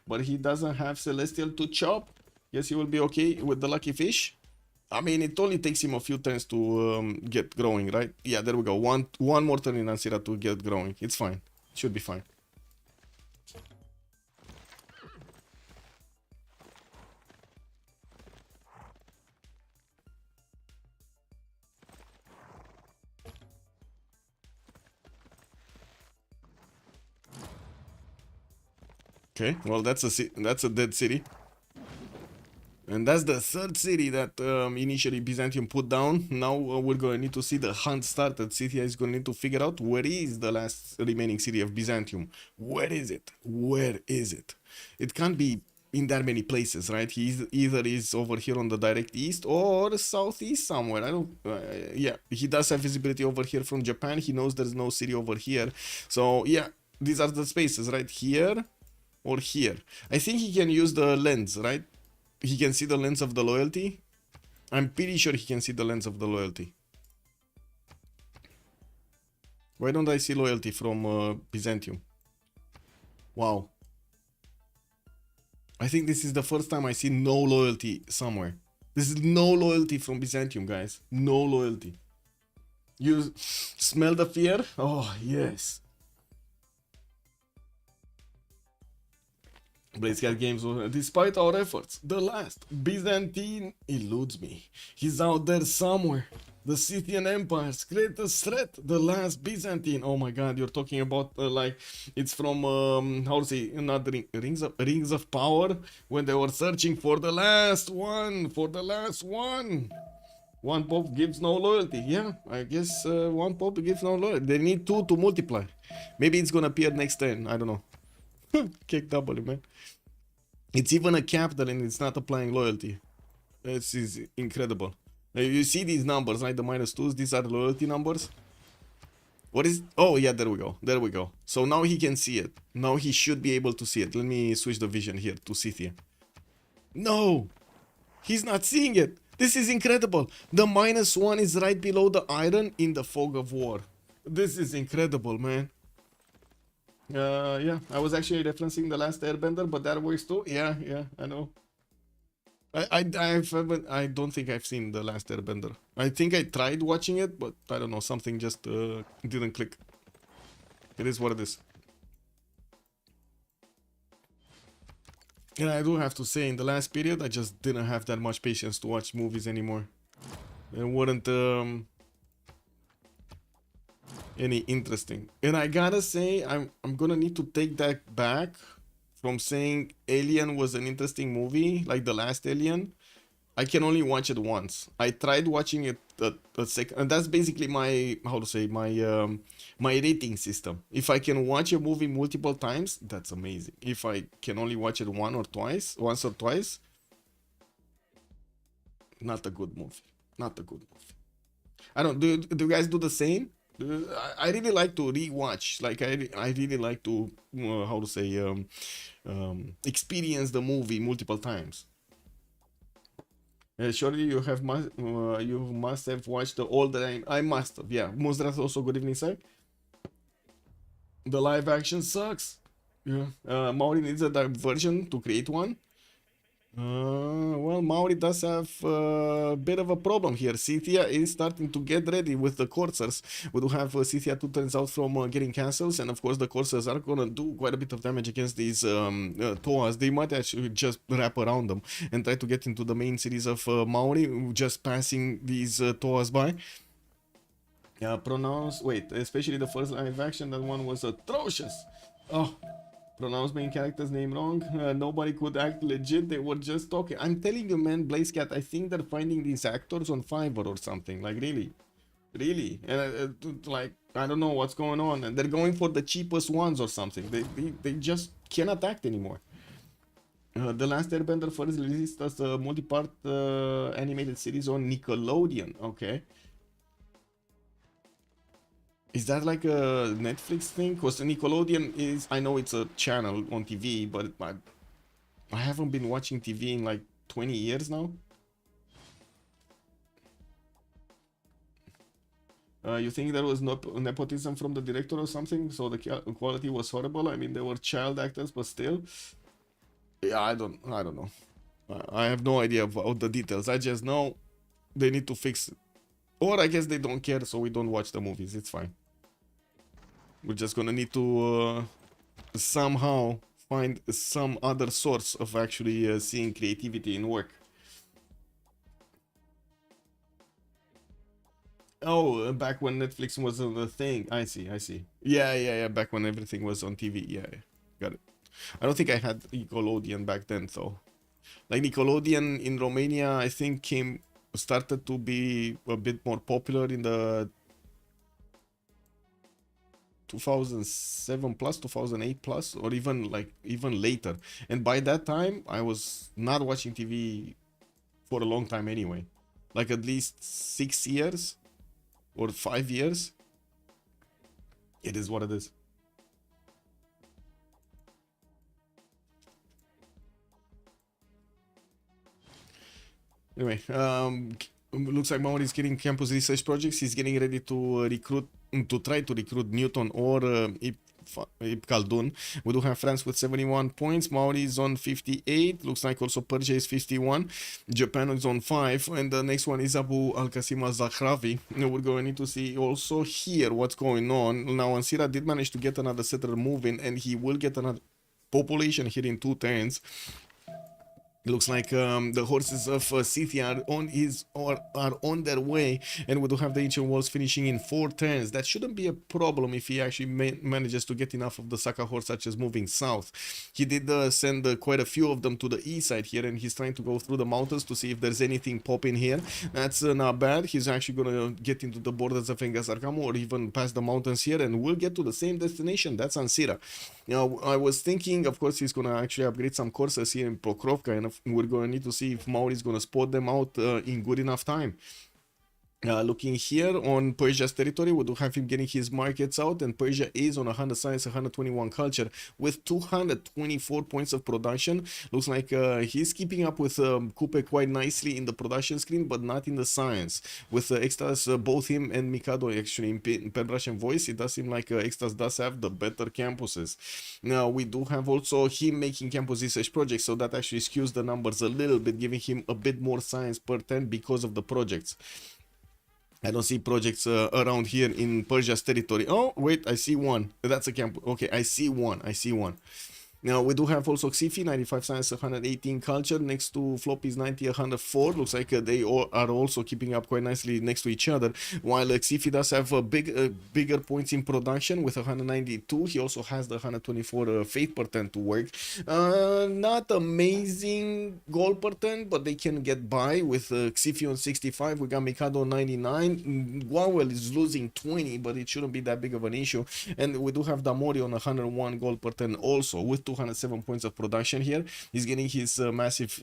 But he doesn't have Celestial to chop. Yes, he will be okay with the lucky fish. I mean, it only takes him a few turns to get growing, right? Yeah, there we go. One more turn in Ansira to get growing. It's fine. Should be fine. Okay, well, that's a dead city. And that's the 3rd city that initially Byzantium put down. Now we're going to need to see the hunt started. Scythia is going to need to figure out where is the last remaining city of Byzantium. Where is it? Where is it? It can't be in that many places, right? He either is over here on the direct east or southeast somewhere. I don't... yeah, he does have visibility over here from Japan. He knows there's no city over here. So, yeah. these are the spaces, right? Here or here. I think he can use the lens, right? He can see the lens of the loyalty. I'm pretty sure he can see the lens of the loyalty. Why don't I see loyalty from Byzantium? Wow. I think this is the first time I see no loyalty somewhere. This is no loyalty from Byzantium, guys. No loyalty. You smell the fear? Oh, yes. BlazeCat Games, despite our efforts, the last Byzantine eludes me. He's out there somewhere. The Scythian Empire's greatest threat, the last Byzantine. Oh my god, you're talking about like it's from how to say, not Rings of Power, when they were searching for the last one, One Pope gives no loyalty. Yeah, I guess one Pope gives no loyalty. They need two to multiply. Maybe it's gonna appear next turn. I don't know. Kick W, man. It's even a capital and it's not applying loyalty. This is incredible. You see these numbers, right? The -2s, these are loyalty numbers. What is... Oh, yeah, there we go. There we go. So now he can see it. Now he should be able to see it. Let me switch the vision here to Scythia. No! He's not seeing it. This is incredible. The -1 is right below the iron in the fog of war. This is incredible, man. Yeah, I was actually referencing The Last Airbender, but that works too. Yeah, I know. I don't think I've seen The Last Airbender. I think I tried watching it, but I don't know, something just didn't click. It is what it is. And I do have to say, in the last period, I just didn't have that much patience to watch movies anymore. It wasn't any interesting. And I gotta say, I'm gonna need to take that back from saying Alien was an interesting movie, like the last Alien. I can only watch it once. I tried watching it a second, and that's basically my, how to say, my rating system. If I can watch a movie multiple times, that's amazing. If I can only watch it once or twice, not a good movie. Not a good movie. I don't. Do you guys do the same? I really like to rewatch. Like I really like to how to say experience the movie multiple times. Surely you must have watched the older. I must have. Yeah, Muzrat also. Good evening, sir. The live action sucks. Yeah. Maori needs a diversion to create one. Well, Maori does have a bit of a problem here. Scythia is starting to get ready with the coursers. We do have Scythia 2 turns out from getting castles, and of course the coursers are gonna do quite a bit of damage against these Toas. They might actually just wrap around them and try to get into the main cities of Maori, just passing these Toas by. Wait, especially the first live action, that one was atrocious. Oh. Pronounce main character's name wrong. Nobody could act legit. They were just talking. I'm telling you, man, BlazeCat, I think they're finding these actors on Fiverr or something. Like, really. And like, I don't know what's going on. And they're going for the cheapest ones or something. They just cannot act anymore. The Last Airbender first released as a multi-part animated series on Nickelodeon. Okay. Is that like a Netflix thing? Because Nickelodeon is, I know it's a channel on TV, but I haven't been watching TV in like 20 years now. You think there was nepotism from the director or something? So the quality was horrible? I mean, they were child actors, but still. Yeah, I don't know. I have no idea about the details. I just know they need to fix it. Or I guess they don't care, so we don't watch the movies. It's fine. We're just gonna need to somehow find some other source of actually seeing creativity in work. Oh, back when Netflix was a thing. I see. Yeah. Back when everything was on TV. Yeah. Got it. I don't think I had Nickelodeon back then, though. Like Nickelodeon in Romania, I think started to be a bit more popular in the 2007 plus, 2008 plus, or even later. And by that time, I was not watching TV for a long time anyway. Like at least 6 years or 5 years. It is what it is. Anyway, looks like Maori is getting campus research projects. He's getting ready to try to recruit Newton or Ip Khaldun. We do have France with 71 points. Maori is on 58. Looks like also Persia is 51. Japan is on 5. And the next one is Abu Al-Qasim al-Zakhravi. We're going to need to see also here what's going on. Now, Ansira did manage to get another settler moving, and he will get another population here in 2 turns. It looks like the horses of Scythia are on their way, and we do have the ancient walls finishing in 4 turns. That shouldn't be a problem if he actually manages to get enough of the Saka horse, such as moving south. He did send quite a few of them to the east side here, and he's trying to go through the mountains to see if there's anything popping here. That's not bad. He's actually gonna get into the borders of Engas Arkamu or even past the mountains here, and we'll get to the same destination. That's Ansira. Now, I was thinking, of course, he's gonna actually upgrade some courses here in Pokrovka, and we're going to need to see if Maori is going to spot them out in good enough time. Looking here on Persia's territory, we do have him getting his markets out, and Persia is on 100 science, 121 culture with 224 points of production. Looks like he's keeping up with Kupe quite nicely in the production screen, but not in the science. With Extazz, both him and Mikado actually in Pen-Russian voice, it does seem like Extazz does have the better campuses. Now, we do have also him making campus research projects, so that actually skews the numbers a little bit, giving him a bit more science per turn because of the projects. I don't see projects around here in Persia's territory. Oh, wait, I see one. That's a camp. Okay, I see one. Now, we do have also Xiffy, 95 science, 118 culture, next to Floppy's 90, 104. Looks like they all are also keeping up quite nicely next to each other, while Xiffy does have bigger points in production with 192. He also has the 124 faith per turn to work. Not amazing goal per turn, but they can get by with Xiffy on 65. We got Mikado on 99. Gwawel is losing 20, but it shouldn't be that big of an issue. And we do have Damori on 101 goal per turn also, with 207 points of production here. He's getting his massive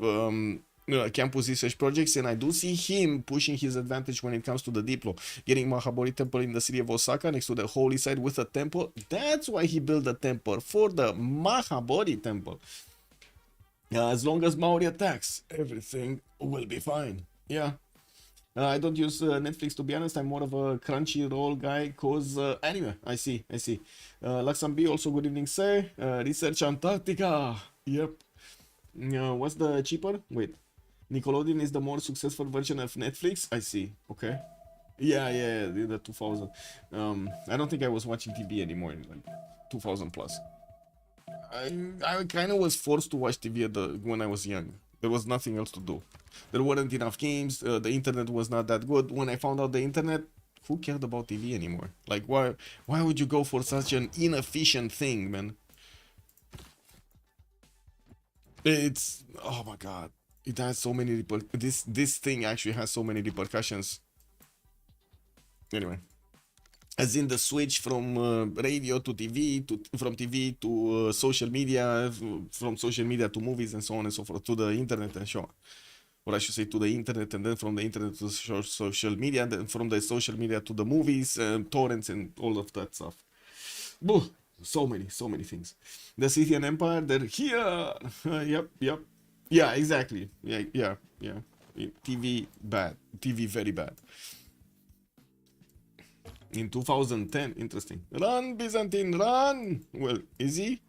campus research projects, and I do see him pushing his advantage when it comes to the Diplo, getting Mahabodhi temple in the city of Osaka next to the holy site with a temple. That's why he built a temple, for the Mahabodhi temple. As long as Maori attacks, everything will be fine. Yeah. I don't use Netflix, to be honest. I'm more of a Crunchyroll guy, cause anyway, I see. Luxembourg, also good evening, sir. Research Antarctica. Yep. What's the cheaper? Wait, Nickelodeon is the more successful version of Netflix. I see. Okay. Yeah, the 2000. I don't think I was watching TV anymore in like 2000 plus. I kind of was forced to watch TV when I was young. There was nothing else to do. There weren't enough games. The internet was not that good. When I found out the internet, who cared about TV anymore? Like, why would you go for such an inefficient thing, man? It's, oh my god, it has so many this thing actually has so many repercussions. Anyway, as in the switch from radio to TV, from TV to social media, from social media to movies and so on and so forth, to the internet and so on. Or I should say to the internet, and then from the internet to social media, and then from the social media to the movies, torrents and all of that stuff. Boo! So many things. The Scythian Empire, they're here. Yep. Yeah, exactly. Yeah. TV bad. TV very bad. In 2010, interesting. Run, Byzantine, run! Well, is he?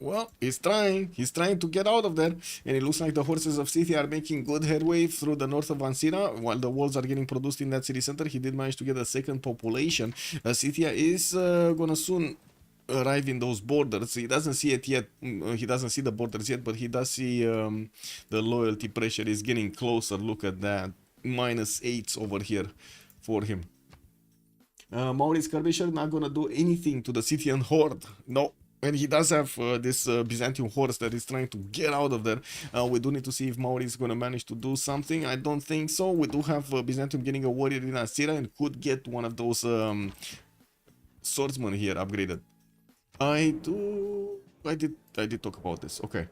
Well, he's trying to get out of there, and it looks like the horses of Scythia are making good headway through the north of Ansira, while the walls are getting produced in that city center. He did manage to get a second population. Scythia is gonna soon arrive in those borders. He doesn't see it yet. He doesn't see the borders yet, but he does see the loyalty pressure is getting closer. Look at that. -8s over here for him. Maurice Skirmisher not gonna do anything to the Scythian horde. No. And he does have this Byzantium horse that is trying to get out of there. We do need to see if Maori is going to manage to do something. I don't think so. We do have Byzantium getting a warrior in Asira and could get one of those swordsmen here upgraded. I did talk about this. Okay.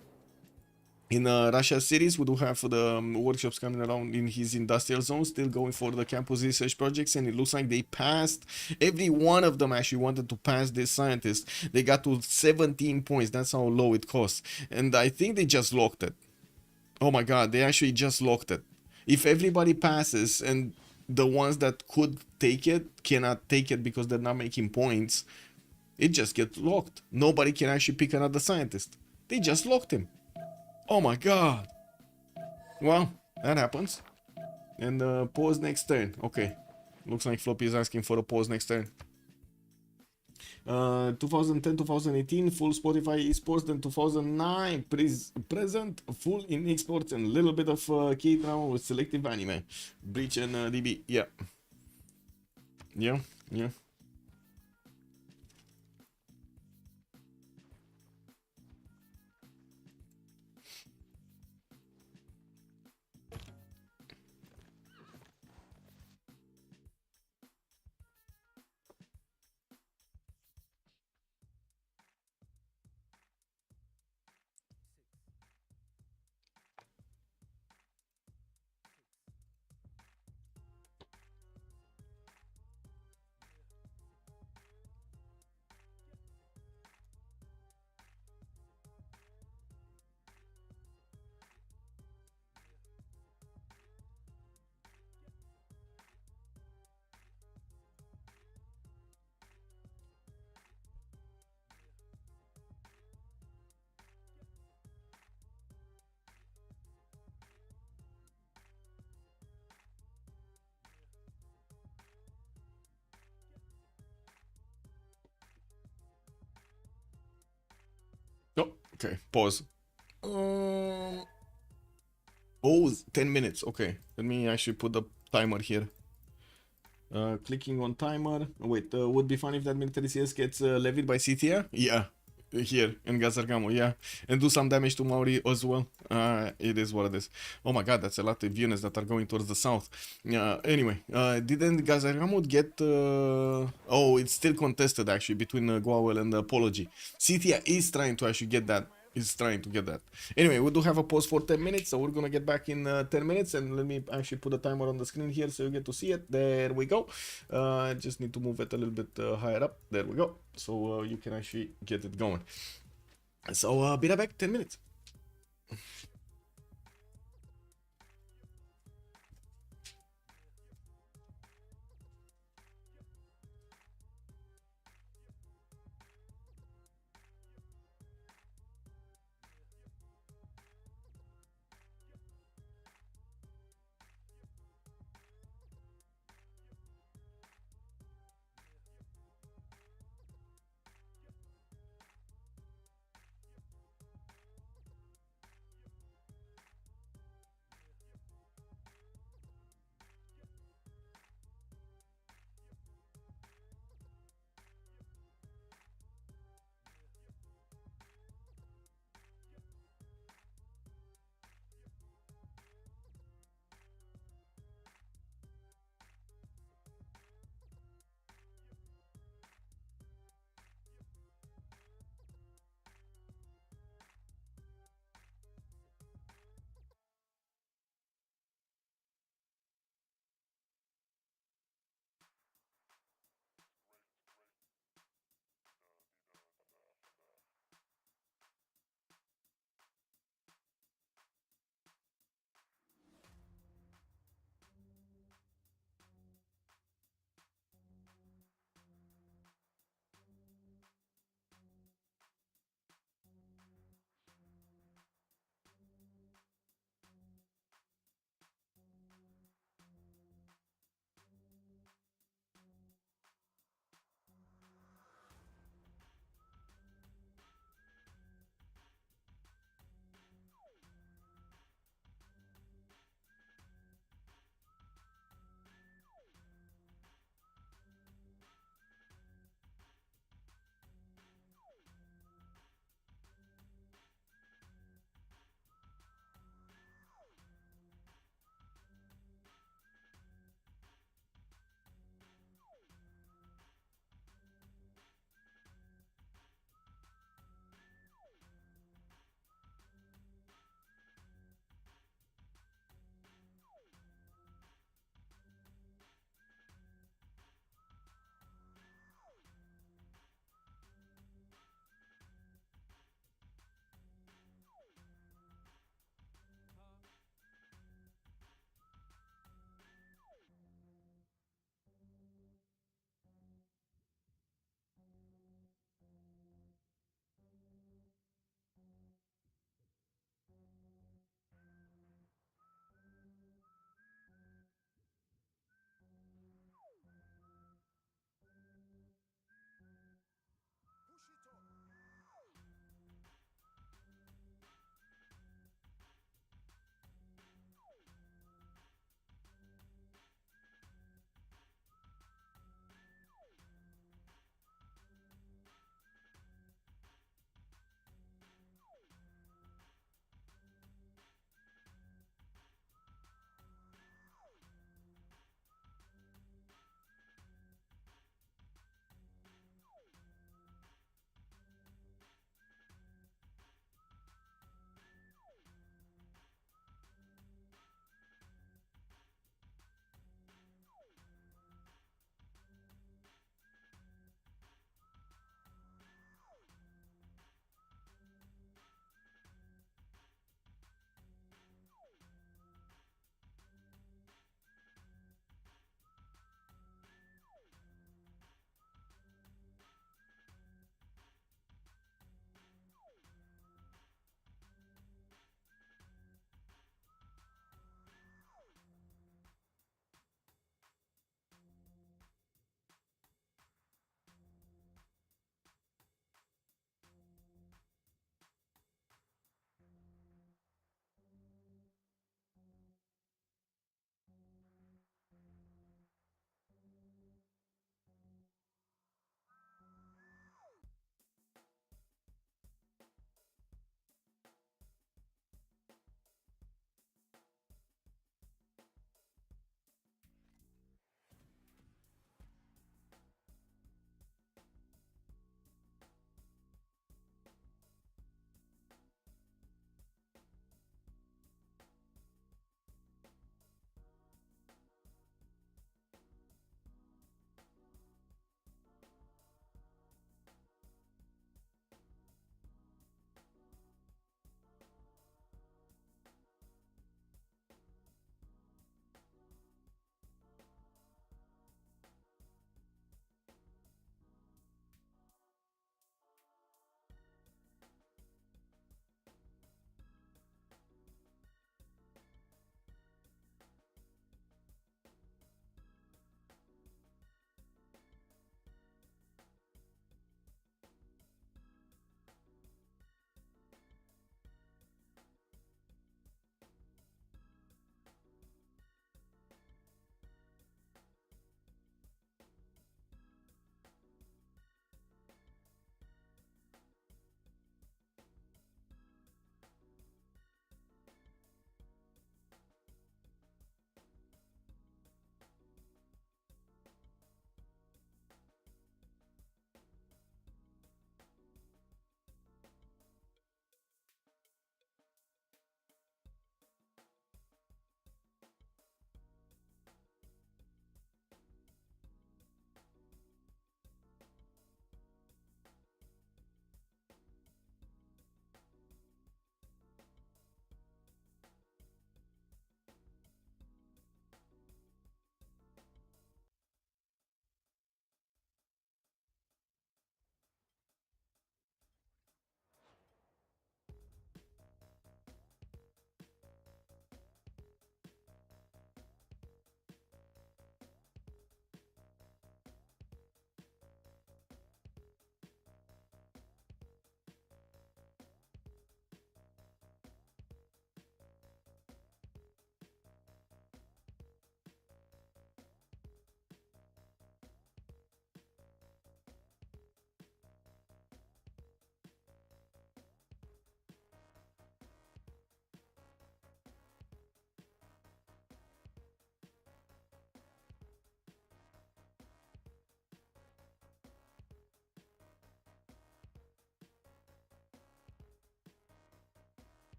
In Russia series, we do have the workshops coming around in his industrial zone, still going for the campus research projects, and it looks like they passed. Every one of them actually wanted to pass this scientist. They got to 17 points. That's how low it costs. And I think they just locked it. Oh my god, they actually just locked it. If everybody passes and the ones that could take it cannot take it because they're not making points, it just gets locked. Nobody can actually pick another scientist. They just locked him. Oh my god. Well, that happens. And pause next turn. Okay. Looks like Floppy is asking for a pause next turn. 2010, 2018, full Spotify esports, then 2009, present, full in esports and a little bit of K-drama with selective anime. Breach and DB, yeah. Yeah, yeah. Oh, okay, pause. Oh, 10 minutes. Okay, let me actually put the timer here. Clicking on timer. Wait, would be fun if that military CS gets levied by Scythia? Yeah, here in Gazargamo, yeah. And do some damage to Maori as well. It is what it is. Oh my god, that's a lot of units that are going towards the south. Anyway, didn't Gazargamo get... Oh, it's still contested actually between Gwawel and Apology. Scythia is trying to actually get that. Is trying to get that. Anyway, we do have a pause for 10 minutes, so we're gonna get back in 10 minutes, and let me actually put a timer on the screen here so you get to see it. There we go. I just need to move it a little bit higher up. There we go. So you can actually get it going. So be right back, 10 minutes.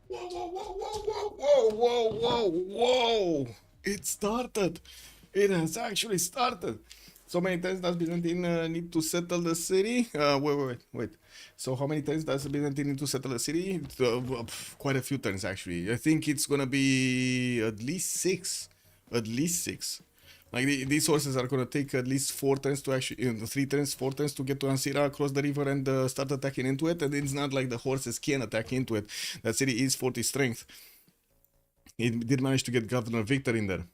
Whoa, whoa, whoa, whoa, whoa, whoa, whoa, whoa! It started! It has actually started! So many times does Byzantine need to settle the city? Wait. So how many times does Byzantine need to settle the city? Quite a few turns actually. I think it's gonna be at least 6. At least 6. Like these horses are gonna take at least 4 turns to actually, 3 turns, 4 turns to get to Ansira, cross the river and start attacking into it. And it's not like the horses can attack into it. That city is 40 strength. It did manage to get Governor Victor in there.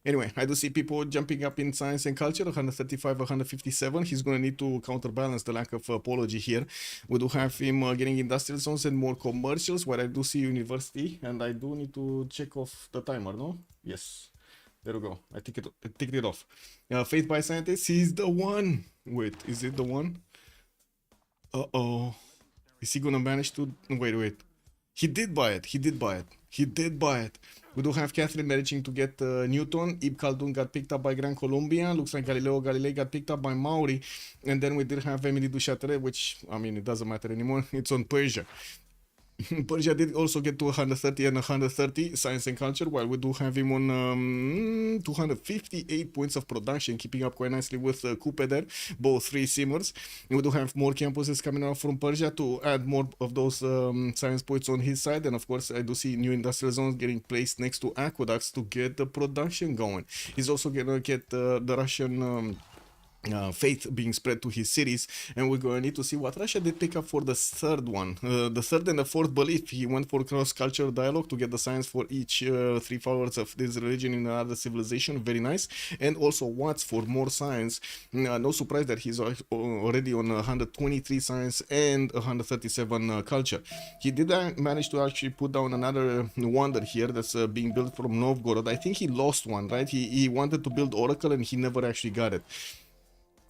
Anyway, I do see people jumping up in science and culture, 135, 157. He's going to need to counterbalance the lack of apology here. We do have him getting industrial zones and more commercials, where I do see university, and I do need to check off the timer, no? Yes. There we go. I ticked it off. Faith by Scientist, he's the one. Wait, is it the one? Uh-oh. Is he going to manage to... Wait. He did buy it. We do have Catherine managing to get Newton. Ibn Khaldun got picked up by Gran Colombia. Looks like Galileo Galilei got picked up by Maori. And then we did have Emily Duchâtelet, which, I mean, it doesn't matter anymore. It's on Persia. Persia did also get to 130 and 130 science and culture, while we do have him on 258 points of production, keeping up quite nicely with Kupe there, both 3 simmers. And we do have more campuses coming out from Persia to add more of those science points on his side. And of course, I do see new industrial zones getting placed next to aqueducts to get the production going. He's also gonna get the Russian faith being spread to his cities, and we're going to need to see what Russia did pick up for the third one. The third and the fourth belief, he went for cross-cultural dialogue to get the science for each 3 followers of this religion in another civilization. Very nice. And also Watts for more science. No surprise that he's already on 123 science and 137 culture. He did manage to actually put down another wonder here that's being built from Novgorod. I think he lost one, right? He wanted to build Oracle and he never actually got it.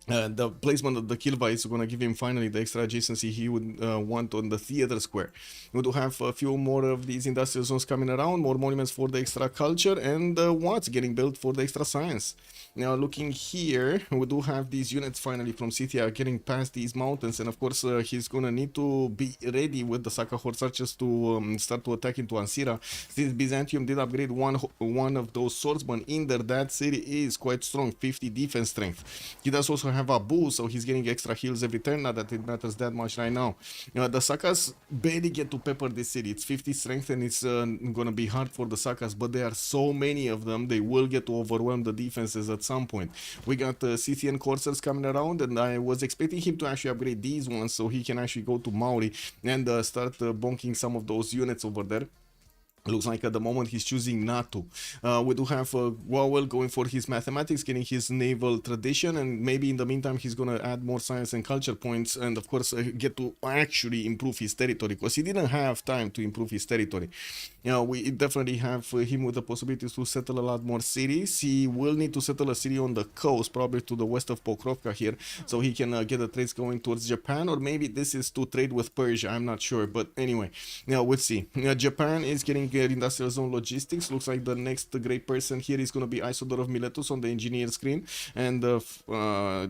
The placement of the Kilva is going to give him finally the extra adjacency he would want on the theater square. We do have a few more of these industrial zones coming around, more monuments for the extra culture, and what's getting built for the extra science. Now looking here, we do have these units finally from Scythia getting past these mountains, and of course he's going to need to be ready with the Saka horse archers to start to attack into Ansira. Since Byzantium did upgrade one of those swordsmen in there, that city is quite strong, 50 defense strength. He does also have a bull, so he's getting extra heals every turn, not that it matters that much right now. The Sakas barely get to pepper this city. It's 50 strength and it's gonna be hard for the Sakas, but there are so many of them, they will get to overwhelm the defenses at some point. We got Scythian coursers coming around, and I was expecting him to actually upgrade these ones so he can actually go to Maori and start bonking some of those units over there. Looks like at the moment he's choosing not to. We do have Gwawel going for his mathematics, getting his naval tradition, and maybe in the meantime he's gonna add more science and culture points, and of course get to actually improve his territory, because he didn't have time to improve his territory. We definitely have him with the possibilities to settle a lot more cities. He will need to settle a city on the coast, probably to the west of Pokrovka here, so he can get the trades going towards Japan, or maybe this is to trade with Persia, I'm not sure, but anyway, we'll see. Japan is getting industrial zone logistics. Looks like the next great person here is going to be Isodor of Miletus on the engineer screen, and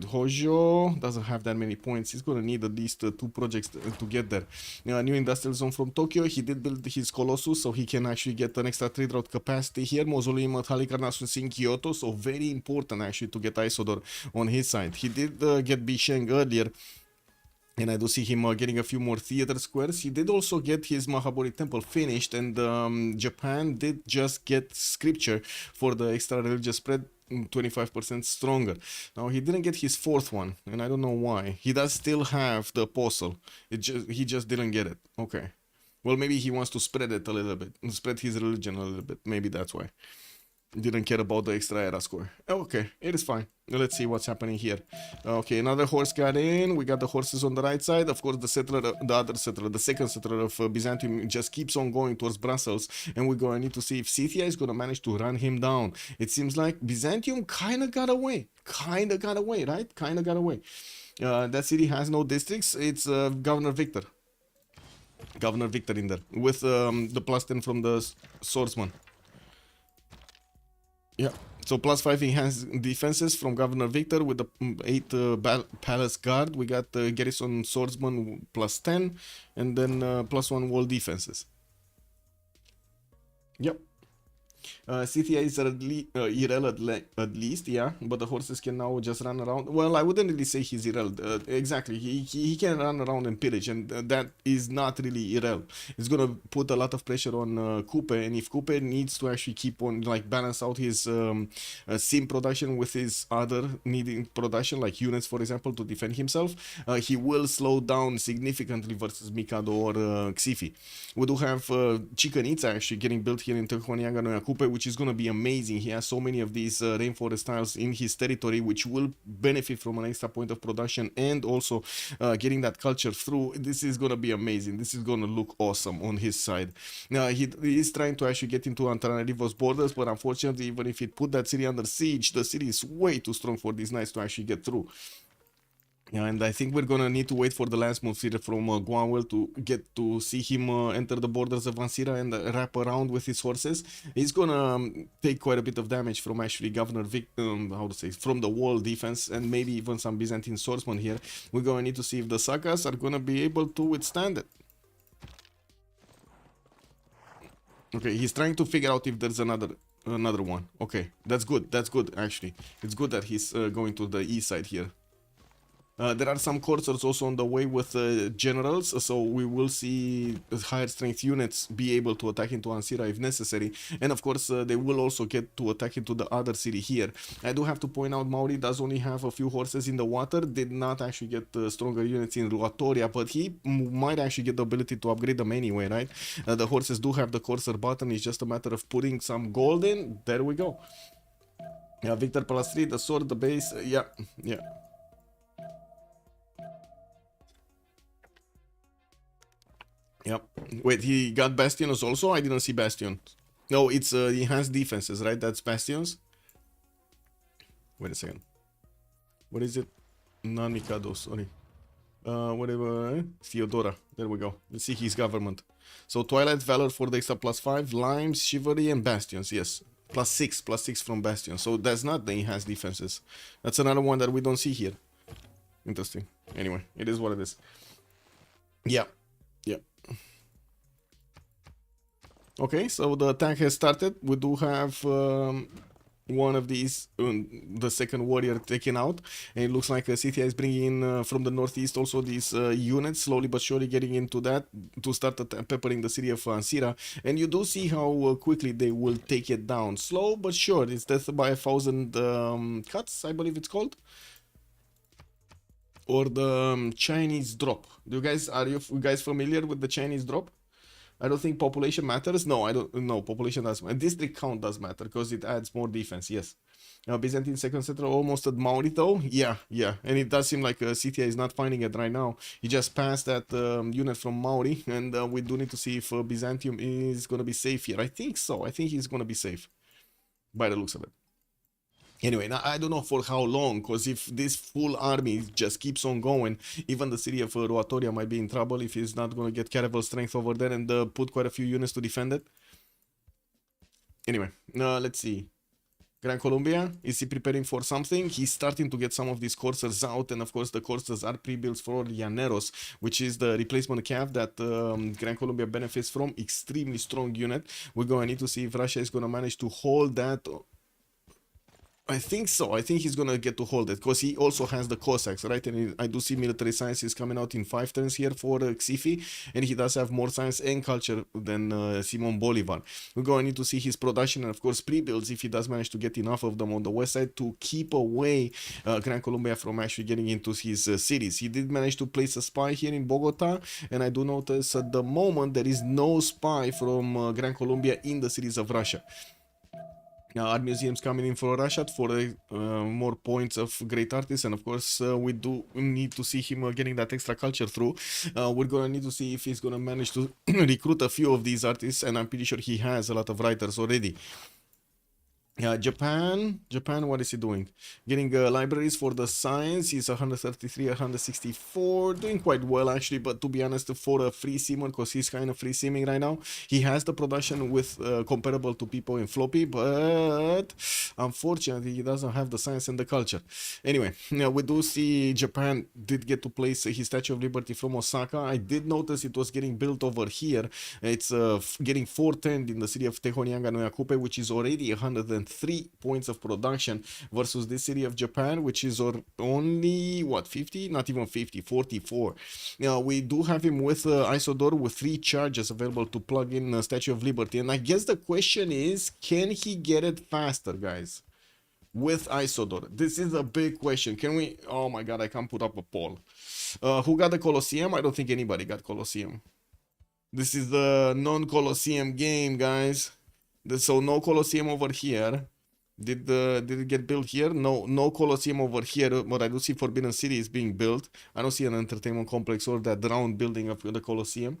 Hojo doesn't have that many points. He's going to need at least 2 projects to get there. New industrial zone from Tokyo. He did build his Colossus, so he can actually get an extra trade route capacity here. Mausoleum at Halikarnassus in Kyoto, so very important actually to get Isodor on his side. He did get Bisheng earlier, and I do see him getting a few more theater squares. He did also get his Mahabori temple finished, and Japan did just get scripture for the extra religious spread, 25% stronger. Now he didn't get his 4th one, and I don't know why. He does still have the apostle. He just didn't get it. Okay. Well, maybe he wants to spread it a little bit, spread his religion a little bit. Maybe that's why. Didn't care about the extra era score. Okay, it is fine. Let's see what's happening here. Okay, another horse got in. We got the horses on the right side. Of course, the settler, the other settler, the second settler of Byzantium just keeps on going towards Brussels. And we're going to need to see if Scythia is going to manage to run him down. It seems like Byzantium kind of got away. Right? Kind of got away. That city has no districts. It's Governor Victor. Governor Victor in there. With the +10 from the swordsman. Yeah, so +5 enhanced defenses from Governor Victor with the 8 Palace Guard. We got Garrison Swordsman +10, and then +1 wall defenses. Yep. Scythia is irrel at least, yeah, but the horses can now just run around. Well, I wouldn't really say he's irrel. Exactly, he can run around and pillage, and that is not really irrel. It's gonna put a lot of pressure on Kupe, and if Kupe needs to actually keep on, like, balance out his sim production with his other needing production, like units, for example, to defend himself, he will slow down significantly versus Mikado or Xiffy. We do have Chichen Itza actually getting built here in Tokoniaga no Kupe, which is going to be amazing. He has so many of these rainforest tiles in his territory, which will benefit from an extra point of production and also getting that culture through. This is going to be amazing. This is going to look awesome on his side. Now, he is trying to actually get into Antananarivo's borders, but unfortunately, even if he put that city under siege, the city is way too strong for these knights to actually get through. Yeah, and I think we're gonna need to wait for the last move here from Gwawel to get to see him enter the borders of Ansira and wrap around with his horses. He's gonna take quite a bit of damage from actually Governor from the wall defense, and maybe even some Byzantine swordsmen here. We're gonna need to see if the Sakas are gonna be able to withstand it. Okay, he's trying to figure out if there's another one. Okay, that's good. That's good, actually. It's good that he's going to the east side here. There are some coursers also on the way with generals, so we will see higher strength units be able to attack into Ansira if necessary, and of course they will also get to attack into the other city here. I do have to point out Mauri does only have a few horses in the water, did not actually get stronger units in Ruatoria, but he might actually get the ability to upgrade them anyway, right? The horses do have the courser button, it's just a matter of putting some gold in. There we go. Yeah, Victor Palastri, the sword, the base, yeah. Yep. Wait, he got Bastions also? I didn't see Bastion. No, it's enhanced defenses, right? That's Bastions. Wait a second. What is it? Non-Mikado, sorry. Whatever. Theodora. There we go. Let's see his government. So Twilight Valor for the extra +5. Limes, Chivalry, and Bastions. Yes. +6 from Bastions. So that's not the enhanced defenses. That's another one that we don't see here. Interesting. Anyway, it is what it is. Yeah. Okay, so the attack has started. We do have one of these, the second warrior taken out, and it looks like Scythia is bringing in from the northeast also these units, slowly but surely getting into that to start peppering the city of Ansira, and you do see how quickly they will take it down. Slow but sure. It's death by 1,000 cuts, I believe it's called, or the Chinese drop. Are you guys familiar with the Chinese drop? I don't think population matters. No, I don't. No, population does. And district count does matter because it adds more defense. Yes. Byzantine second center almost at Maori though. Yeah, yeah. And it does seem like Scythia is not finding it right now. He just passed that unit from Maori, and we do need to see if Byzantium is gonna be safe here. I think so. I think he's gonna be safe by the looks of it. Anyway, now I don't know for how long, because if this full army just keeps on going, even the city of Ruatoria might be in trouble if he's not going to get caravel strength over there and put quite a few units to defend it. Anyway, let's see. Gran Colombia, is he preparing for something? He's starting to get some of these coursers out, and of course the coursers are pre-built for Llaneros, which is the replacement cav that Gran Colombia benefits from. Extremely strong unit. We're going to need to see if Russia is going to manage to hold that. I think so. I think he's gonna get to hold it because he also has the Cossacks, right? And I do see military sciences coming out in 5 turns here for Xiffy, and he does have more science and culture than Simon Bolivar. We're going to need to see his production and, of course, pre-builds if he does manage to get enough of them on the west side to keep away Gran Colombia from actually getting into his cities. He did manage to place a spy here in Bogota, and I do notice at the moment there is no spy from Gran Colombia in the cities of Russia. Art museums coming in for Russia for more points of great artists, and of course we do need to see him getting that extra culture through. We're gonna need to see if he's gonna manage to recruit a few of these artists, and I'm pretty sure he has a lot of writers already. Japan, what is he doing? Getting libraries for the science. He's 133, 164, doing quite well actually, but to be honest, for a free simmer, because he's kind of free simming right now, he has the production with comparable to Pipo in Floppy, but unfortunately he doesn't have the science and the culture. Anyway, we do see Japan did get to place his Statue of Liberty from Osaka. I did notice it was getting built over here. It's getting 410 in the city of Tehonyanga no Kupe, which is already 103 points of production versus this city of Japan, which is only what, 50? Not even 50, 44. Now we do have him with Isodor with 3 charges available to plug in Statue of Liberty, and I guess the question is, can he get it faster, guys? With Isodor, this is a big question. Can we? Oh my god, I can't put up a poll. Who got the Colosseum? I don't think anybody got Colosseum. This is the non-Colosseum game, guys. So no Colosseum over here. Did it get built here? No Colosseum over here, but I do see Forbidden City is being built. I don't see an entertainment complex or that round building of the Colosseum.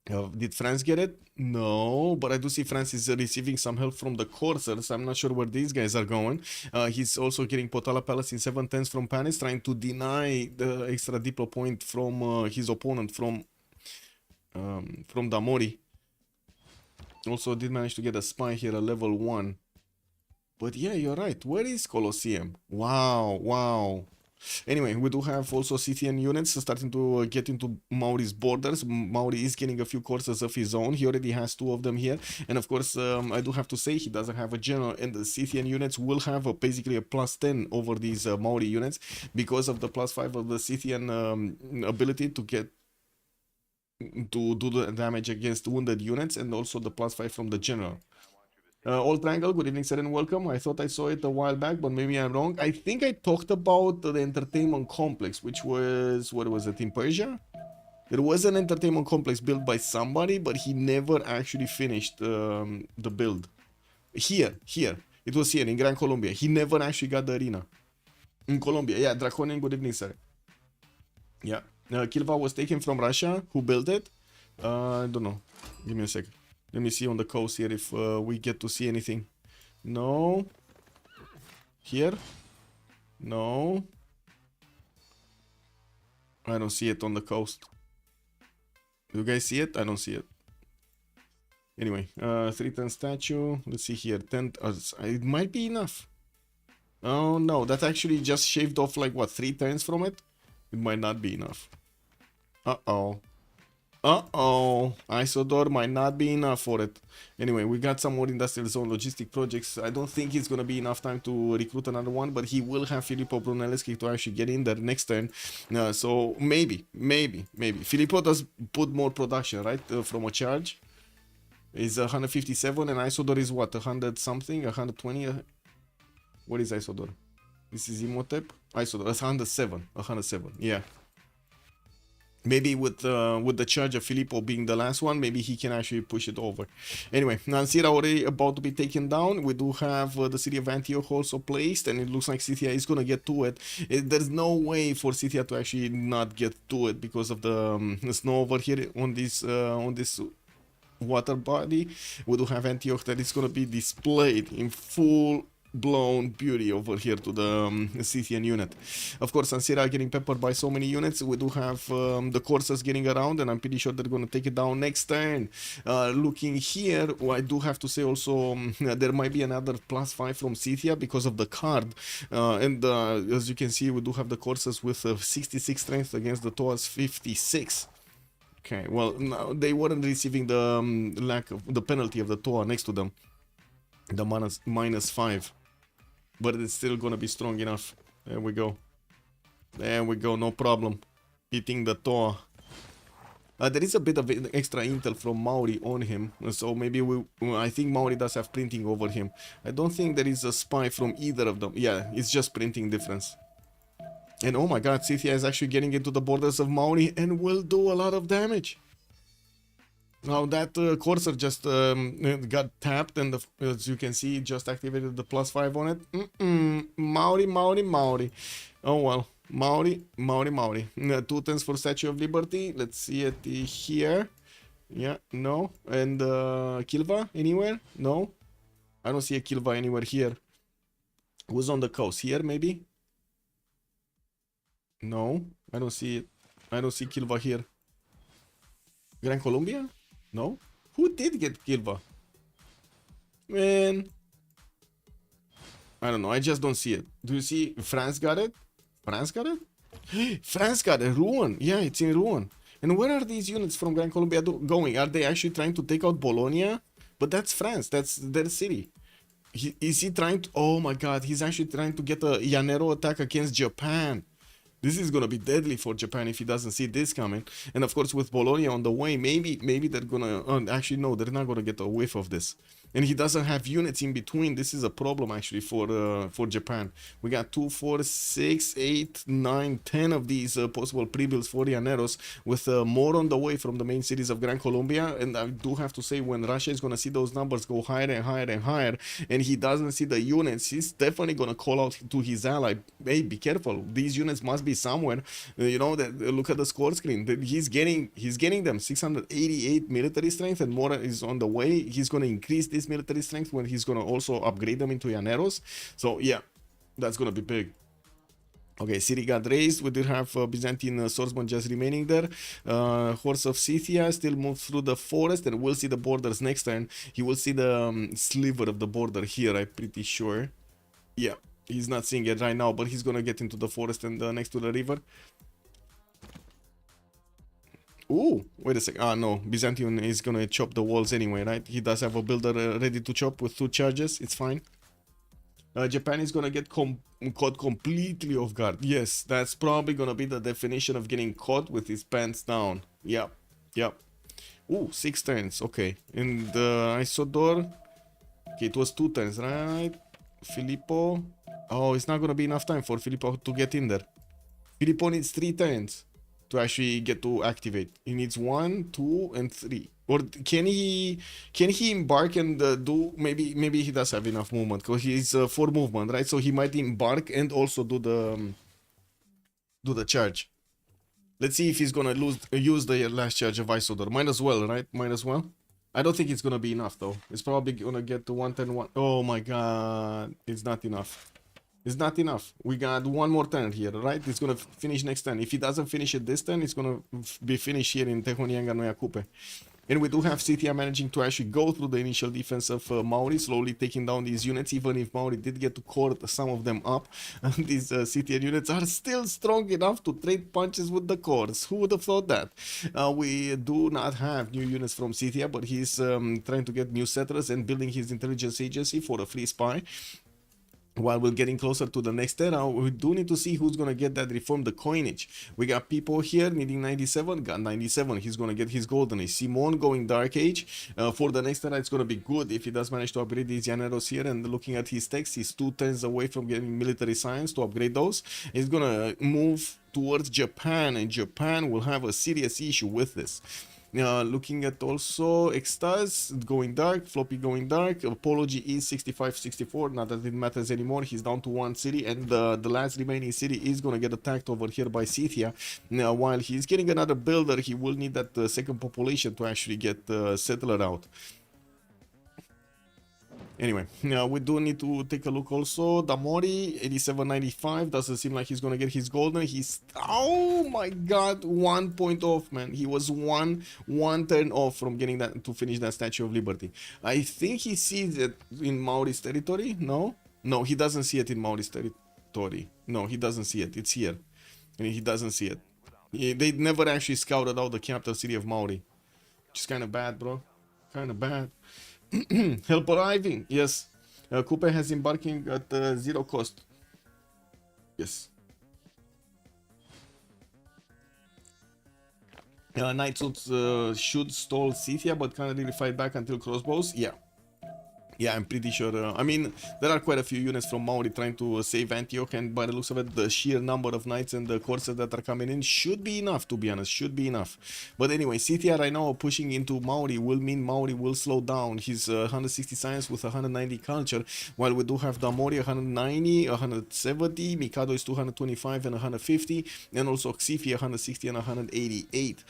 Did France get it? No, but I do see France is receiving some help from the coursers. I'm not sure where these guys are going. He's also getting Potala Palace in 7 tenths from Panis, trying to deny the extra Diplo point from his opponent from Damori. Also did manage to get a spy here, a level 1. But yeah, you're right. Where is Colosseum? Wow. Anyway, we do have also Scythian units starting to get into Maori's borders. Maori is getting a few courses of his own. He already has 2 of them here. And of course, I do have to say he doesn't have a general, and the Scythian units will have basically a +10 over these Maori units because of the +5 of the Scythian ability to get to do the damage against wounded units, and also the +5 from the general. Old Triangle, good evening, sir, and welcome. I thought I saw it a while back, but maybe I'm wrong. I think I talked about the entertainment complex, which was, what was it, in Persia? There was an entertainment complex built by somebody, but he never actually finished the build. Here. It was here in Gran Colombia. He never actually got the arena. In Colombia, yeah, Draconian, good evening, sir. Yeah. Kilva was taken from Russia. Who built it? I don't know. Give me a second. Let me see on the coast here if we get to see anything. No. Here? No. I don't see it on the coast. Do you guys see it? I don't see it. Anyway, 3-10 statue. Let's see here. 10. It might be enough. Oh no, that actually just shaved off like what, 3 turns from it? It might not be enough. Isodor might not be enough for it. Anyway, we got some more industrial zone logistic projects. I don't think it's gonna be enough time to recruit another one, but he will have Filippo Brunelleschi to actually get in there next turn. So maybe. Filippo does put more production, right? From a charge. Is 157, and Isodor is what, 100 something, 120? What is Isodor? This is Imhotep. Isodor, that's 107, yeah. Maybe with the charge of Filippo being the last one, maybe he can actually push it over. Anyway, Nansira already about to be taken down. We do have the city of Antioch also placed, and it looks like Scythia is gonna get to it. There's no way for Scythia to actually not get to it because of the snow over here on this water body. We do have Antioch that is gonna be displayed in full blown beauty over here to the Scythian unit. Of course, Ansira are getting peppered by so many units. We do have the coursers getting around, and I'm pretty sure they're going to take it down next turn. Looking here, I do have to say also there might be another +5 from Scythia because of the card. And as you can see, we do have the coursers with 66 strength against the Toa's 56. Okay, well, no, they weren't receiving the lack of the penalty of the Toa next to them, the -5. But it's still gonna be strong enough. There we go. There we go, no problem. Hitting the Toa. There is a bit of extra intel from Maori on him, so maybe I think Maori does have printing over him. I don't think there is a spy from either of them. Yeah, it's just printing difference. And oh my god, Scythia is actually getting into the borders of Maori and will do a lot of damage. Now that courser just got tapped, and as you can see, just activated the +5 on it. Maori, Maori, Maori. Oh well, Maori, Maori, Maori. 2 turns for Statue of Liberty. Let's see it here. Yeah, no. And Kilva anywhere? No. I don't see a Kilva anywhere here. Who's on the coast? Here maybe? No, I don't see it. I don't see Kilva here. Gran Colombia? No? Who did get Kilva? Man. I don't know. I just don't see it. Do you see France got it? France got it? France got it. Ruin. Yeah, it's in Ruin. And where are these units from Gran Colombia going? Are they actually trying to take out Bologna? But that's France. That's their city. Is he trying to... Oh my god. He's actually trying to get a Llanero attack against Japan. This is gonna be deadly for Japan if he doesn't see this coming. And of course, with Bologna on the way, maybe they're gonna... actually, no, they're not gonna get a whiff of this. And he doesn't have units in between. This is a problem actually for Japan. We got 2, 4, 6, 8, 9, 10 of these possible pre-builds for Llaneros, with more on the way from the main cities of Gran Colombia. And I do have to say, when Russia is gonna see those numbers go higher and higher and higher, and he doesn't see the units, he's definitely gonna call out to his ally, hey, be careful, these units must be somewhere. You know, that look at the score screen. He's getting them 688 military strength, and more is on the way. He's gonna increase this military strength when he's gonna also upgrade them into Llaneros. So yeah, that's gonna be big. Okay, city got raised. We did have Byzantine swordsman just remaining there. Horse of Scythia still moves through the forest, and we'll see the borders next turn. He will see the sliver of the border here, I'm pretty sure. Yeah, he's not seeing it right now, but he's gonna get into the forest and next to the river. Ooh, wait a sec. Ah, no. Byzantium is gonna chop the walls anyway, right? He does have a builder ready to chop with 2 charges. It's fine. Japan is gonna get caught completely off guard. Yes, that's probably gonna be the definition of getting caught with his pants down. Yep, yep. Ooh, 6 turns. Okay. And Isodor. Okay, it was 2 turns, right? Filippo. Oh, it's not gonna be enough time for Filippo to get in there. Filippo needs 3 turns to actually get to activate. He needs 1, 2, and 3. Or can he embark and do... Maybe he does have enough movement, because he's 4 movement, right? So he might embark and also do the charge. Let's see if he's gonna use the last charge of Isodor. Might as well, right? Might as well. I don't think it's gonna be enough though. It's probably gonna get to 110. Oh my god, it's not enough. It's not enough. We got 1 more turn here, right? It's gonna finish next turn. If he doesn't finish it this turn, it's gonna be finished here in Tehonianga Noya Kupe. And we do have Scythia managing to actually go through the initial defense of Maori, slowly taking down these units. Even if Maori did get to court some of them up, these Scythian units are still strong enough to trade punches with the cores. Who would have thought that? We do not have new units from Scythia, but he's trying to get new settlers and building his intelligence agency for a free spy. While we're getting closer to the next era, we do need to see who's going to get that reform, the coinage. We got Pipo here needing 97, got 97. He's going to get his golden age. Simon going dark age. For the next era, it's going to be good if he does manage to upgrade these Llaneros here. And looking at his text, he's 2 turns away from getting military science to upgrade those. He's going to move towards Japan, and Japan will have a serious issue with this. Looking at also Extazz going dark, Floppy going dark, Apology is 65-64, not that it matters anymore, he's down to one city, and the last remaining city is gonna get attacked over here by Scythia. Now, while he's getting another builder, he will need that second population to actually get settler out. Anyway, we do need to take a look also. Damori, 87.95. Doesn't seem like he's gonna get his golden. He's, oh my god, 1 point off, man. He was one turn off from getting that to finish that Statue of Liberty. I think he sees it in Maori's territory. No, he doesn't see it in Maori's territory. No, he doesn't see it. It's here, and he doesn't see it. They never actually scouted out the capital city of Maori, which is kind of bad, bro. Kind of bad. Help arriving, yes. Kupe has embarking at 0 cost. Yes. Night suits should stall Scythia, but can't really fight back until crossbows. Yeah, I'm pretty sure. I mean, there are quite a few units from Maori trying to save Antioch, and by the looks of it, the sheer number of knights and the courses that are coming in should be enough, to be honest. Should be enough. But anyway, Scythia right now pushing into Maori will mean Maori will slow down. He's 160 science with 190 culture, while we do have Damori 190, 170, Mikado is 225 and 150, and also Xiffy 160 and 188.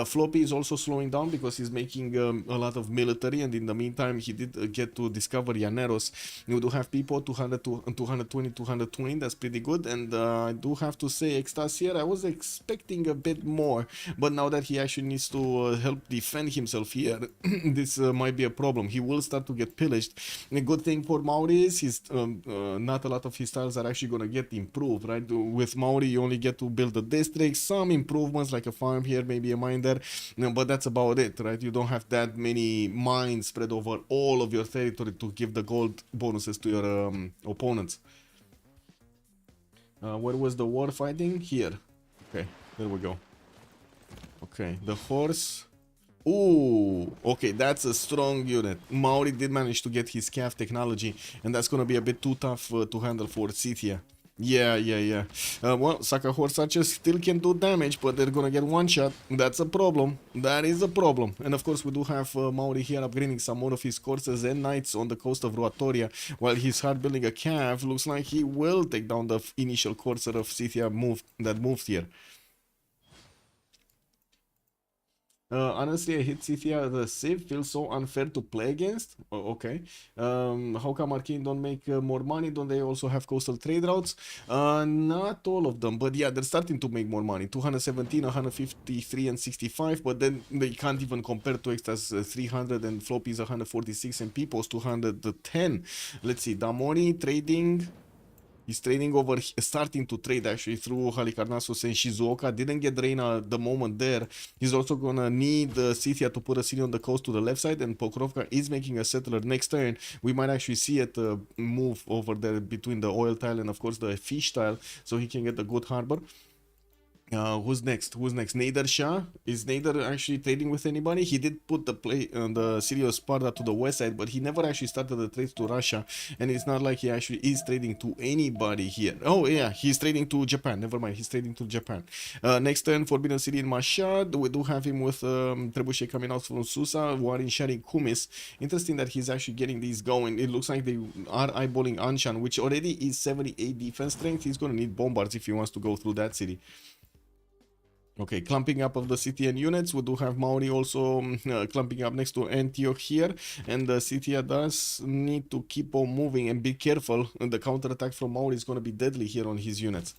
Floppy is also slowing down because he's making a lot of military, and in the meantime, he did get to discover Llaneros. We do have Pipo 220, that's pretty good, and I do have to say Extazz here, I was expecting a bit more, but now that he actually needs to help defend himself here, this might be a problem. He will start to get pillaged. A good thing for Maori is he's, not a lot of his tiles are actually going to get improved, right? With Maori you only get to build a district, some improvements like a farm here, maybe a mine there, but that's about it, right? You don't have that many mines spread over all of your territory to give the gold bonuses to your opponents. Where was the war fighting? Here. Okay, there we go. Okay, the horse. Ooh, okay, that's a strong unit. Maori did manage to get his calf technology, and that's gonna be a bit too tough to handle for Scythia. Yeah. Well, Saka horse archers still can do damage, but they're gonna get one shot. That's a problem. That is a problem. And of course, we do have Maori here upgrading some more of his courses and knights on the coast of Ruatoria, while he's hard building a calf. Looks like he will take down the initial courser of Scythia that moved here. Honestly, I hit Scythia. The Civ feels so unfair to play against. Oh, okay. How come Arcane don't make more money? Don't they also have coastal trade routes? Not all of them, but yeah, they're starting to make more money. 217, 153, and 65, but then they can't even compare to Extazz 300 and Floppy's 146 and Pipo's 210. Let's see, Damori trading. He's trading over, starting to trade actually through Halikarnassus and Shizuoka. Didn't get Reina at the moment there. He's also gonna need Scythia to put a city on the coast to the left side, and Pokrovka is making a settler next turn. We might actually see it move over there between the oil tile and of course the fish tile, so he can get a good harbor. Who's next? Nader Shah? Is Nader actually trading with anybody? He did put the city of Sparta to the west side, but he never actually started the trades to Russia, and it's not like he actually is trading to anybody here. Oh yeah, he's trading to Japan. Never mind, he's trading to Japan. Next turn, Forbidden City in Mashhad. We do have him with Trebuchet coming out from Susa, Warin sharing Kumis. Interesting that he's actually getting these going. It looks like they are eyeballing Anshan, which already is 78 defense strength. He's gonna need bombards if he wants to go through that city. Okay, clumping up of the Scythian units. We do have Maori also clumping up next to Antioch here, and the Scythia does need to keep on moving and be careful. The counterattack from Maori is going to be deadly here on his units.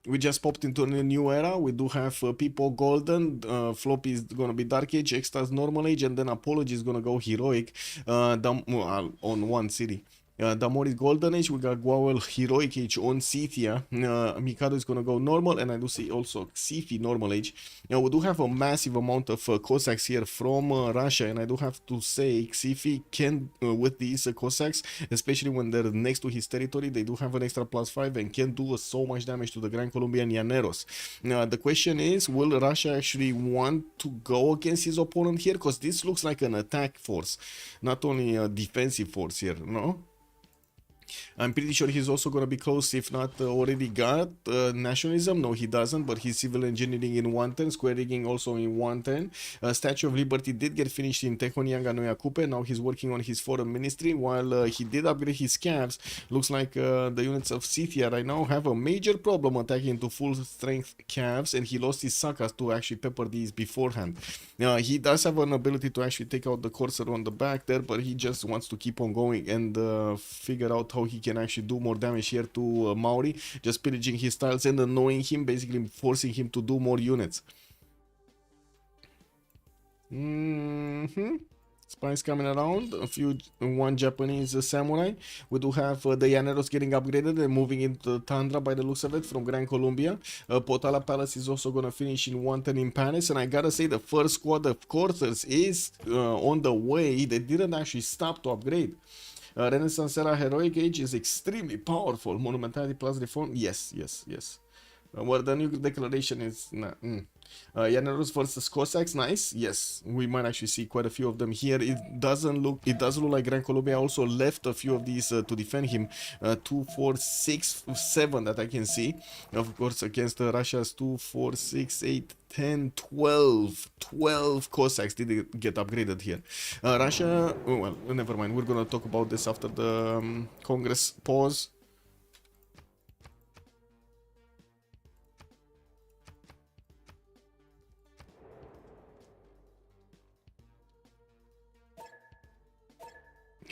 We just popped into a new era. We do have Pipo Golden, Floppy is going to be Dark Age, Extazz Normal Age, and then Apology is going to go Heroic on one city. Damori Golden Age, we got Gwawel Heroic Age on Scythia. Mikado is gonna go normal, and I do see also Xiffy Normal Age. Now we do have a massive amount of Cossacks here from Russia, and I do have to say Xiffy can, with these Cossacks, especially when they're next to his territory, they do have an extra +5 and can do so much damage to the Gran Colombian Llaneros. The question is, will Russia actually want to go against his opponent here? Because this looks like an attack force, not only a defensive force here, no? I'm pretty sure he's also going to be close, if not already got nationalism. No, he doesn't, but he's civil engineering in 110, square rigging also in 110. Statue of Liberty did get finished in Tehonianga Noia Kupe. Now he's working on his foreign ministry, while he did upgrade his scavs. Looks like the units of Scythia right now have a major problem attacking to full strength calves, and he lost his sakas to actually pepper these beforehand. He does have an ability to actually take out the Corsair on the back there, but he just wants to keep on going and figure out how he can actually do more damage here to Maori, just pillaging his tiles and annoying him, basically forcing him to do more units. Spies coming around, one Japanese samurai. We do have the Llaneros getting upgraded and moving into the Tundra by the looks of it from Gran Colombia. Potala Palace is also going to finish in 110 in Paris, and I gotta say the first squad of Corsairs is on the way. They didn't actually stop to upgrade. Renaissance Era Heroic Age is extremely powerful. Monumentality plus Reform, yes. Well, the new declaration is Llaneros versus Cossacks, nice. Yes, we might actually see quite a few of them here. It does look like Gran Colombia also left a few of these to defend him. 2, 4, 6, 7 that I can see. Of course, against Russia's 2, 4, 6, 8, 10, 12 Cossacks did get upgraded here. Russia, oh, well, never mind. We're gonna talk about this after the Congress pause.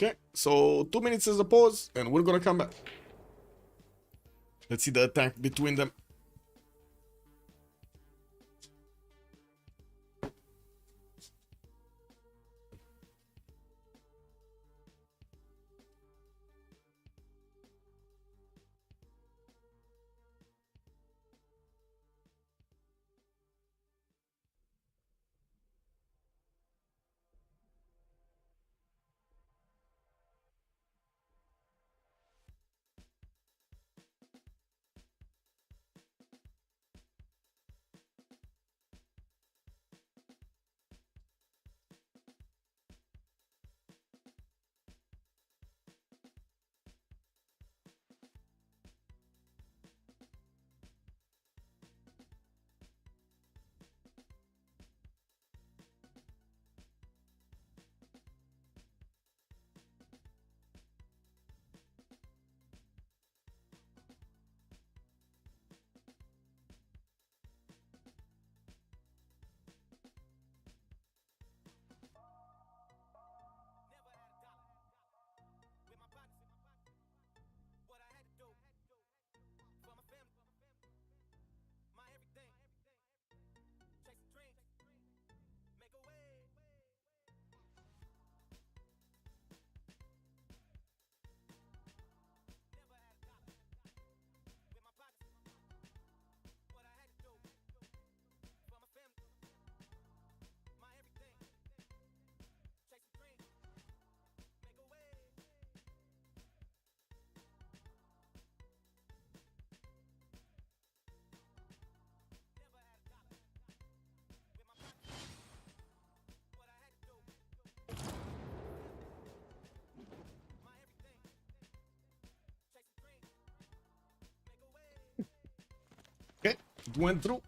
Okay, so 2 minutes as a pause, and we're gonna come back. Let's see the attack between them. Okay, it went through.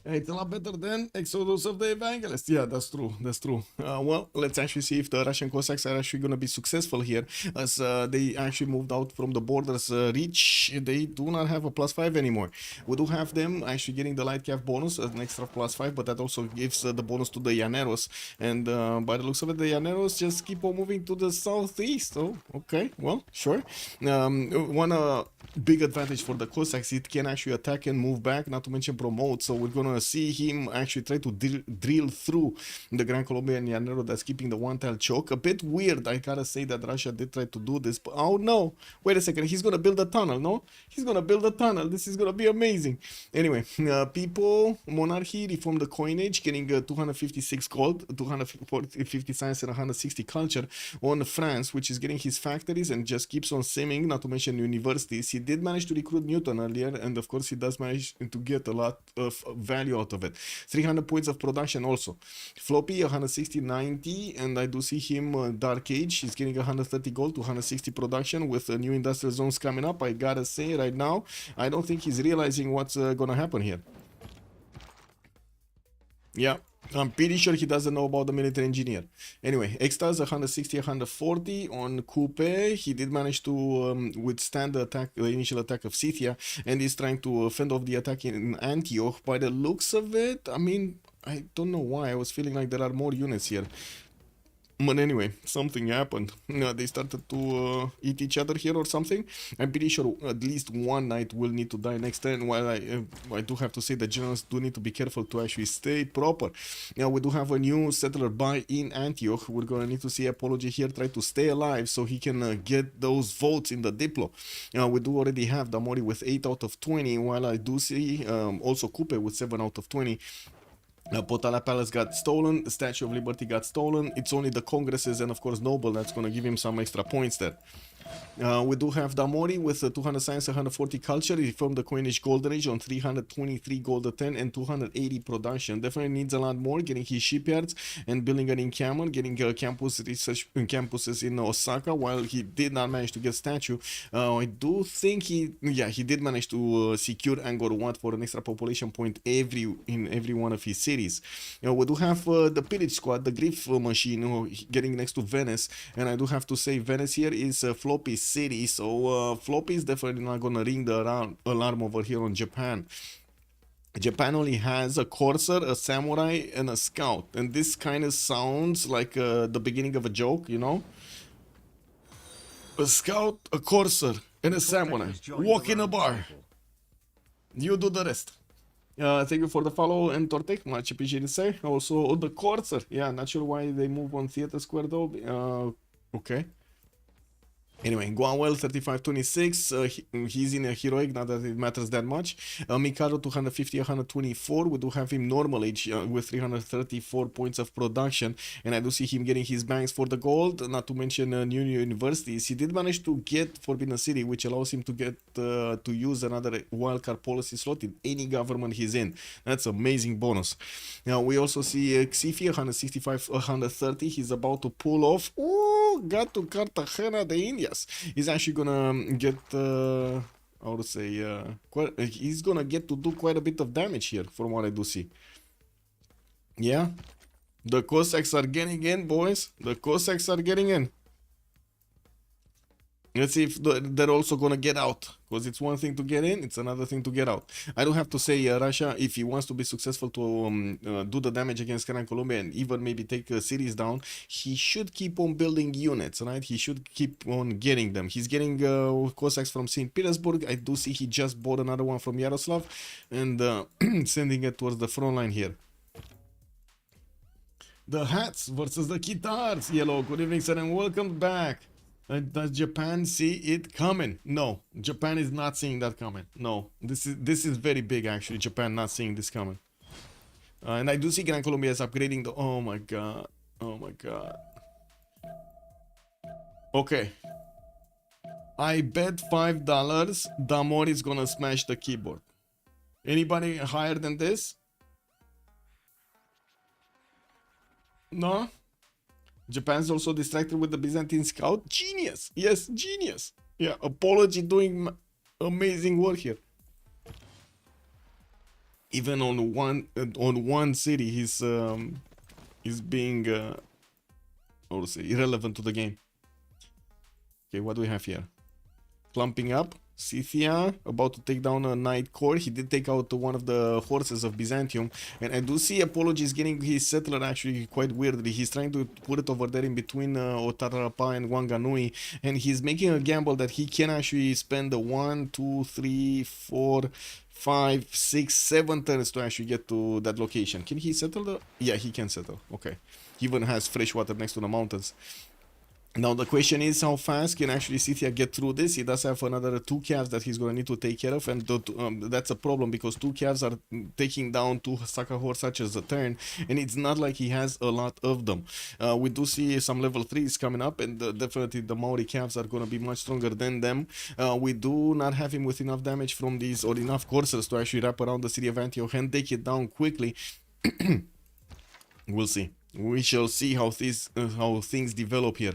It's a lot better than Exodus of the Evangelist. Yeah, that's true. That's true. Well, let's actually see if the Russian Cossacks are actually going to be successful here, as they actually moved out from the borders reach. They do not have a +5 anymore. We do have them actually getting the light calf bonus, an extra +5, but that also gives the bonus to the Llaneros. And by the looks of it, the Llaneros just keep on moving to the southeast. Oh, okay. Well, sure. One big advantage for the Cossacks, it can actually attack and move back, not to mention promote. So we're going to see him actually try to drill through the Gran Colombia and Llanero that's keeping the one tile choke. A bit weird, I gotta say, that Russia did try to do this, but oh no, wait a second, he's gonna build a tunnel, no? He's gonna build a tunnel, this is gonna be amazing. Anyway, Pipo, Monarchy, reformed the coinage, getting 256 gold, 250 science and 160 culture on France, which is getting his factories and just keeps on simming, not to mention universities. He did manage to recruit Newton earlier, and of course he does manage to get a lot of value value out of it. 300 points of production also. Floppy 160, 90, and I do see him Dark Age. He's getting 130 gold to 160 production with new industrial zones coming up. I gotta say right now, I don't think he's realizing what's gonna happen here. Yeah, I'm pretty sure he doesn't know about the military engineer. Anyway, Extazz 160, 140 on Kupe. He did manage to withstand the attack, the initial attack of Scythia, and he's trying to fend off the attack in Antioch. By the looks of it, I mean, I don't know why. I was feeling like there are more units here. But anyway, something happened. They started to eat each other here or something. I'm pretty sure at least one knight will need to die next turn. While I do have to say that generals do need to be careful to actually stay proper. Now we do have a new settler buy in Antioch. We're gonna need to see Apology here try to stay alive so he can get those votes in the Diplo. Now we do already have Damori with 8 out of 20, while I do see also Kupe with 7 out of 20. Potala Palace got stolen, the Statue of Liberty got stolen. It's only the Congresses and of course Noble that's gonna give him some extra points there. We do have Damori with 200 science, 140 culture. He formed the Coinage Golden Age on 323 gold a 10 and 280 production. Definitely needs a lot more, getting his shipyards and building an encampment, getting campus research campuses in Osaka. While he did not manage to get statue, I do think he did manage to secure Angkor Wat for an extra population point in every one of his cities. We do have the Pillage Squad, the Griff machine, getting next to Venice, and I do have to say Venice here is Floppy city, so Floppy is definitely not gonna ring the alarm over here on Japan. Japan only has a Corsair, a Samurai, and a Scout, and this kind of sounds like the beginning of a joke, you know? A Scout, a Corsair, and a Samurai walk in a bar. You do the rest. Thank you for the follow and Tortek, much appreciated, sir. Also the Corsair, yeah, not sure why they move on Theater Square though. Okay. Anyway, Gwawel 3526, he's in a heroic, not that it matters that much. Mikado 250, 124, we do have him normal age with 334 points of production, and I do see him getting his banks for the gold, not to mention new universities. He did manage to get Forbidden City, which allows him to get to use another wildcard policy slot in any government he's in. That's amazing bonus. Now we also see Xiffy 165, 130, he's about to pull off. Ooh, got to Cartagena de India. He's actually gonna get, I would say, he's gonna get to do quite a bit of damage here, from what I do see. Yeah, the Cossacks are getting in, boys. The Cossacks are getting in. Let's see if they're also gonna get out, because it's one thing to get in, it's another thing to get out. I do have to say, Russia, if he wants to be successful to do the damage against Gran Colombia and even maybe take cities down, he should keep on building units, right? He should keep on getting them. He's getting Cossacks from St. Petersburg. I do see he just bought another one from Yaroslav and sending it towards the front line here. The hats versus the guitars. Yellow, good evening, sir, and welcome back. Does Japan see it coming? No, Japan is not seeing that coming. No, this is very big actually. Japan not seeing this coming. And I do see Gran Colombia is upgrading the. Oh my god! Oh my god! Okay, I bet $5 Damori is gonna smash the keyboard. Anybody higher than this? No. Japan's also distracted with the Byzantine scout. Genius! Yes, genius! Yeah, Apology doing amazing work here. Even on one city, he's being how to say, irrelevant to the game. Okay, what do we have here? Clumping up. Scythia about to take down a Knight Core. He did take out one of the horses of Byzantium, and I do see Apology is getting his settler actually quite weirdly. He's trying to put it over there in between Otarapa and Wanganui, and he's making a gamble that he can actually spend the 1, 2, 3, 4, 5, 6, 7 turns to actually get to that location. Can he settle the... Yeah, he can settle. Okay. He even has fresh water next to the mountains. Now the question is, how fast can actually Scythia get through this? He does have another 2 calves that he's going to need to take care of, and that's a problem because 2 calves are taking down 2 Saka horses a turn, and it's not like he has a lot of them. We do see some level 3s coming up, and definitely the Maori calves are going to be much stronger than them. We do not have him with enough damage from these, or enough coursers to actually wrap around the city of Antioch and take it down quickly. We'll see. We shall see how things develop here.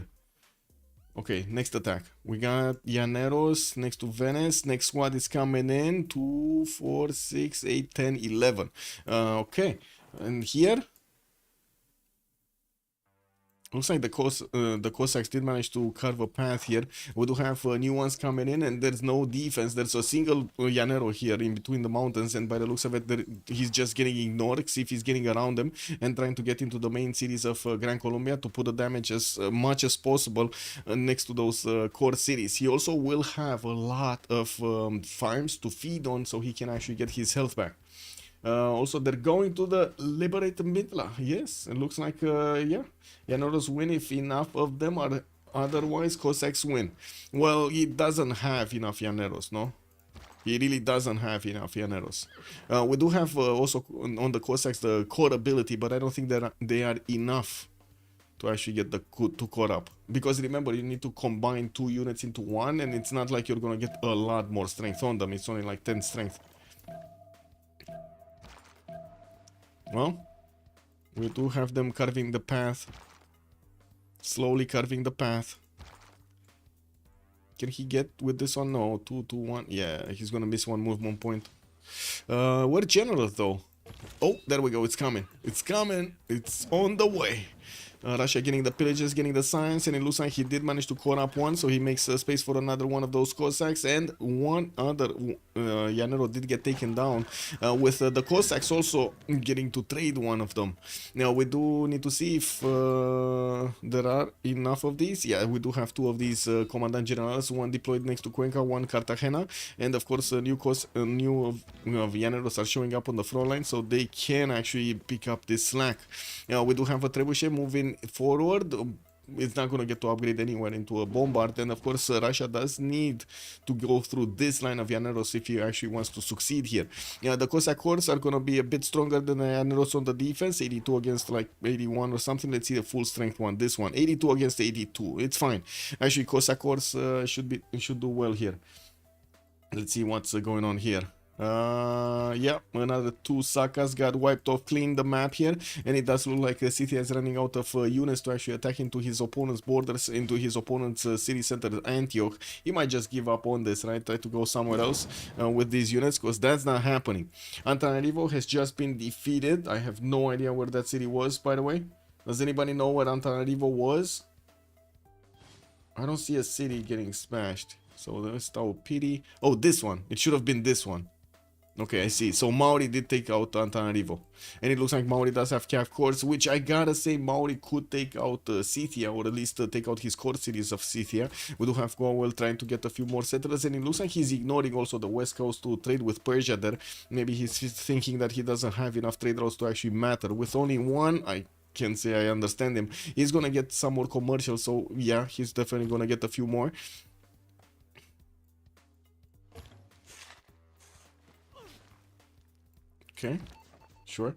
Okay, next attack. We got Llaneros next to Venice. Next squad is coming in. 2, 4, 6, 8, 10, 11. Okay, and here looks like the Cossacks did manage to carve a path here. We do have new ones coming in, and there's no defense. There's a single Llanero here in between the mountains, and by the looks of it, he's just getting ignored. Xiffy's getting around him and trying to get into the main cities of Gran Colombia to put the damage as much as possible next to those core cities. He also will have a lot of farms to feed on, so he can actually get his health back. Also, they're going to the liberated Midla. Yes, it looks like, yeah, Llaneros win if enough of them are, otherwise Cossacks win. Well, he doesn't have enough Llaneros, no? He really doesn't have enough Llaneros. We do have also on the Cossacks the core ability, but I don't think that they are enough to actually get the to core up. Because remember, you need to combine 2 units into 1, and it's not like you're gonna get a lot more strength on them. It's only like 10 strength. Well, we do have them carving the path. Slowly carving the path. Can he get with this one? No, 2, 2, 1. Yeah, he's gonna miss 1 movement point. We're generals though. Oh, there we go. It's coming. It's coming. It's on the way. Russia getting the pillages, getting the science, and it looks like he did manage to core up 1, so he makes space for another one of those Cossacks, and one other Llanero did get taken down, with the Cossacks also getting to trade one of them. Now we do need to see if there are enough of these. Yeah, we do have 2 of these Commandant Generals, one deployed next to Cuenca, one Cartagena, and of course new Llaneros are showing up on the front line, so they can actually pick up this slack. We do have a Trebuchet moving forward. It's not going to get to upgrade anywhere into a bombard, and of course Russia does need to go through this line of Llaneros if he actually wants to succeed here. Yeah, the Cossack hordes are going to be a bit stronger than the Llaneros on the defense, 82 against like 81 or something. Let's see the full strength one, this one, 82 against 82. It's fine. Actually, Cossack hordes should do well here. Let's see what's going on here. Yeah, another 2 Sakas got wiped off clean the map here, and it does look like Scythia is running out of units to actually attack into his opponent's borders, into his opponent's city center Antioch. He might just give up on this, right? Try to go somewhere else with these units, because that's not happening. Antananarivo has just been defeated. I have no idea where that city was, by the way. Does anybody know where Antananarivo was? I don't see a city getting smashed. So there's Taupiri. Oh, this one. It should have been this one. Okay, I see. So Maori did take out Antananarivo. And it looks like Maori does have calf cores, which I gotta say Maori could take out Scythia, or at least take out his core cities of Scythia. We do have Gwawel trying to get a few more settlers, and it looks like he's ignoring also the west coast to trade with Persia there. Maybe he's thinking that he doesn't have enough trade routes to actually matter. With only 1, I can say I understand him. He's gonna get some more commercial, so yeah, he's definitely gonna get a few more. Okay, sure.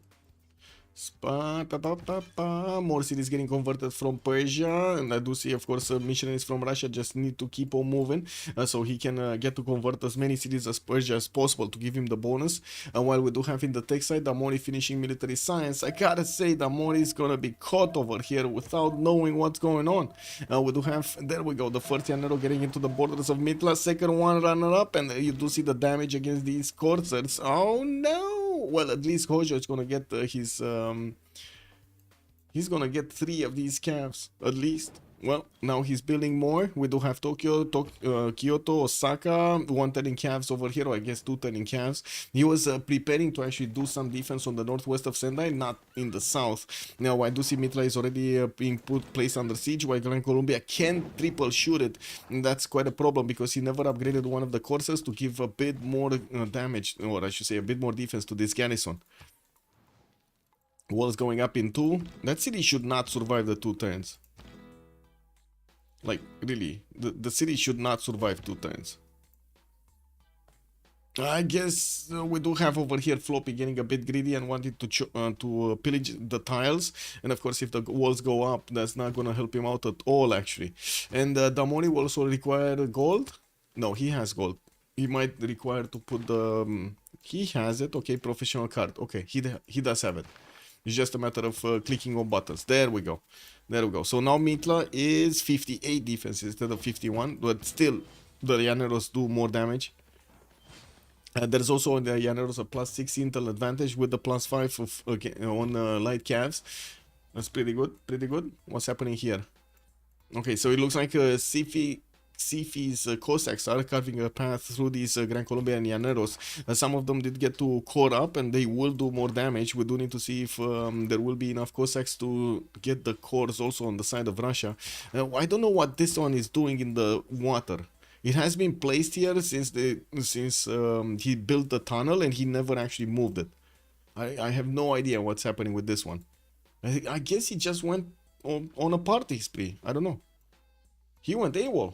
More cities getting converted from Persia, and I do see, of course, missionaries from Russia just need to keep on moving, so he can get to convert as many cities as Persia as possible to give him the bonus. While we do have in the tech side Damori finishing military science, I gotta say Damori is gonna be caught over here without knowing what's going on. We do have, there we go, the first Llanero getting into the borders of Mitla, second one runner up, and you do see the damage against these corsairs. Oh no! Well, at least Hojo is gonna get his he's gonna get 3 of these calves at least. Well, now he's building more. We do have Kyoto, Osaka, 1 turning calves over here, or I guess 2 turning calves. He was preparing to actually do some defense on the northwest of Sendai, not in the south. Now I do see Mitla is already being placed under siege, while Gran Colombia can triple shoot it, and that's quite a problem because he never upgraded one of the courses to give a bit more damage, or I should say a bit more defense to this garrison. Walls going up in 2. That city should not survive the 2 turns. Like, really, the city should not survive 2 turns. I guess we do have over here Floppy getting a bit greedy and wanting to pillage the tiles, and of course if the walls go up, that's not gonna help him out at all actually. And Damori will also require gold. No, he has gold. He might require to put the he has it. Okay, professional card. Okay, he does have it. It's just a matter of clicking on buttons. There we go. There we go. So now Mitla is 58 defense instead of 51, but still the Llaneros do more damage. There's also on the Llaneros a +6 intel advantage with the +5 of on light calves. That's pretty good, pretty good. What's happening here? Okay, so it looks like Xiffy's Cossacks are carving a path through these Gran Colombia and Llaneros. Some of them did get to core up and they will do more damage. We do need to see if there will be enough Cossacks to get the cores also on the side of Russia. I don't know what this one is doing in the water. It has been placed here since he built the tunnel and he never actually moved it. I have no idea what's happening with this one. I guess he just went on a party spree. I don't know. He went AWOL.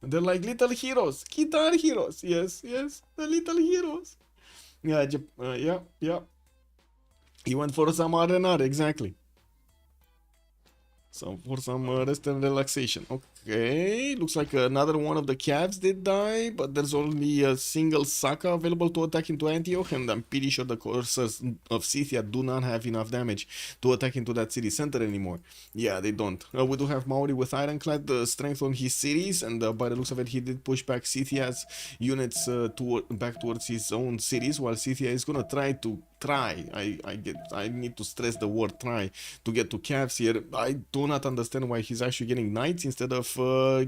They're like little heroes, guitar heroes. Yes, yes, the little heroes. Yeah, yeah. He went for some R&R, exactly. So for some rest and relaxation. Okay, looks like another one of the calves did die, but there's only a single Saka available to attack into Antioch, and I'm pretty sure the coursers of Scythia do not have enough damage to attack into that city center anymore. Yeah, they don't. We do have Maori with Ironclad strength on his cities, and by the looks of it, he did push back Scythia's units back towards his own cities, while Scythia is gonna I need to stress the word try to get to calves here. I do not understand why he's actually getting knights instead of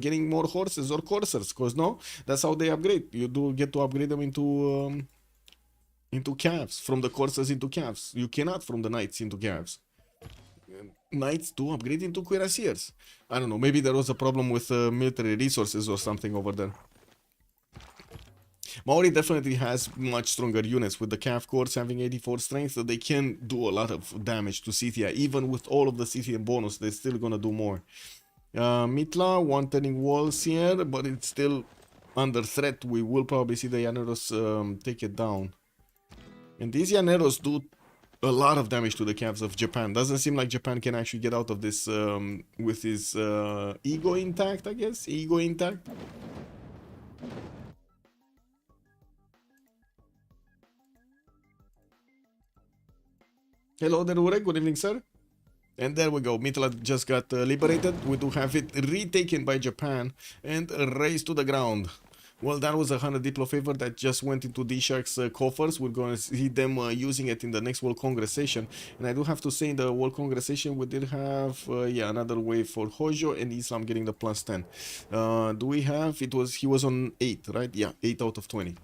getting more horses or coursers, because no, that's how they upgrade. You do get to upgrade them into calves, from the coursers into calves. You cannot from the knights into calves. Knights do upgrade into cuirassiers. I don't know, maybe there was a problem with military resources or something over there. Maori definitely has much stronger units, with the calf course having 84 strength, so they can do a lot of damage to Scythia. Even with all of the Scythian bonus, they're still gonna do more. Mitla, one turning walls here, but it's still under threat. We will probably see the Llaneros take it down. And these Llaneros do a lot of damage to the calves of Japan. Doesn't seem like Japan can actually get out of this with his ego intact, I guess. Ego intact. Hello there, Urek. Good evening, sir. And there we go. Mitla just got liberated. We do have it retaken by Japan and razed to the ground. Well, that was a 100 Diplo favor that just went into DShark's coffers. We're going to see them using it in the next World Congress session. And I do have to say, in the World Congress session, we did have, yeah, another wave for Hojo and Islam getting the +10. Do we have, he was on 8, right? Yeah, 8 out of 20.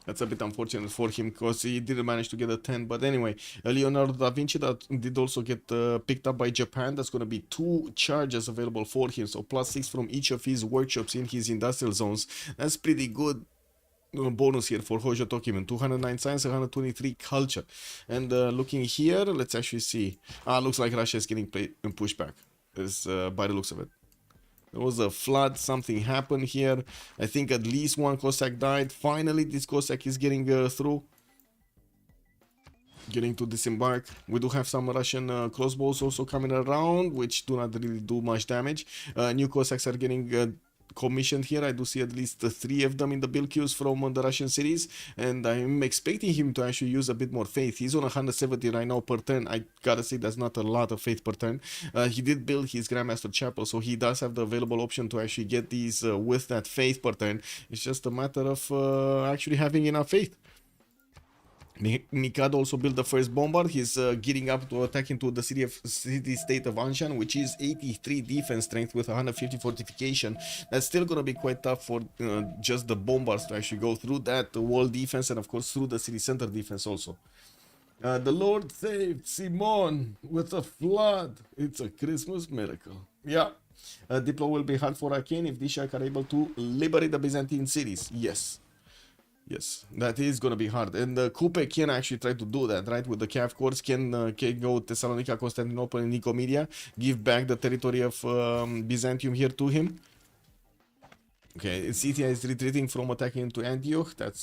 That's a bit unfortunate for him because he didn't manage to get a 10. But anyway, Leonardo da Vinci that did also get picked up by Japan. That's going to be 2 charges available for him. So +6 from each of his workshops in his industrial zones. That's pretty good bonus here for Hojo Tokimune. 209 science, 123 culture. And looking here, let's actually see. Looks like Russia is getting pushed back. By the looks of it. There was a flood, something happened here. I think at least one Cossack died. Finally, this Cossack is getting through. Getting to disembark. We do have some Russian crossbows also coming around, which do not really do much damage. New Cossacks are getting commissioned here. I do see at least 3 of them in the build queues from the Russian cities, and I'm expecting him to actually use a bit more faith. He's on 170 right now per turn. I gotta say that's not a lot of faith per turn. He did build his Grandmaster Chapel, so he does have the available option to actually get these with that faith per turn. It's just a matter of actually having enough faith. Mikado also built the first bombard. He's gearing up to attack into the city-state of Anshan, which is 83 defense strength with 150 fortification. That's still going to be quite tough for just the bombards to actually go through that wall defense and of course through the city center defense also. The Lord saved Simon with a flood. It's a Christmas miracle. Yeah. Diplo will be hard for Arcane if DShark are able to liberate the Byzantine cities. Yes. Yes, that is gonna be hard, and Kupe can actually try to do that, right? With the Cav Corps, can go Thessalonica, Constantinople, and Nicomedia, give back the territory of Byzantium here to him. Okay, Scythia is retreating from attacking into Antioch. That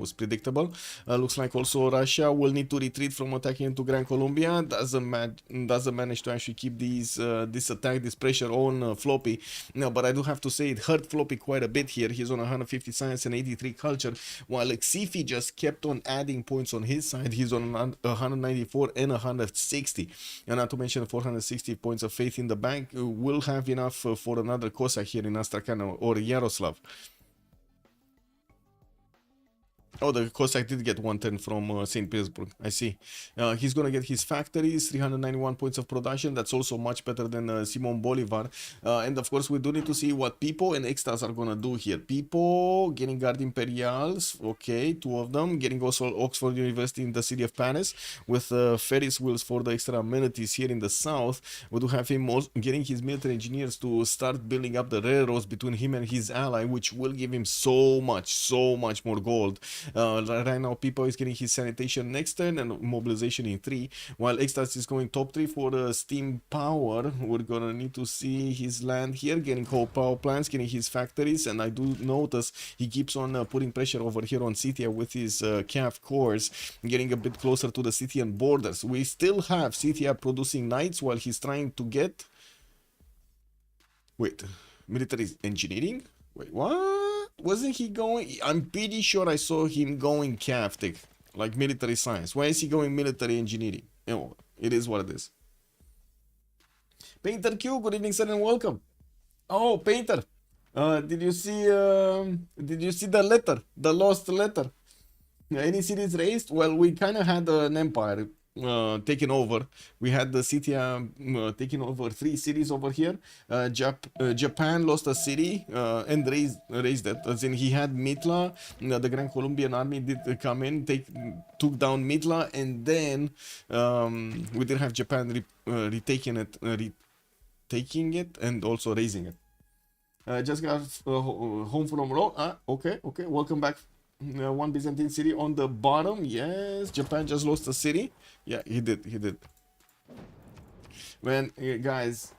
was predictable. Looks like also Russia will need to retreat from attacking into Gran Colombia. Doesn't manage to actually keep this attack, this pressure on Floppy. No, but I do have to say it hurt Floppy quite a bit here. He's on 150 science and 83 culture, while Xiffy just kept on adding points on his side. He's on 194 and 160, and not to mention 460 points of faith in the bank. Will have enough for another Cossack here in Astrakhan or Yaroslav. Oh, the Cossack did get 110 from St. Petersburg. I see. He's going to get his factories, 391 points of production. That's also much better than Simon Bolivar. And of course, we do need to see what Pipo and Extazz are going to do here. Pipo getting Guard Imperials. Okay, 2 of them. Getting also Oxford University in the city of Paris with Ferris wheels for the extra amenities here in the south. We do have him also getting his military engineers to start building up the railroads between him and his ally, which will give him so much more gold. Right now, Pipo is getting his sanitation next turn and mobilization in 3, while Extazz is going top 3 for steam power. We're gonna need to see his land here, getting coal power plants, getting his factories, and I do notice he keeps on putting pressure over here on Scythia with his Cav cores, getting a bit closer to the Scythian borders. We still have Scythia producing knights while he's trying to get... Wait, military engineering? Wait, what? Wasn't he going... I'm pretty sure I saw him going Cav tech, like military science. Why is he going military engineering? You know, it is what it is. Painter Q, good evening, sir, and welcome. Oh, Painter, did you see the letter, the lost letter? Any cities raised? Well, we kind of had an empire taken over. We had the Scythia taking over 3 cities over here. Japan lost a city and raised it. As in, he had Mitla. The Grand Colombian army did come in, took down Mitla, and then we did have Japan retaking it and also raising it. Just got home from Rome. Okay. Welcome back. 1 Byzantine city on the bottom. Yes, Japan just lost a city. Yeah, he did. Man, guys,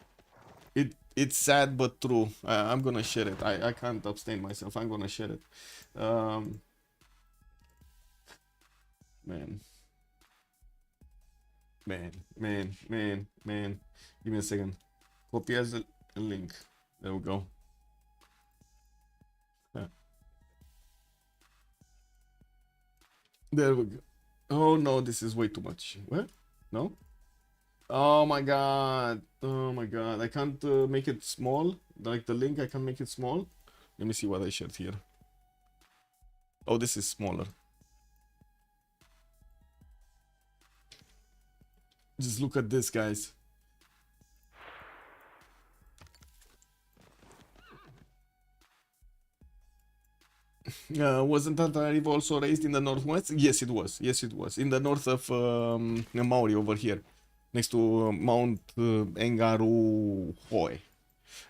it's sad but true. I'm gonna share it. I can't abstain myself. I'm gonna share it. Man. Give me a second. Copy as a link. There we go. There we go. Oh no, this is way too much. What? No? Oh my god. I can't make it small. Like the link, I can make it small. Let me see what I shared here. Oh, this is smaller. Just look at this, guys. Wasn't Antananarivo also raised in the northwest? Yes, it was. In the north of Mauri over here, next to Mount Engaruhoi.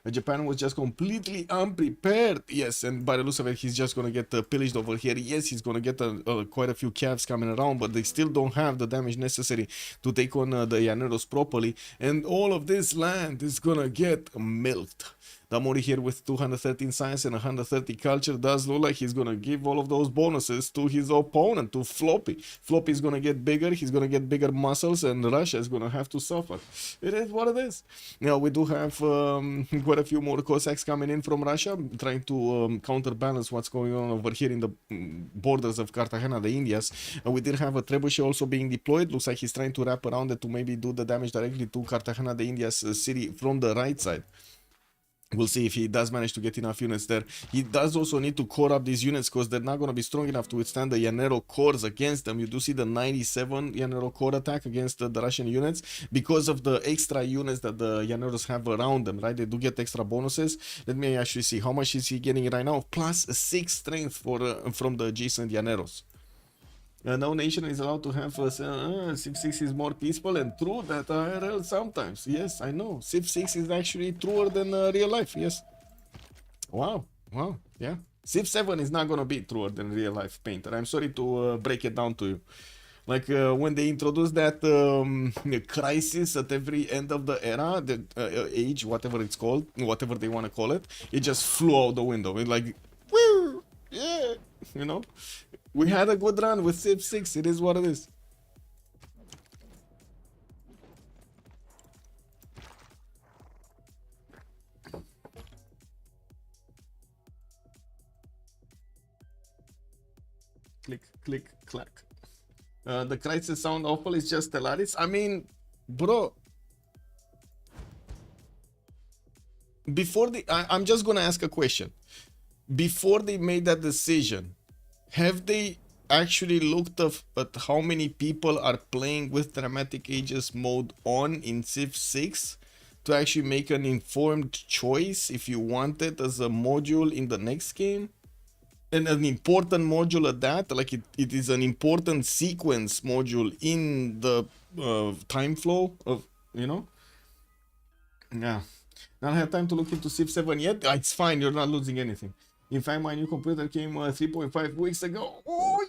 Japan was just completely unprepared. Yes, and by the looks of it, he's just gonna get pillaged over here. Yes, he's gonna get quite a few calves coming around, but they still don't have the damage necessary to take on the Llaneros properly. And all of this land is gonna get milked. Damori here with 213 science and 130 culture does look like he's gonna give all of those bonuses to his opponent, to Floppy. Floppy is gonna get bigger, he's gonna get bigger muscles, and Russia is gonna have to suffer. It is what it is. Now, we do have quite a few more Cossacks coming in from Russia, trying to counterbalance what's going on over here in the borders of Cartagena, the Indias. We did have a trebuchet also being deployed. Looks like he's trying to wrap around it to maybe do the damage directly to Cartagena, the Indias city from the right side. We'll see if he does manage to get enough units there. He does also need to core up these units because they're not going to be strong enough to withstand the Llanero cores against them. You do see the 97 Llanero core attack against the Russian units because of the extra units that the Llaneros have around them, right? They do get extra bonuses. Let me actually see. How much is he getting right now? Plus 6 strength from the adjacent Llaneros. No nation is allowed to have Civ6 is more peaceful, and true that IRL sometimes. Yes, I know. Civ6 is actually truer than real life. Yes. Wow. Wow, yeah. Civ7 is not gonna be truer than real life Painter. I'm sorry to break it down to you. Like when they introduced that crisis at every end of the era, the age, whatever it's called, whatever they want to call it, it just flew out the window. It like, woo, yeah, you know. We had a good run with Civ6. It is what it is. Click, click, clack. The crisis sound awful. It's just Stellaris. I mean, bro. Before I'm just gonna ask a question. Before they made that decision, have they actually looked at how many people are playing with Dramatic Ages mode on in Civ6 to actually make an informed choice if you want it as a module in the next game? And an important module at that, like it is an important sequence module in the time flow of, you know? Yeah. Not have time to look into Civ7 yet. It's fine, you're not losing anything. In fact, my new computer came 3.5 weeks ago. Oh,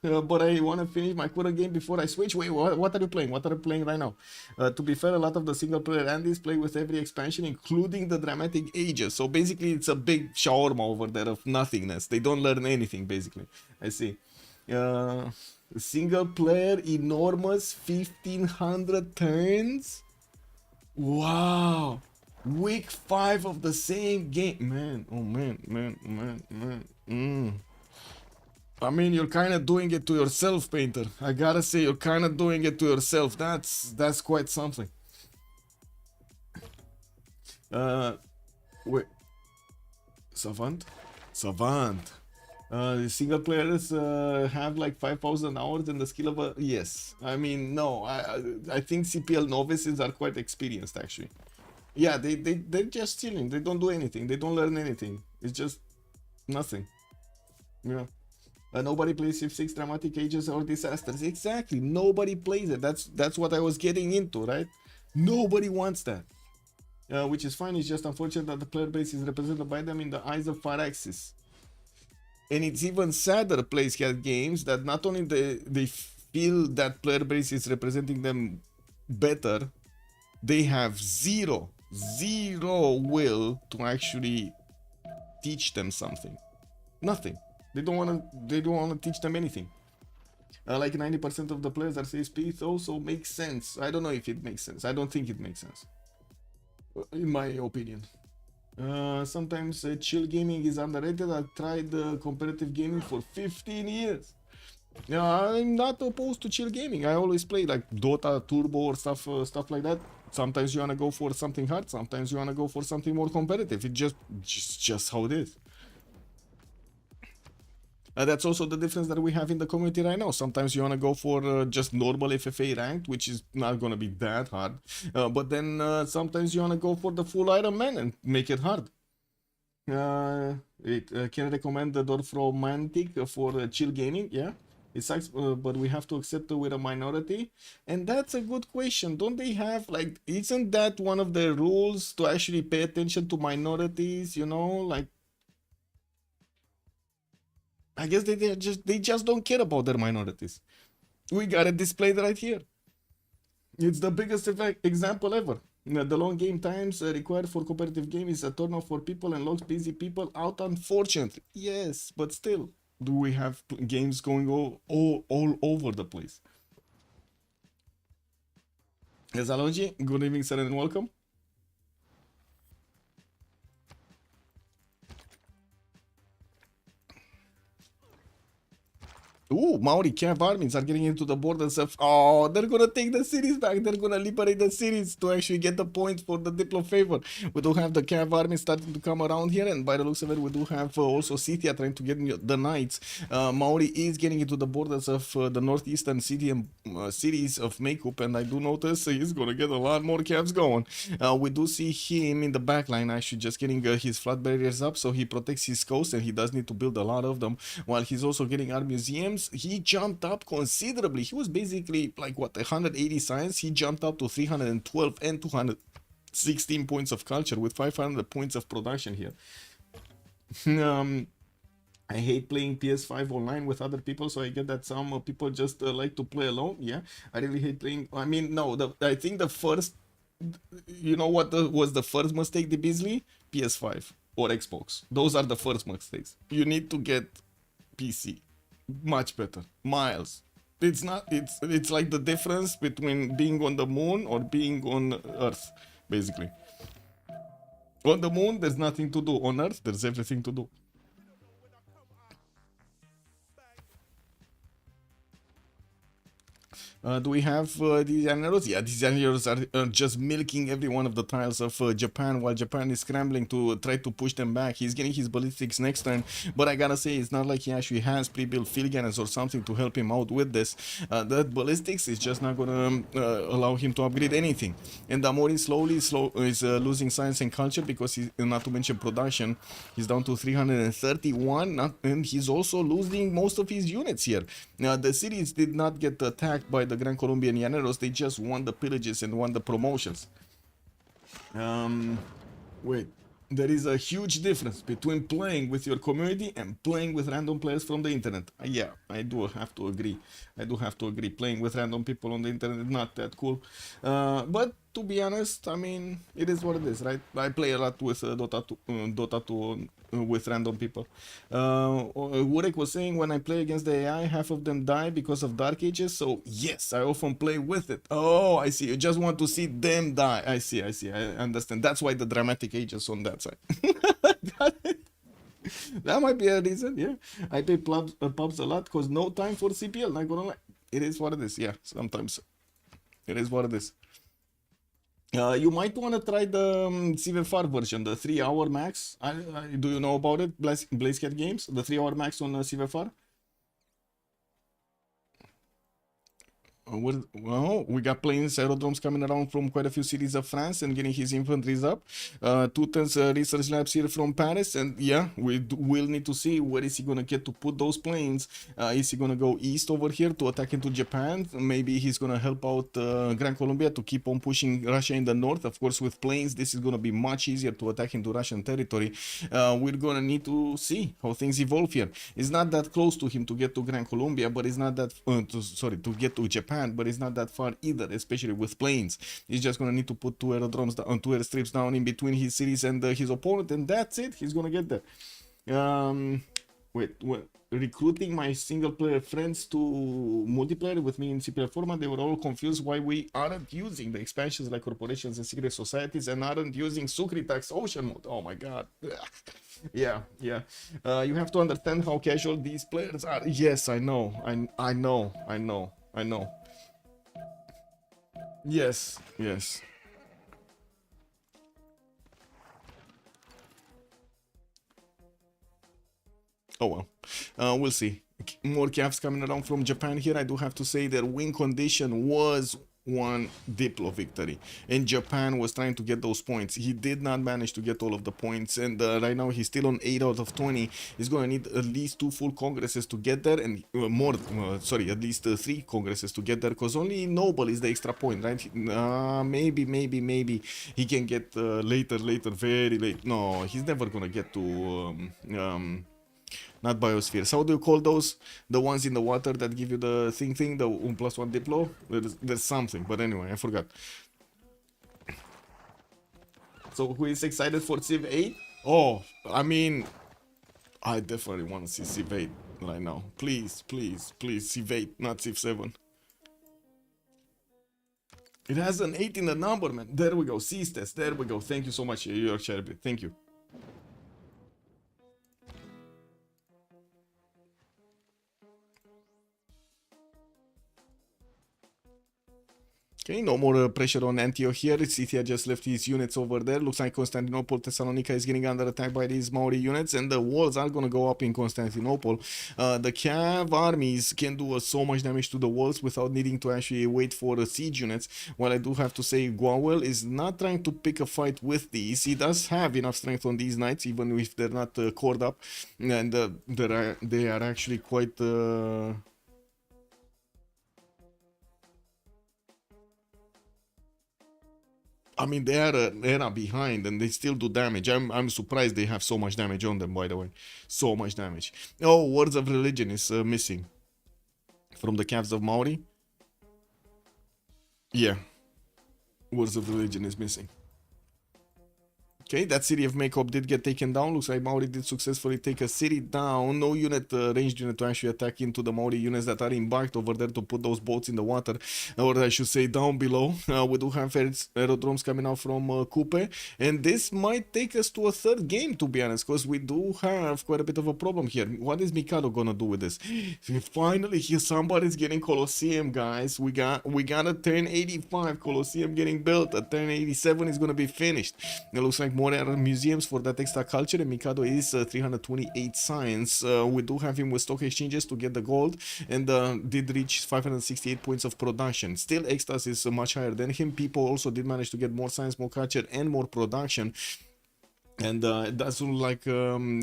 yeah. But I want to finish my current game before I switch. Wait, what are you playing? What are you playing right now? To be fair, a lot of the single player Andes play with every expansion, including the Dramatic Ages. So basically, it's a big shawarma over there of nothingness. They don't learn anything, basically. I see. Single player, enormous 1500 turns? Wow. Week 5 of the same game. Man, oh man. I mean, you're kind of doing it to yourself, Painter. I gotta say, you're kind of doing it to yourself. That's quite something. Wait. Savant? Single players have like 5,000 hours in the skill of a... Yes. I mean, no. I think CPL novices are quite experienced, actually. Yeah, they're just chilling. They don't do anything. They don't learn anything. It's just nothing. Yeah. Nobody plays Civ6 Dramatic Ages or Disasters. Exactly. Nobody plays it. That's what I was getting into, right? Nobody wants that. Which is fine. It's just unfortunate that the player base is represented by them in the eyes of Pharaxis. And it's even sadder, Placecat Games, that not only they feel that player base is representing them better, they have zero will to actually teach them something. Nothing. They don't want to teach them anything. Like 90% of the players are CSP, it also makes sense. I don't know if it makes sense. I don't think it makes sense, in my opinion. Sometimes chill gaming is underrated. I tried competitive gaming for 15 years. Yeah, I'm not opposed to chill gaming. I always play like Dota, Turbo, or stuff like that. Sometimes you wanna go for something hard. Sometimes you wanna go for something more competitive. It's just how it is. That's also the difference that we have in the community right now. Sometimes you wanna go for just normal FFA ranked, which is not gonna be that hard. But then sometimes you wanna go for the full Iron Man and make it hard. Can recommend the Dorfromantic for chill gaming. Yeah. It sucks, but we have to accept it with a minority. And that's a good question. Don't they have, like, isn't that one of the rules to actually pay attention to minorities, you know? Like, I guess they just don't care about their minorities. We got it displayed right here. It's the biggest example ever. The long game times required for competitive game is a turnoff for people and logs busy people out, unfortunately. Yes, but still. Do we have games going all over the place? Zalonji, good evening, sir, and welcome. Ooh, Maori Cav armies are getting into the borders of... Oh, they're gonna take the cities back. They're gonna liberate the cities to actually get the points for the Diplo favor. We do have the Cav army starting to come around here, and by the looks of it, we do have also Scythia trying to get the knights. Maori is getting into the borders of the northeastern city and cities of Kupe, and I do notice he's gonna get a lot more Cavs going. We do see him in the back line actually just getting his flat barriers up, so he protects his coast, and he does need to build a lot of them, while he's also getting art museums. He jumped up considerably. He was basically like what, 180 science. He jumped up to 312 and 216 points of culture with 500 points of production here. um, I hate playing PS5 online with other people, so I get that some people just like to play alone. Yeah, I really hate playing. I mean, no, I think the first, you know what was the first mistake, the Beasley? PS5 or Xbox. Those are the first mistakes. You need to get PC. Much better. Miles. It's not. It's like the difference between being on the moon or being on Earth, basically. On the moon, there's nothing to do. On Earth, there's everything to do. Do we have these arrows? Yeah, these arrows are just milking every one of the tiles of Japan, while Japan is scrambling to try to push them back. He's getting his ballistics next turn, but I gotta say, it's not like he actually has pre-built field cannons or something to help him out with this. That ballistics is just not gonna allow him to upgrade anything. And Damori is losing science and culture because he's, not to mention production, he's down to 331, and he's also losing most of his units here. The cities did not get attacked by the Gran Colombian Llaneros, they just won the pillages and won the promotions. Wait, there is a huge difference between playing with your community and playing with random players from the internet. Yeah, I do have to agree. Playing with random people on the internet is not that cool. But to be honest, I mean, it is what it is, right? I play a lot with Dota 2 with random people. Wurek was saying, when I play against the AI, half of them die because of Dark Ages. So yes, I often play with it. Oh, I see. You just want to see them die. I see. I understand. That's why the dramatic ages on that side. Got it. That might be a reason, yeah. I play pubs a lot because no time for CPL, not gonna lie. It is what it is, yeah. Sometimes it is what it is. You might want to try the CivFR version, the 3-hour max. Do you know about it, Blazecat Games? The 3-hour max on CivFR? Well, we got planes, aerodromes coming around from quite a few cities of France and getting his infantries up. Tuten's research labs here from Paris, and yeah, we'll need to see where is he gonna get to put those planes. Is he gonna go east over here to attack into Japan? Maybe he's gonna help out Gran Colombia to keep on pushing Russia in the north. Of course, with planes, this is gonna be much easier to attack into Russian territory. We're gonna need to see how things evolve here. It's not that close to him to get to Gran Colombia, but it's not that to get to Japan, but it's not that far either, especially with planes. He's just gonna need to put two airstrips down in between his cities and his opponent, and that's it. He's gonna get there. Wait, recruiting my single player friends to multiplayer with me in CPL format, they were all confused why we aren't using the expansions like corporations and secret societies and aren't using Sucritax Ocean mode. Oh my god. Yeah. You have to understand how casual these players are. Yes, I know. Yes. Oh well. We'll see. More calves coming around from Japan here. I do have to say their win condition was one Diplo victory, and Japan was trying to get those points. He did not manage to get all of the points, and right now he's still on 8 out of 20. He's gonna need at least 2 full congresses to get there, and at least 3 congresses to get there, because only Noble is the extra point, right? Maybe he can get later, very late. No, he's never gonna get to not biospheres. How do you call those? The ones in the water that give you the thing, the 1+1 Diplo? There's something, but anyway, I forgot. So who is excited for Civ 8? Oh, I mean, I definitely want to see Civ 8 right now. Please, Civ 8, not Civ 7. It has an 8 in the number, man. There we go. Seas there we go. Thank you so much, Yorkshire. Thank you. Okay, no more pressure on Antioch here. Scythia just left his units over there. Looks like Constantinople, Thessalonica is getting under attack by these Maori units, and the walls are gonna go up in Constantinople. The Cav armies can do so much damage to the walls without needing to actually wait for siege units. While I do have to say, Gwawel is not trying to pick a fight with these. He does have enough strength on these knights, even if they're not cored up, and they are actually quite... I mean, they are an era behind and they still do damage. I'm surprised they have so much damage on them, by the way. So much damage. Oh, Words of Religion is missing from the Calves of Maori. Yeah, Words of Religion is missing. Okay, that city of Makeup did get taken down. Looks like Maori did successfully take a city down. No unit, ranged unit to actually attack into the Maori units that are embarked over there to put those boats in the water. Or I should say down below. We do have aerodromes coming out from Kupe. And this might take us to a third game, to be honest. Because we do have quite a bit of a problem here. What is Mikado gonna do with this? Finally, here somebody's getting Colosseum, guys. We got a turn 85 Colosseum getting built. A turn 87 is gonna be finished. It looks like more museums for that extra culture, and Mikado is 328 science. We do have him with stock exchanges to get the gold, and did reach 568 points of production. Still, Extazz is much higher than him. Pipo also did manage to get more science, more culture, and more production. And it does look like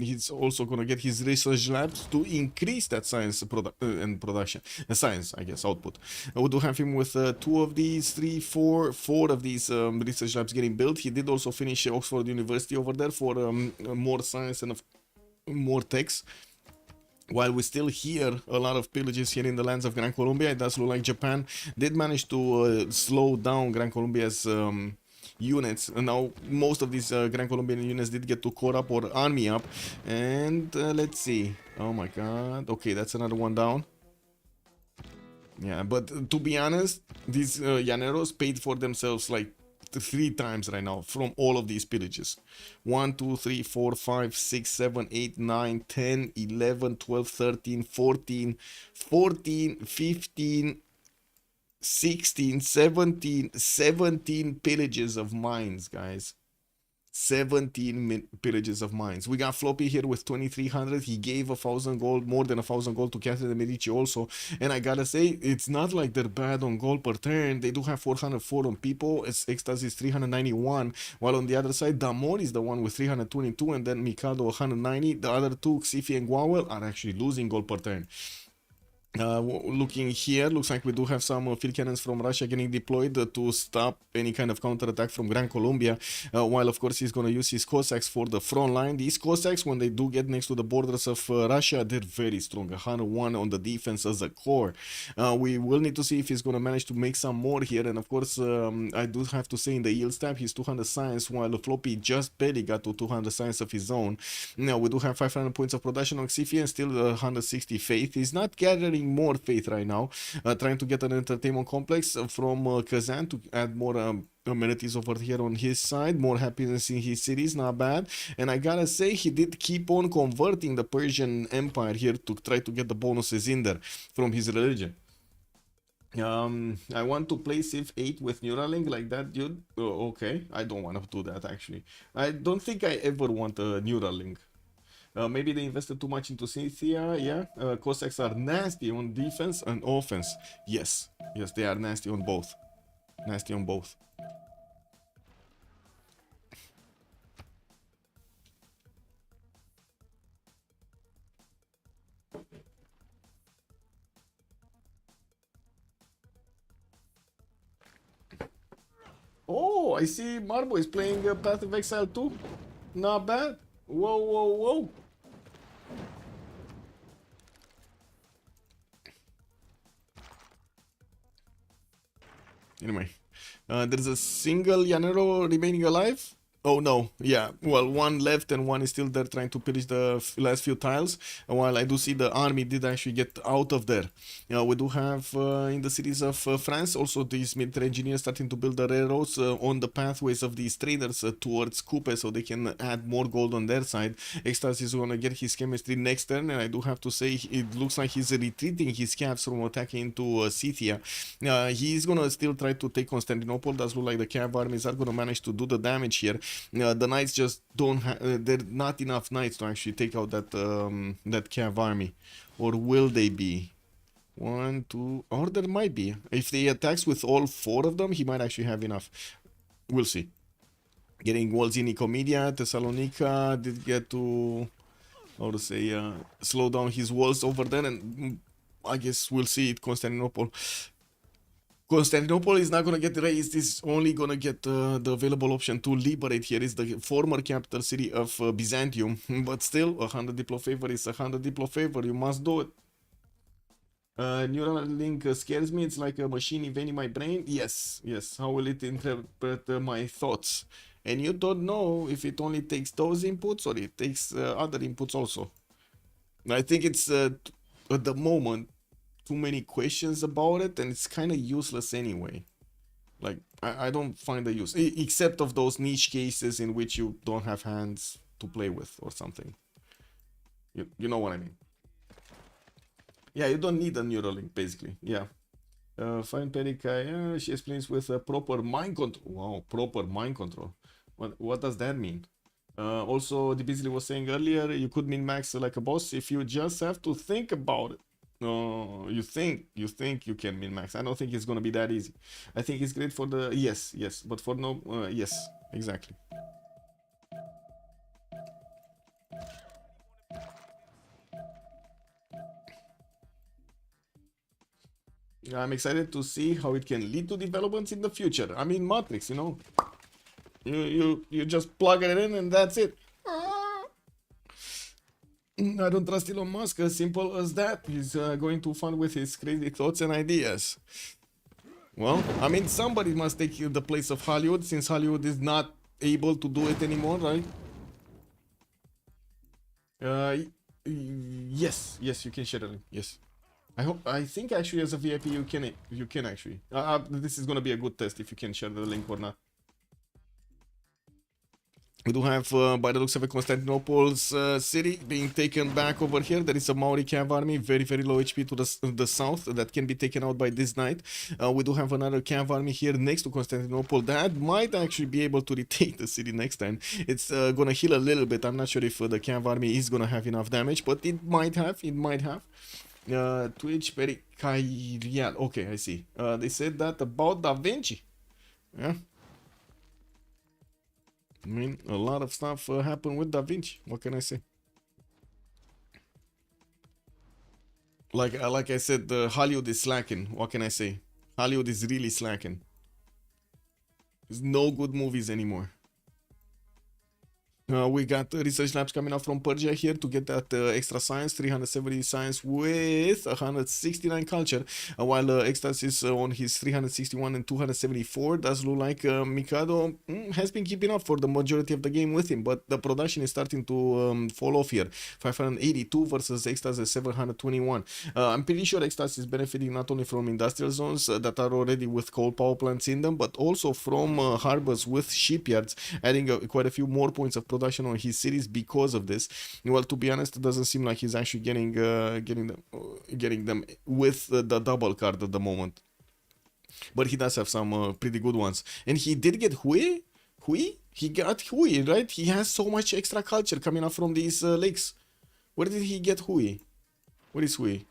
he's also gonna get his research labs to increase that science and production, science, I guess, output. We do have him with four of these research labs getting built. He did also finish Oxford University over there for more science and more techs. While we still hear a lot of pillages here in the lands of Gran Colombia, it does look like Japan did manage to slow down Gran Colombia's units. And now most of these Gran Colombian units did get to core up or army up. And let's see. Oh my god. Okay, that's another one down. Yeah, but to be honest, these Llaneros paid for themselves like 3 times right now from all of these pillages. 1, 2, 3, 4, 5, 6, 7, 8, 9, 10, 11, 12, 13, 14, 15, 16, 17 pillages of mines, guys. 17 pillages of mines. We got Floppy here with 2300. He gave 1,000 gold, more than 1,000 gold to Catherine de Medici also. And I gotta say, it's not like they're bad on gold per turn. They do have 404 on Pipo. Extazz is 391. While on the other side, Damori is the one with 322. And then Mikado 190. The other two, Xiffy and Gwawel, are actually losing gold per turn. Looking here, looks like we do have some field cannons from Russia getting deployed to stop any kind of counterattack from Gran Colombia, while of course he's going to use his Cossacks for the front line. These Cossacks, when they do get next to the borders of Russia, they're very strong, 101 on the defense as a core. We will need to see if he's going to manage to make some more here, and of course I do have to say in the yield stab he's 200 science, while Floppy just barely got to 200 science of his own. Now we do have 500 points of production on Xiffy and still 160 faith. He's not gathering more faith right now, trying to get an entertainment complex from Kazan to add more amenities over here on his side, more happiness in his cities, not bad. And I gotta say, he did keep on converting the Persian Empire here to try to get the bonuses in there from his religion. I want to play Civ 8 with Neuralink like that, dude. Okay, I don't want to do that actually. I don't think I ever want a Neuralink. Maybe they invested too much into Scythia, yeah. Cossacks are nasty on defense and offense. Yes, they are nasty on both. Nasty on both. Oh, I see Marbo is playing Path of Exile 2. Not bad. Whoa, whoa, whoa. Anyway, there's a single Llanero remaining alive. Oh no, yeah, well, one left and one is still there trying to pillage the last few tiles, while I do see the army did actually get out of there. We do have in the cities of France also these military engineers starting to build the railroads on the pathways of these traders towards Kupe, so they can add more gold on their side. Extazz is gonna get his chemistry next turn, and I do have to say it looks like he's retreating his caps from attacking into Scythia. He's gonna still try to take Constantinople. Does look like the cav armies are gonna manage to do the damage here. The knights just don't have, there are not enough knights to actually take out that that cav army. Or will they be? 1, 2, or there might be. If he attacks with all 4 of them, he might actually have enough. We'll see. Getting walls in Nicomedia, Thessalonica did get to, how to say, slow down his walls over there, and I guess we'll see it. Constantinople Constantinople is not gonna get raised. It's only gonna get the available option to liberate. Here is the former capital city of Byzantium, but still 100 diplo favor is 100 diplo favor. You must do it. Neural link scares me. It's like a machine invading my brain. Yes, yes. How will it interpret my thoughts? And you don't know if it only takes those inputs or it takes other inputs also. I think it's at the moment too many questions about it, and it's kind of useless anyway. Like I don't find the use, except of those niche cases in which you don't have hands to play with or something. You know what I mean? Yeah, you don't need a Neuralink basically. Yeah. Fine Perica, she explains with a proper mind control. Wow, proper mind control. What does that mean? Also, the Beasley was saying earlier, you could min max like a boss if you just have to think about it. No, you think you can min max. I don't think it's gonna be that easy. I think it's great for the yes, but for no yes, exactly. I'm excited to see how it can lead to developments in the future. I mean, Matrix, you know. You just plug it in and that's it. I don't trust Elon Musk, as simple as that. He's going too far with his crazy thoughts and ideas. Well, I mean, somebody must take the place of Hollywood, since Hollywood is not able to do it anymore, right? Yes, you can share the link. Yes. I think actually as a VIP you can actually. This is gonna be a good test if you can share the link or not. We do have, by the looks of it, Constantinople's city being taken back over here. There is a Maori cav army, very, very low HP to the south, that can be taken out by this night. We do have another cav army here next to Constantinople that might actually be able to retake the city next time. It's gonna heal a little bit. I'm not sure if the cav army is gonna have enough damage, but it might have. Twitch Pericairial. Okay, I see. They said that about Da Vinci. Yeah. I mean, a lot of stuff happened with Da Vinci. What can I say? Like I said, Hollywood is slacking. What can I say? Hollywood is really slacking. There's no good movies anymore. We got research labs coming out from Persia here to get that extra science, 370 science with 169 culture, while Extazz is on his 361 and 274. Does look like Mikado has been keeping up for the majority of the game with him, but the production is starting to fall off here. 582 versus Extazz 721. I'm pretty sure Extazz is benefiting not only from industrial zones that are already with coal power plants in them, but also from harbors with shipyards, adding quite a few more points of production on his cities because of this. Well, to be honest, it doesn't seem like he's actually getting them with the double card at the moment, but he does have some pretty good ones. And he did get Hui. He got Hui, right? He has so much extra culture coming up from these lakes. Where did he get Hui? Where is Hui?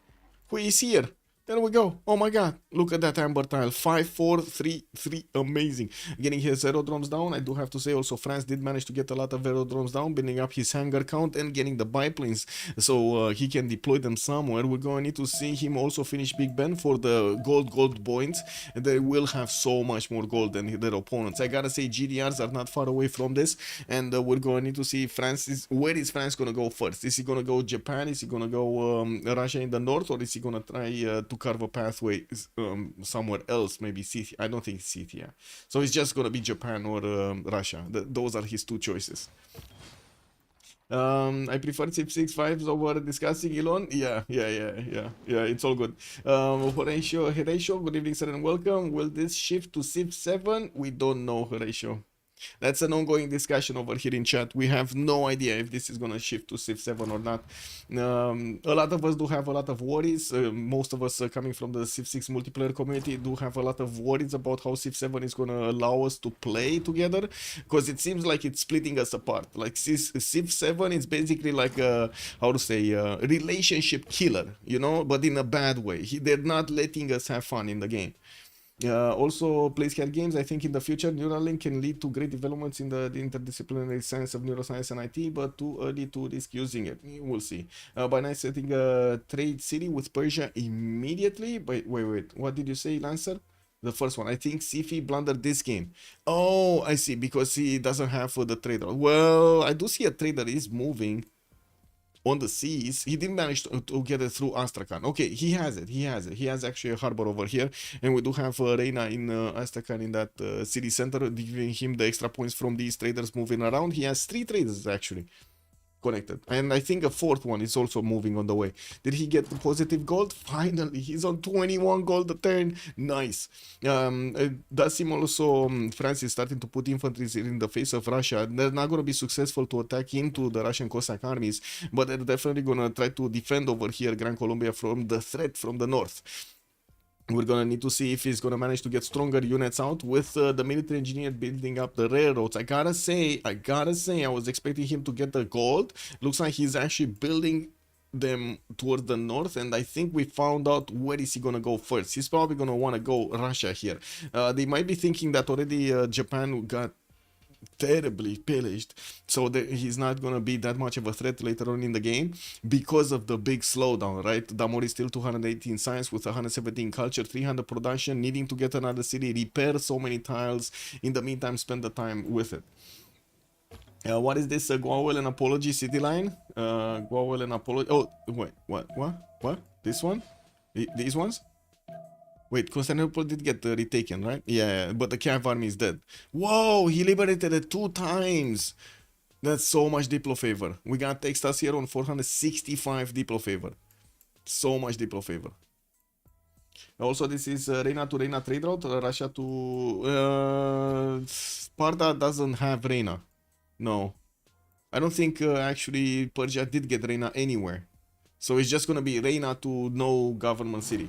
Hui is here. There we go. Oh my god. Look at that amber tile. 5, 4, 3, 3. Amazing. Getting his aerodromes down. I do have to say also France did manage to get a lot of aerodromes down, building up his hangar count and getting the biplanes so he can deploy them somewhere. We're going to need to see him also finish Big Ben for the gold points. They will have so much more gold than their opponents. I gotta say GDRs are not far away from this, and we're going to need to see where is France going to go first? Is he going to go Japan? Is he going to go Russia in the north, or is he going to try to carve a pathway somewhere else, maybe Scythia? I don't think Scythia. So it's just gonna be Japan or Russia. Those are his two choices. I prefer Civ6 vibes over discussing Elon. Yeah, it's all good. Horatio, good evening, sir, and welcome. Will this shift to Civ7? We don't know, Horatio. That's an ongoing discussion over here in chat. We have no idea if this is gonna shift to Civ7 or not. A lot of us do have a lot of worries. Most of us coming from the Civ6 multiplayer community do have a lot of worries about how Civ7 is gonna allow us to play together, because it seems like it's splitting us apart. Like Civ7 is basically like a, how to say, relationship killer, you know, but in a bad way. They're not letting us have fun in the game. Also, PlayScat Games, I think in the future, Neuralink can lead to great developments in the interdisciplinary science of neuroscience and IT, but too early to risk using it. We'll see. By now, setting a trade city with Persia immediately. Wait, what did you say, Lancer? The first one. I think Xiffy blundered this game. Oh, I see. Because he doesn't have the trader. Well, I do see a trader is moving on the seas. He didn't manage to get it through Astrakhan. Okay, he has it. He has it. He has actually a harbor over here. And we do have Reina in Astrakhan in that city center, giving him the extra points from these traders moving around. He has 3 traders actually connected, and I think a 4th one is also moving on the way. Did he get the positive gold? Finally, he's on 21 gold a turn. Nice. It does seem also France is starting to put infantry in the face of Russia. They're not going to be successful to attack into the Russian Cossack armies, but they're definitely going to try to defend over here Gran Colombia from the threat from the north. We're gonna need to see if he's gonna manage to get stronger units out with the military engineer building up the railroads. I gotta say, I was expecting him to get the gold. Looks like he's actually building them towards the north, and I think we found out where is he gonna go first. He's probably gonna want to go Russia here. They might be thinking that already Japan got terribly pillaged, so that he's not gonna be that much of a threat later on in the game because of the big slowdown, right? Damori still 218 science with 117 culture, 300 production, needing to get another city, repair so many tiles. In the meantime, spend the time with it. What is this? Gwawel and Apology city line? Gwawel and Apology. Oh, wait, what? This one? These ones? Wait, Constantinople did get retaken, right? Yeah, but the Cav army is dead. Whoa, he liberated it 2 times. That's so much Diplo favor. We got Extazz here on 465 Diplo favor. So much Diplo favor. Also, this is Reina to Reina trade route. Russia to... Sparta doesn't have Reina. No. I don't think actually Persia did get Reina anywhere. So it's just gonna be Reina to no government city.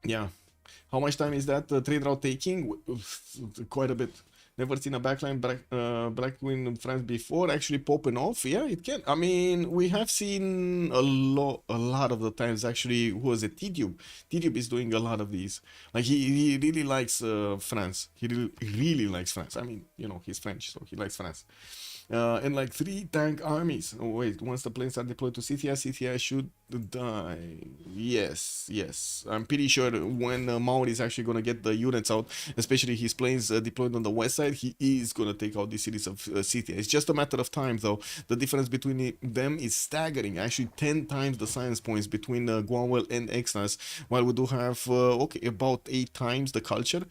Yeah. How much time is that trade route taking? Quite a bit. Never seen a backline black win in France before actually popping off. Yeah, it can. I mean, we have seen a lot of the times actually. Who was it? T-Tube. T-Tube is doing a lot of these. Like he really likes France. He really likes France. I mean, you know, he's French, so he likes France. And like 3 tank armies. Oh wait, once the planes are deployed to Scythia, Scythia should die. Yes. I'm pretty sure when Maori is actually gonna get the units out, especially his planes deployed on the west side, he is gonna take out the cities of Scythia. It's just a matter of time though. The difference between them is staggering. Actually 10 times the science points between Gwawel and Extazz, while we do have okay, about 8 times the culture.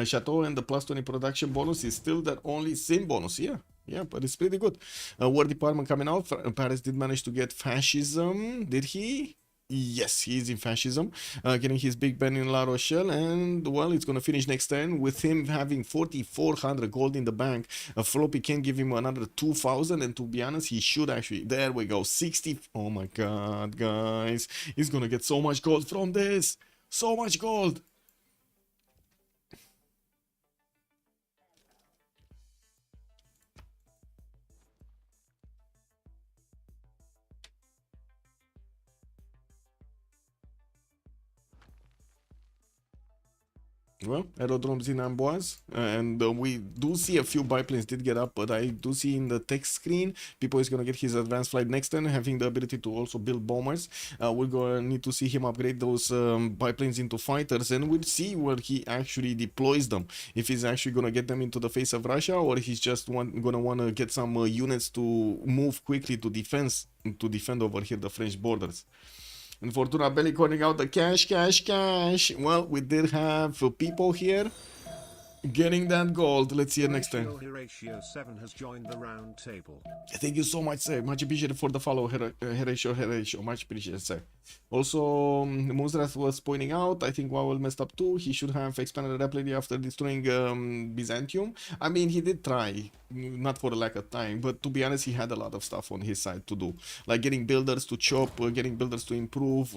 Chateau and the plus 20 production bonus is still that only sim bonus. Yeah, but it's pretty good. War department coming out. Paris did manage to get fascism. Did he? Yes, he is in fascism. Getting his big band in La Rochelle, and well, it's gonna finish next turn with him having 4,400 gold in the bank. Floppy can give him another 2,000, and to be honest, he should actually. There we go, 60. Oh my god, guys, he's gonna get so much gold from this. So much gold. Well, aerodromes in Amboise, and we do see a few biplanes did get up, but I do see in the text screen, Pipo is going to get his advanced flight next turn, having the ability to also build bombers. We're going to need to see him upgrade those biplanes into fighters, and we'll see where he actually deploys them. If he's actually going to get them into the face of Russia, or he's just going to want to get some units to move quickly to defend over here the French borders. And Fortuna Belli calling out the cash. Well, we did have people here getting that gold. Let's see it next time. Horatio 7 has joined the round table. Thank you so much, sir. Much appreciated for the follow, Horatio. Much appreciated, sir. Also, Muzrath was pointing out, I think Gwawel messed up too. He should have expanded rapidly after destroying Byzantium. I mean, he did try, not for a lack of time, but to be honest, he had a lot of stuff on his side to do. Like getting builders to chop, getting builders to improve,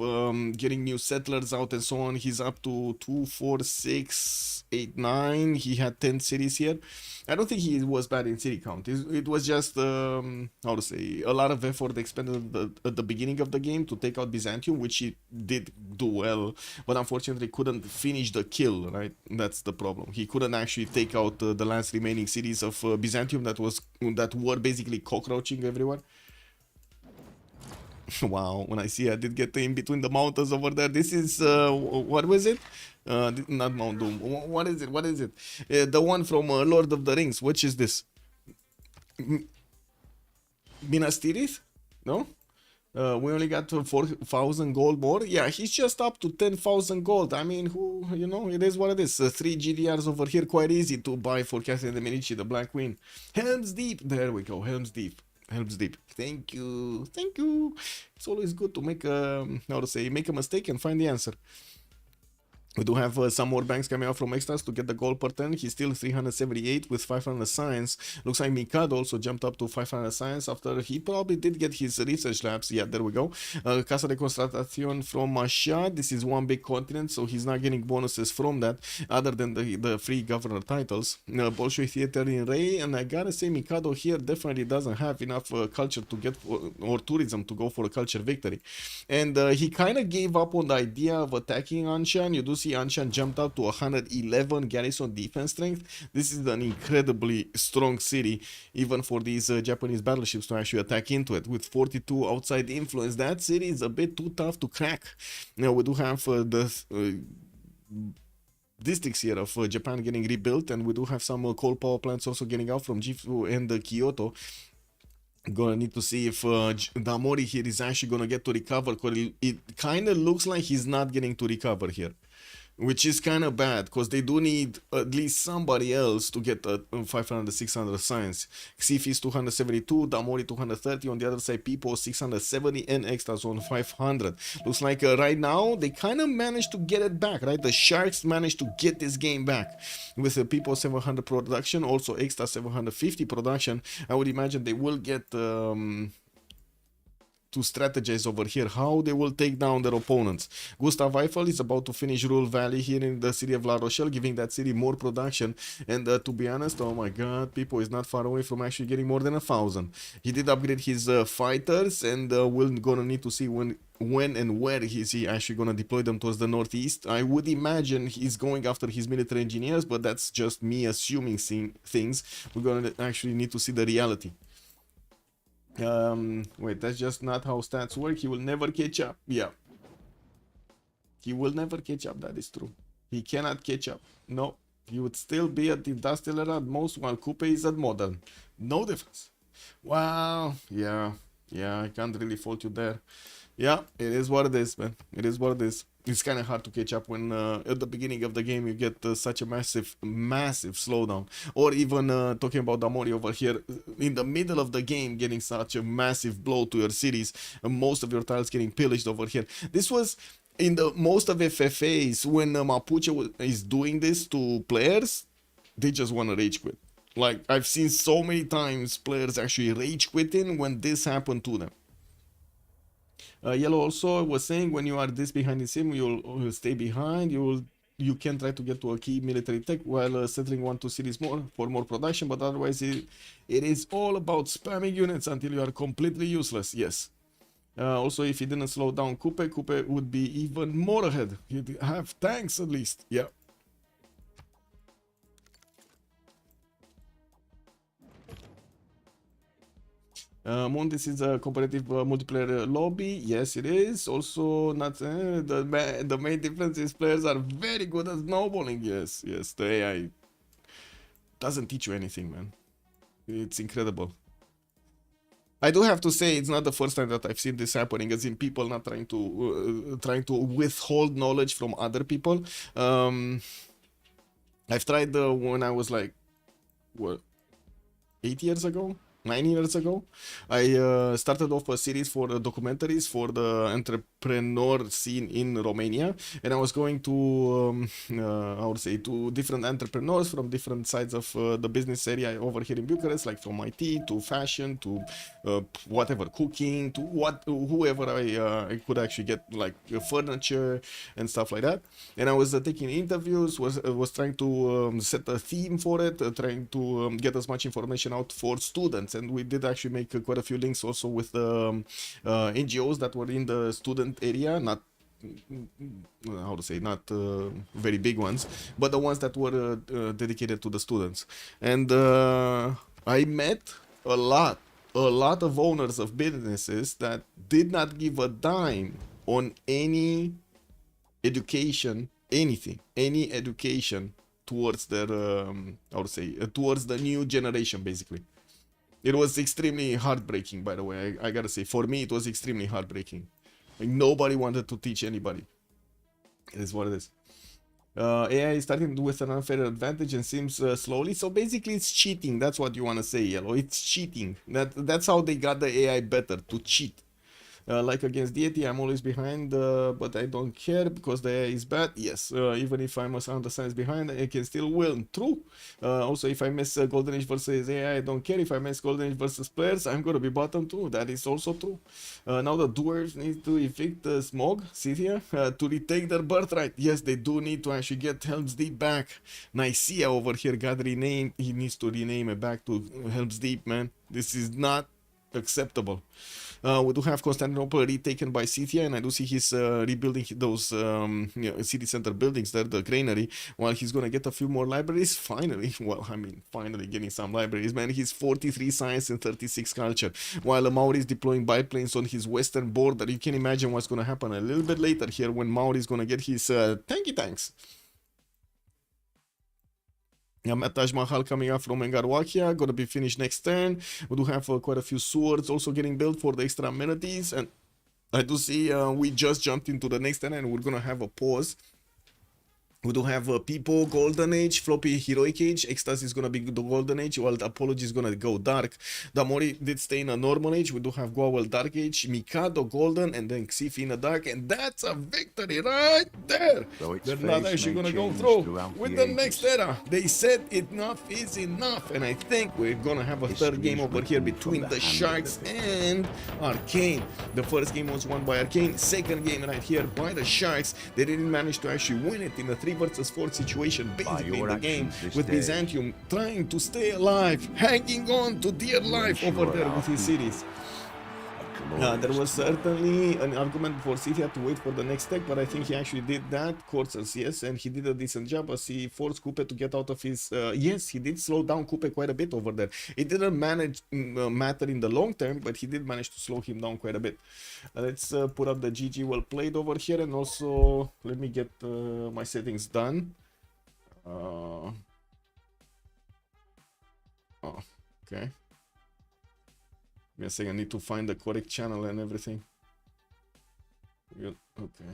getting new settlers out and so on. He's up to 2, 4, 6, 8, 9. He had 10 cities here. I don't think he was bad in city count. It was just, how to say, a lot of effort expended at the beginning of the game to take out Byzantium, which he did do well, but unfortunately couldn't finish the kill, right? That's the problem. He couldn't actually take out the last remaining cities of Byzantium that were basically cockroaching everywhere. Wow, when I see I did get in between the mountains over there. This is what was it? Not Mount Doom. What is it? What is it? The one from Lord of the Rings. Which is this? Minas Tirith? No? We only got to 4,000 gold more. Yeah, he's just up to 10,000 gold. I mean, who, you know, it is what it is. 3 GDRs over here, quite easy to buy for Catherine de Medici, the Black Queen. Helm's Deep. There we go. Helm's Deep. Helm's Deep. Thank you. Thank you. It's always good to make a, how to say, make a mistake and find the answer. We do have some more banks coming out from Extazz to get the gold per turn. He's still 378 with 500 science. Looks like Mikado also jumped up to 500 science after he probably did get his research labs. Yeah, there we go. Casa de Constatación from Shah. This is one big continent, so he's not getting bonuses from that other than the free governor titles. Bolshoi Theater in Ray, and I gotta say Mikado here definitely doesn't have enough culture to get or tourism to go for a culture victory. And he kind of gave up on the idea of attacking Anshan. You do see Anshan jumped up to 111 garrison defense strength. This is an incredibly strong city, even for these Japanese battleships to actually attack into it. With 42 outside influence, that city is a bit too tough to crack. Now we do have the districts here of Japan getting rebuilt, and we do have some coal power plants also getting out from Gifu and Kyoto. Gonna need to see if Damori here is actually gonna get to recover, because it kind of looks like he's not getting to recover here, which is kind of bad, because they do need at least somebody else to get 500, 600 science. Xiffy is 272, Damori 230, on the other side Pipo 670, and Extazz on 500. Looks like right now they kind of managed to get it back, right? The Sharks managed to get this game back with Pipo 700 production, also Extazz 750 production. I would imagine they will get to strategize over here how they will take down their opponents. Gustav Eiffel is about to finish Rule Valley here in the city of La Rochelle, giving that city more production. And to be honest, oh my god, Pipo is not far away from actually getting more than 1,000. He did upgrade his fighters, and we're gonna need to see when and where is he actually gonna deploy them towards the northeast. I would imagine he's going after his military engineers, but that's just me assuming things. We're gonna actually need to see the reality. Wait, that's just not how stats work. He will never catch up. Yeah, he will never catch up. That is true. He cannot catch up. No, he would still be at the industrial era at most, while Kupe is at modern. No difference. Wow. Yeah, I can't really fault you there. Yeah, it is what it is, man. It is what it is. It's kind of hard to catch up when at the beginning of the game you get such a massive slowdown. Or even talking about Damori over here, in the middle of the game getting such a massive blow to your cities, and most of your tiles getting pillaged over here. This was in the most of FFAs when Mapuche is doing this to players, they just want to rage quit. Like, I've seen so many times players actually rage quitting when this happened to them. Yellow also was saying, when you are this behind the sim, you'll stay behind. You can try to get to a key military tech while settling 1-2 cities more for more production, but otherwise it is all about spamming units until you are completely useless. Yes. Also, if he didn't slow down Kupe would be even more ahead. He'd have tanks at least. Yeah. Moon, this is a competitive multiplayer lobby. Yes, it is. Also, not the main difference is players are very good at snowballing. Yes, the AI doesn't teach you anything, man. It's incredible. I do have to say, it's not the first time that I've seen this happening, as in people not trying to withhold knowledge from other people. I've tried when I was like, what, 8 years ago? 9 years ago, I started off a series for documentaries for the entrepreneur scene in Romania, and I was going to, I would say, to different entrepreneurs from different sides of the business area over here in Bucharest, like from IT to fashion to whatever, cooking to whoever I could actually get, like furniture and stuff like that. And I was taking interviews, was trying to set a theme for it, trying to get as much information out for students. And we did actually make quite a few links also with NGOs that were in the student area, not how to say, not very big ones, but the ones that were dedicated to the students. And I met a lot a lot of owners of businesses that did not give a dime on any education, anything, any education towards their, I would say, towards the new generation, basically. It was extremely heartbreaking, by the way. I gotta say, for me, it was extremely heartbreaking. Like, nobody wanted to teach anybody. It is what it is. AI is starting with an unfair advantage and seems slowly. So basically, it's cheating. That's what you want to say, Yellow. It's cheating. That's how they got the AI better, to cheat. Like against deity, I'm always behind, but I don't care because the AI is bad. Yes, even if I'm a sound the science behind, I can still win. True. Also, if I mess Golden Age versus AI, I don't care. If I mess Golden Age versus players, I'm gonna be bottom too. That is also true. Now the doers need to evict the smog, Scythia, to retake their birthright. Yes, they do need to actually get Helm's Deep back. Nicaea over here got renamed. He needs to rename it back to Helm's Deep, man. This is not acceptable. We do have Constantinople retaken by Scythia, and I do see he's rebuilding those city center buildings there, the granary, while he's gonna get a few more libraries. Finally, well, I mean, finally getting some libraries, man. He's 43 science and 36 culture, while Maori is deploying biplanes on his western border. You can imagine what's gonna happen a little bit later here when Maori is gonna get his tanky tanks. Taj Mahal coming up from Engarwakia, gonna be finished next turn. We do have quite a few swords also getting built for the extra amenities, and I do see we just jumped into the next turn and we're gonna have a pause. We do have Pipo, Golden Age, Floppy, Heroic Age. Extazz is gonna be the Golden Age, while Apology is gonna go Dark. Damori did stay in a Normal Age. We do have Gwawel, Dark Age, Mikado, Golden, and then Xiffy in a Dark, and that's a victory right there. They're not actually gonna go through with the next era. They said enough is enough, and I think we're gonna have a third game over here between the Sharks and Arcane. The first game was won by Arcane. Second game right here by the Sharks. They didn't manage to actually win it in a 3 versus 4 situation, basically in the game, with Byzantium trying to stay alive, hanging on to dear life over there with his cities. There was certainly an argument for Scythia to wait for the next tech, but I think he actually did that. Coursers, yes, and he did a decent job as he forced Kupe to get out of his... yes, he did slow down Kupe quite a bit over there. It didn't matter in the long term, but he did manage to slow him down quite a bit. Let's put up the GG well played over here, and also let me get my settings done. Oh, okay. Give me a second, I need to find the correct channel and everything. Good. Okay.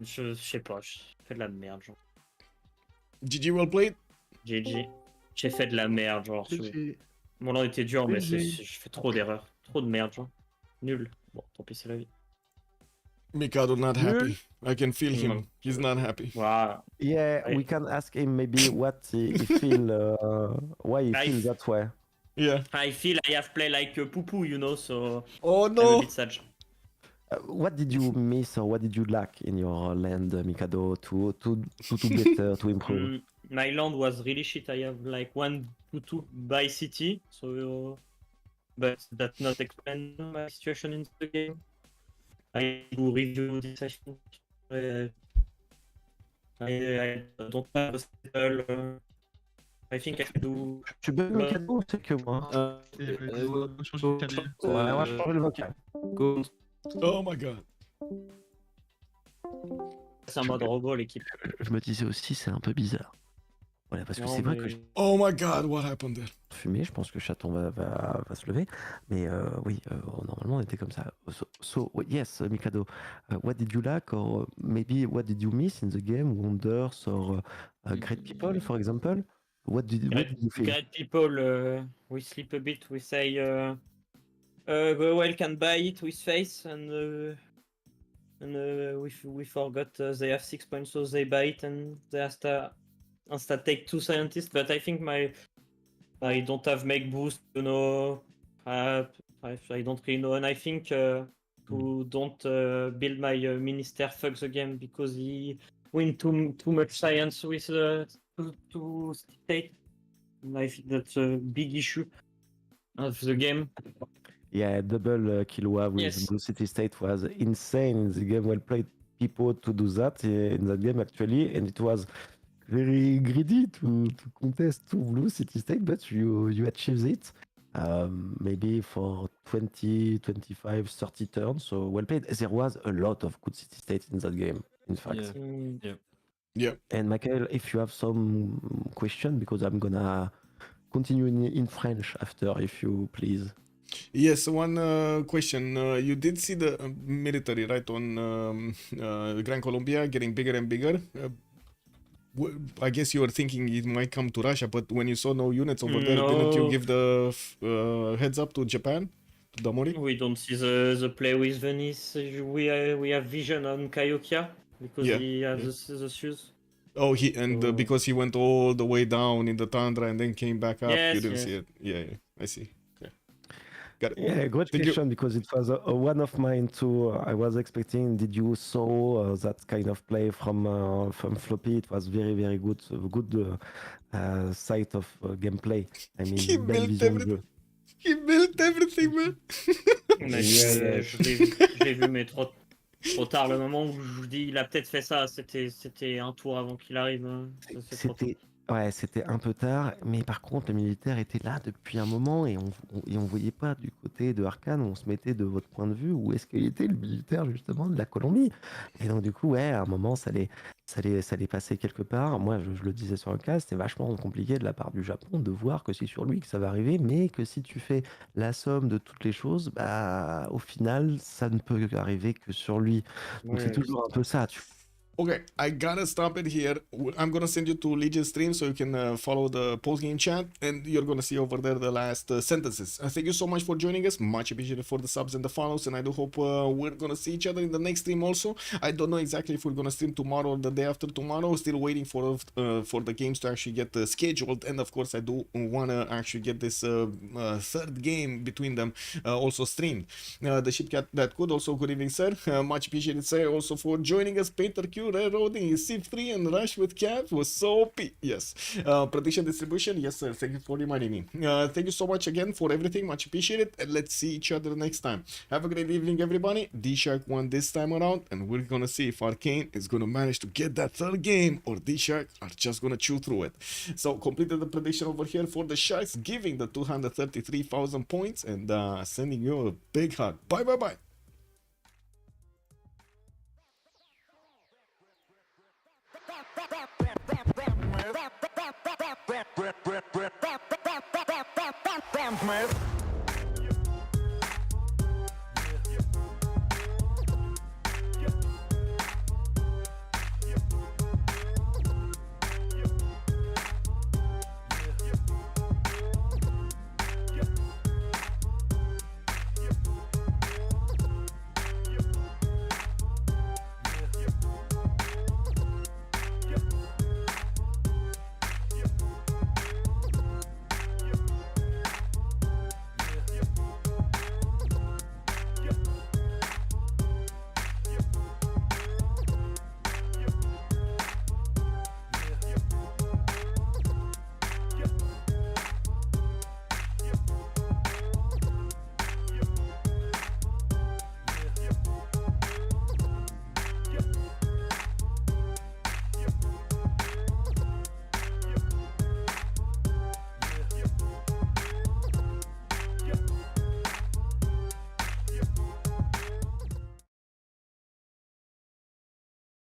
Je sais pas, je fais de la merde, genre. GG well played. GG. J'ai fait de la merde, genre. Mon nom était dur, mais je fais trop d'erreurs. Trop de merde, genre. Nul. Bon, tant pis, c'est la vie. Mikado not happy. I can feel him. He's not happy. Wow. Yeah, we can ask him maybe what he feel, why he feels that way. Yeah. I feel I have played like a poo-poo, you know, so... Oh I'm no! a bit sad. What did you miss or what did you lack in your land, Mikado, to do better, to improve? My land was really shit. I have like 1 poo-2 by city, so... but that not explain my situation in the game. I do review this session. I don't have a settle. I think I can do. Tu bug Mikado ou c'est que moi? Ouais, on va changer le vocal. Oh my god. C'est un mode robot l'équipe. Je me disais aussi, c'est un peu bizarre. Voilà, parce que c'est vrai que Oh my god, what happened there? fumé, je pense que Chaton va se lever. Mais oui, normalement on était comme ça. So yes, Mikado, what did you lack or maybe what did you miss in the game? Wonders or great people, for example? What did you feel? Great people, we sleep a bit, we say Gwawel can buy it with face and we forgot they have 6 points, so they buy it and they instead take 2 scientists, but I think I don't have make boost, you know. I don't really know, and I think who don't build my minister fuck the game because he win too much science with to state. And I think that's a big issue of the game. Yeah, double Killua with Blue City State was insane in the game. Well played people to do that in that game actually, and it was very greedy to contest two blue city state, but you achieved it. Maybe for 20, 25, 30 turns, so well played. There was a lot of good city states in that game, in fact. Yeah. Mm. Yeah. And Michael, if you have some question, because I'm gonna continue in French after, if you please. Yes, one question. You did see the military, right, on Gran Colombia getting bigger and bigger. I guess you were thinking it might come to Russia, but when you saw no units over there, didn't you No. give the heads up to Japan, to Damori? We don't see the play with Venice. We have vision on Kaiokia because Yeah, he has the shoes. Oh, and So- because he went all the way down in the tundra and then came back up, you Yes, didn't yes. see it. Yeah, I see. Okay. Got it. Yeah, great Thank you. question, because it was one of mine too. I was expecting. Did you saw that kind of play from Floppy? It was very very good, good sight of gameplay. I mean, He belle built vision everything. jeu. He built everything, man. Mais Yeah. je l'ai vu, mais trop tard. Le moment où je vous dis, il a peut-être fait ça, c'était un tour avant qu'il arrive. Hein. Ça, c'est trop tard. C'était un peu tard, mais par contre, les militaires étaient là depuis un moment et on voyait pas du côté de Arcane, on se mettait de votre point de vue où est-ce qu'il était le militaire justement de la Colombie. Et donc du coup, ouais, à un moment, ça allait passer quelque part. Moi, je le disais sur le cas, c'était vachement compliqué de la part du Japon de voir que c'est sur lui que ça va arriver, mais que si tu fais la somme de toutes les choses, bah au final, ça ne peut arriver que sur lui. Donc c'est Ouais, toujours un peu ça. Okay, I gotta stop it here. I'm gonna send you to Legion stream so you can follow the post-game chat, and you're gonna see over there the last sentences. Thank you so much for joining us. Much appreciated for the subs and the follows, and I do hope we're gonna see each other in the next stream also. I don't know exactly if we're gonna stream tomorrow or the day after tomorrow. Still waiting for the games to actually get scheduled, and of course I do wanna actually get this third game between them also streamed. The shipcat that could also, good evening, sir. Much appreciated, sir, also for joining us. Painter Q, railroading Civ3 and Rush with Caps was so OP. Yes. Prediction distribution, yes, sir. Thank you for reminding me. Thank you so much again for everything. Much appreciated. And let's see each other next time. Have a great evening, everybody. DShark won this time around, and we're gonna see if Arcane is gonna manage to get that third game or DShark are just gonna chew through it. So completed the prediction over here for the Sharks, giving the 233,000 points and sending you a big hug. Bye, bye, bye. Smith.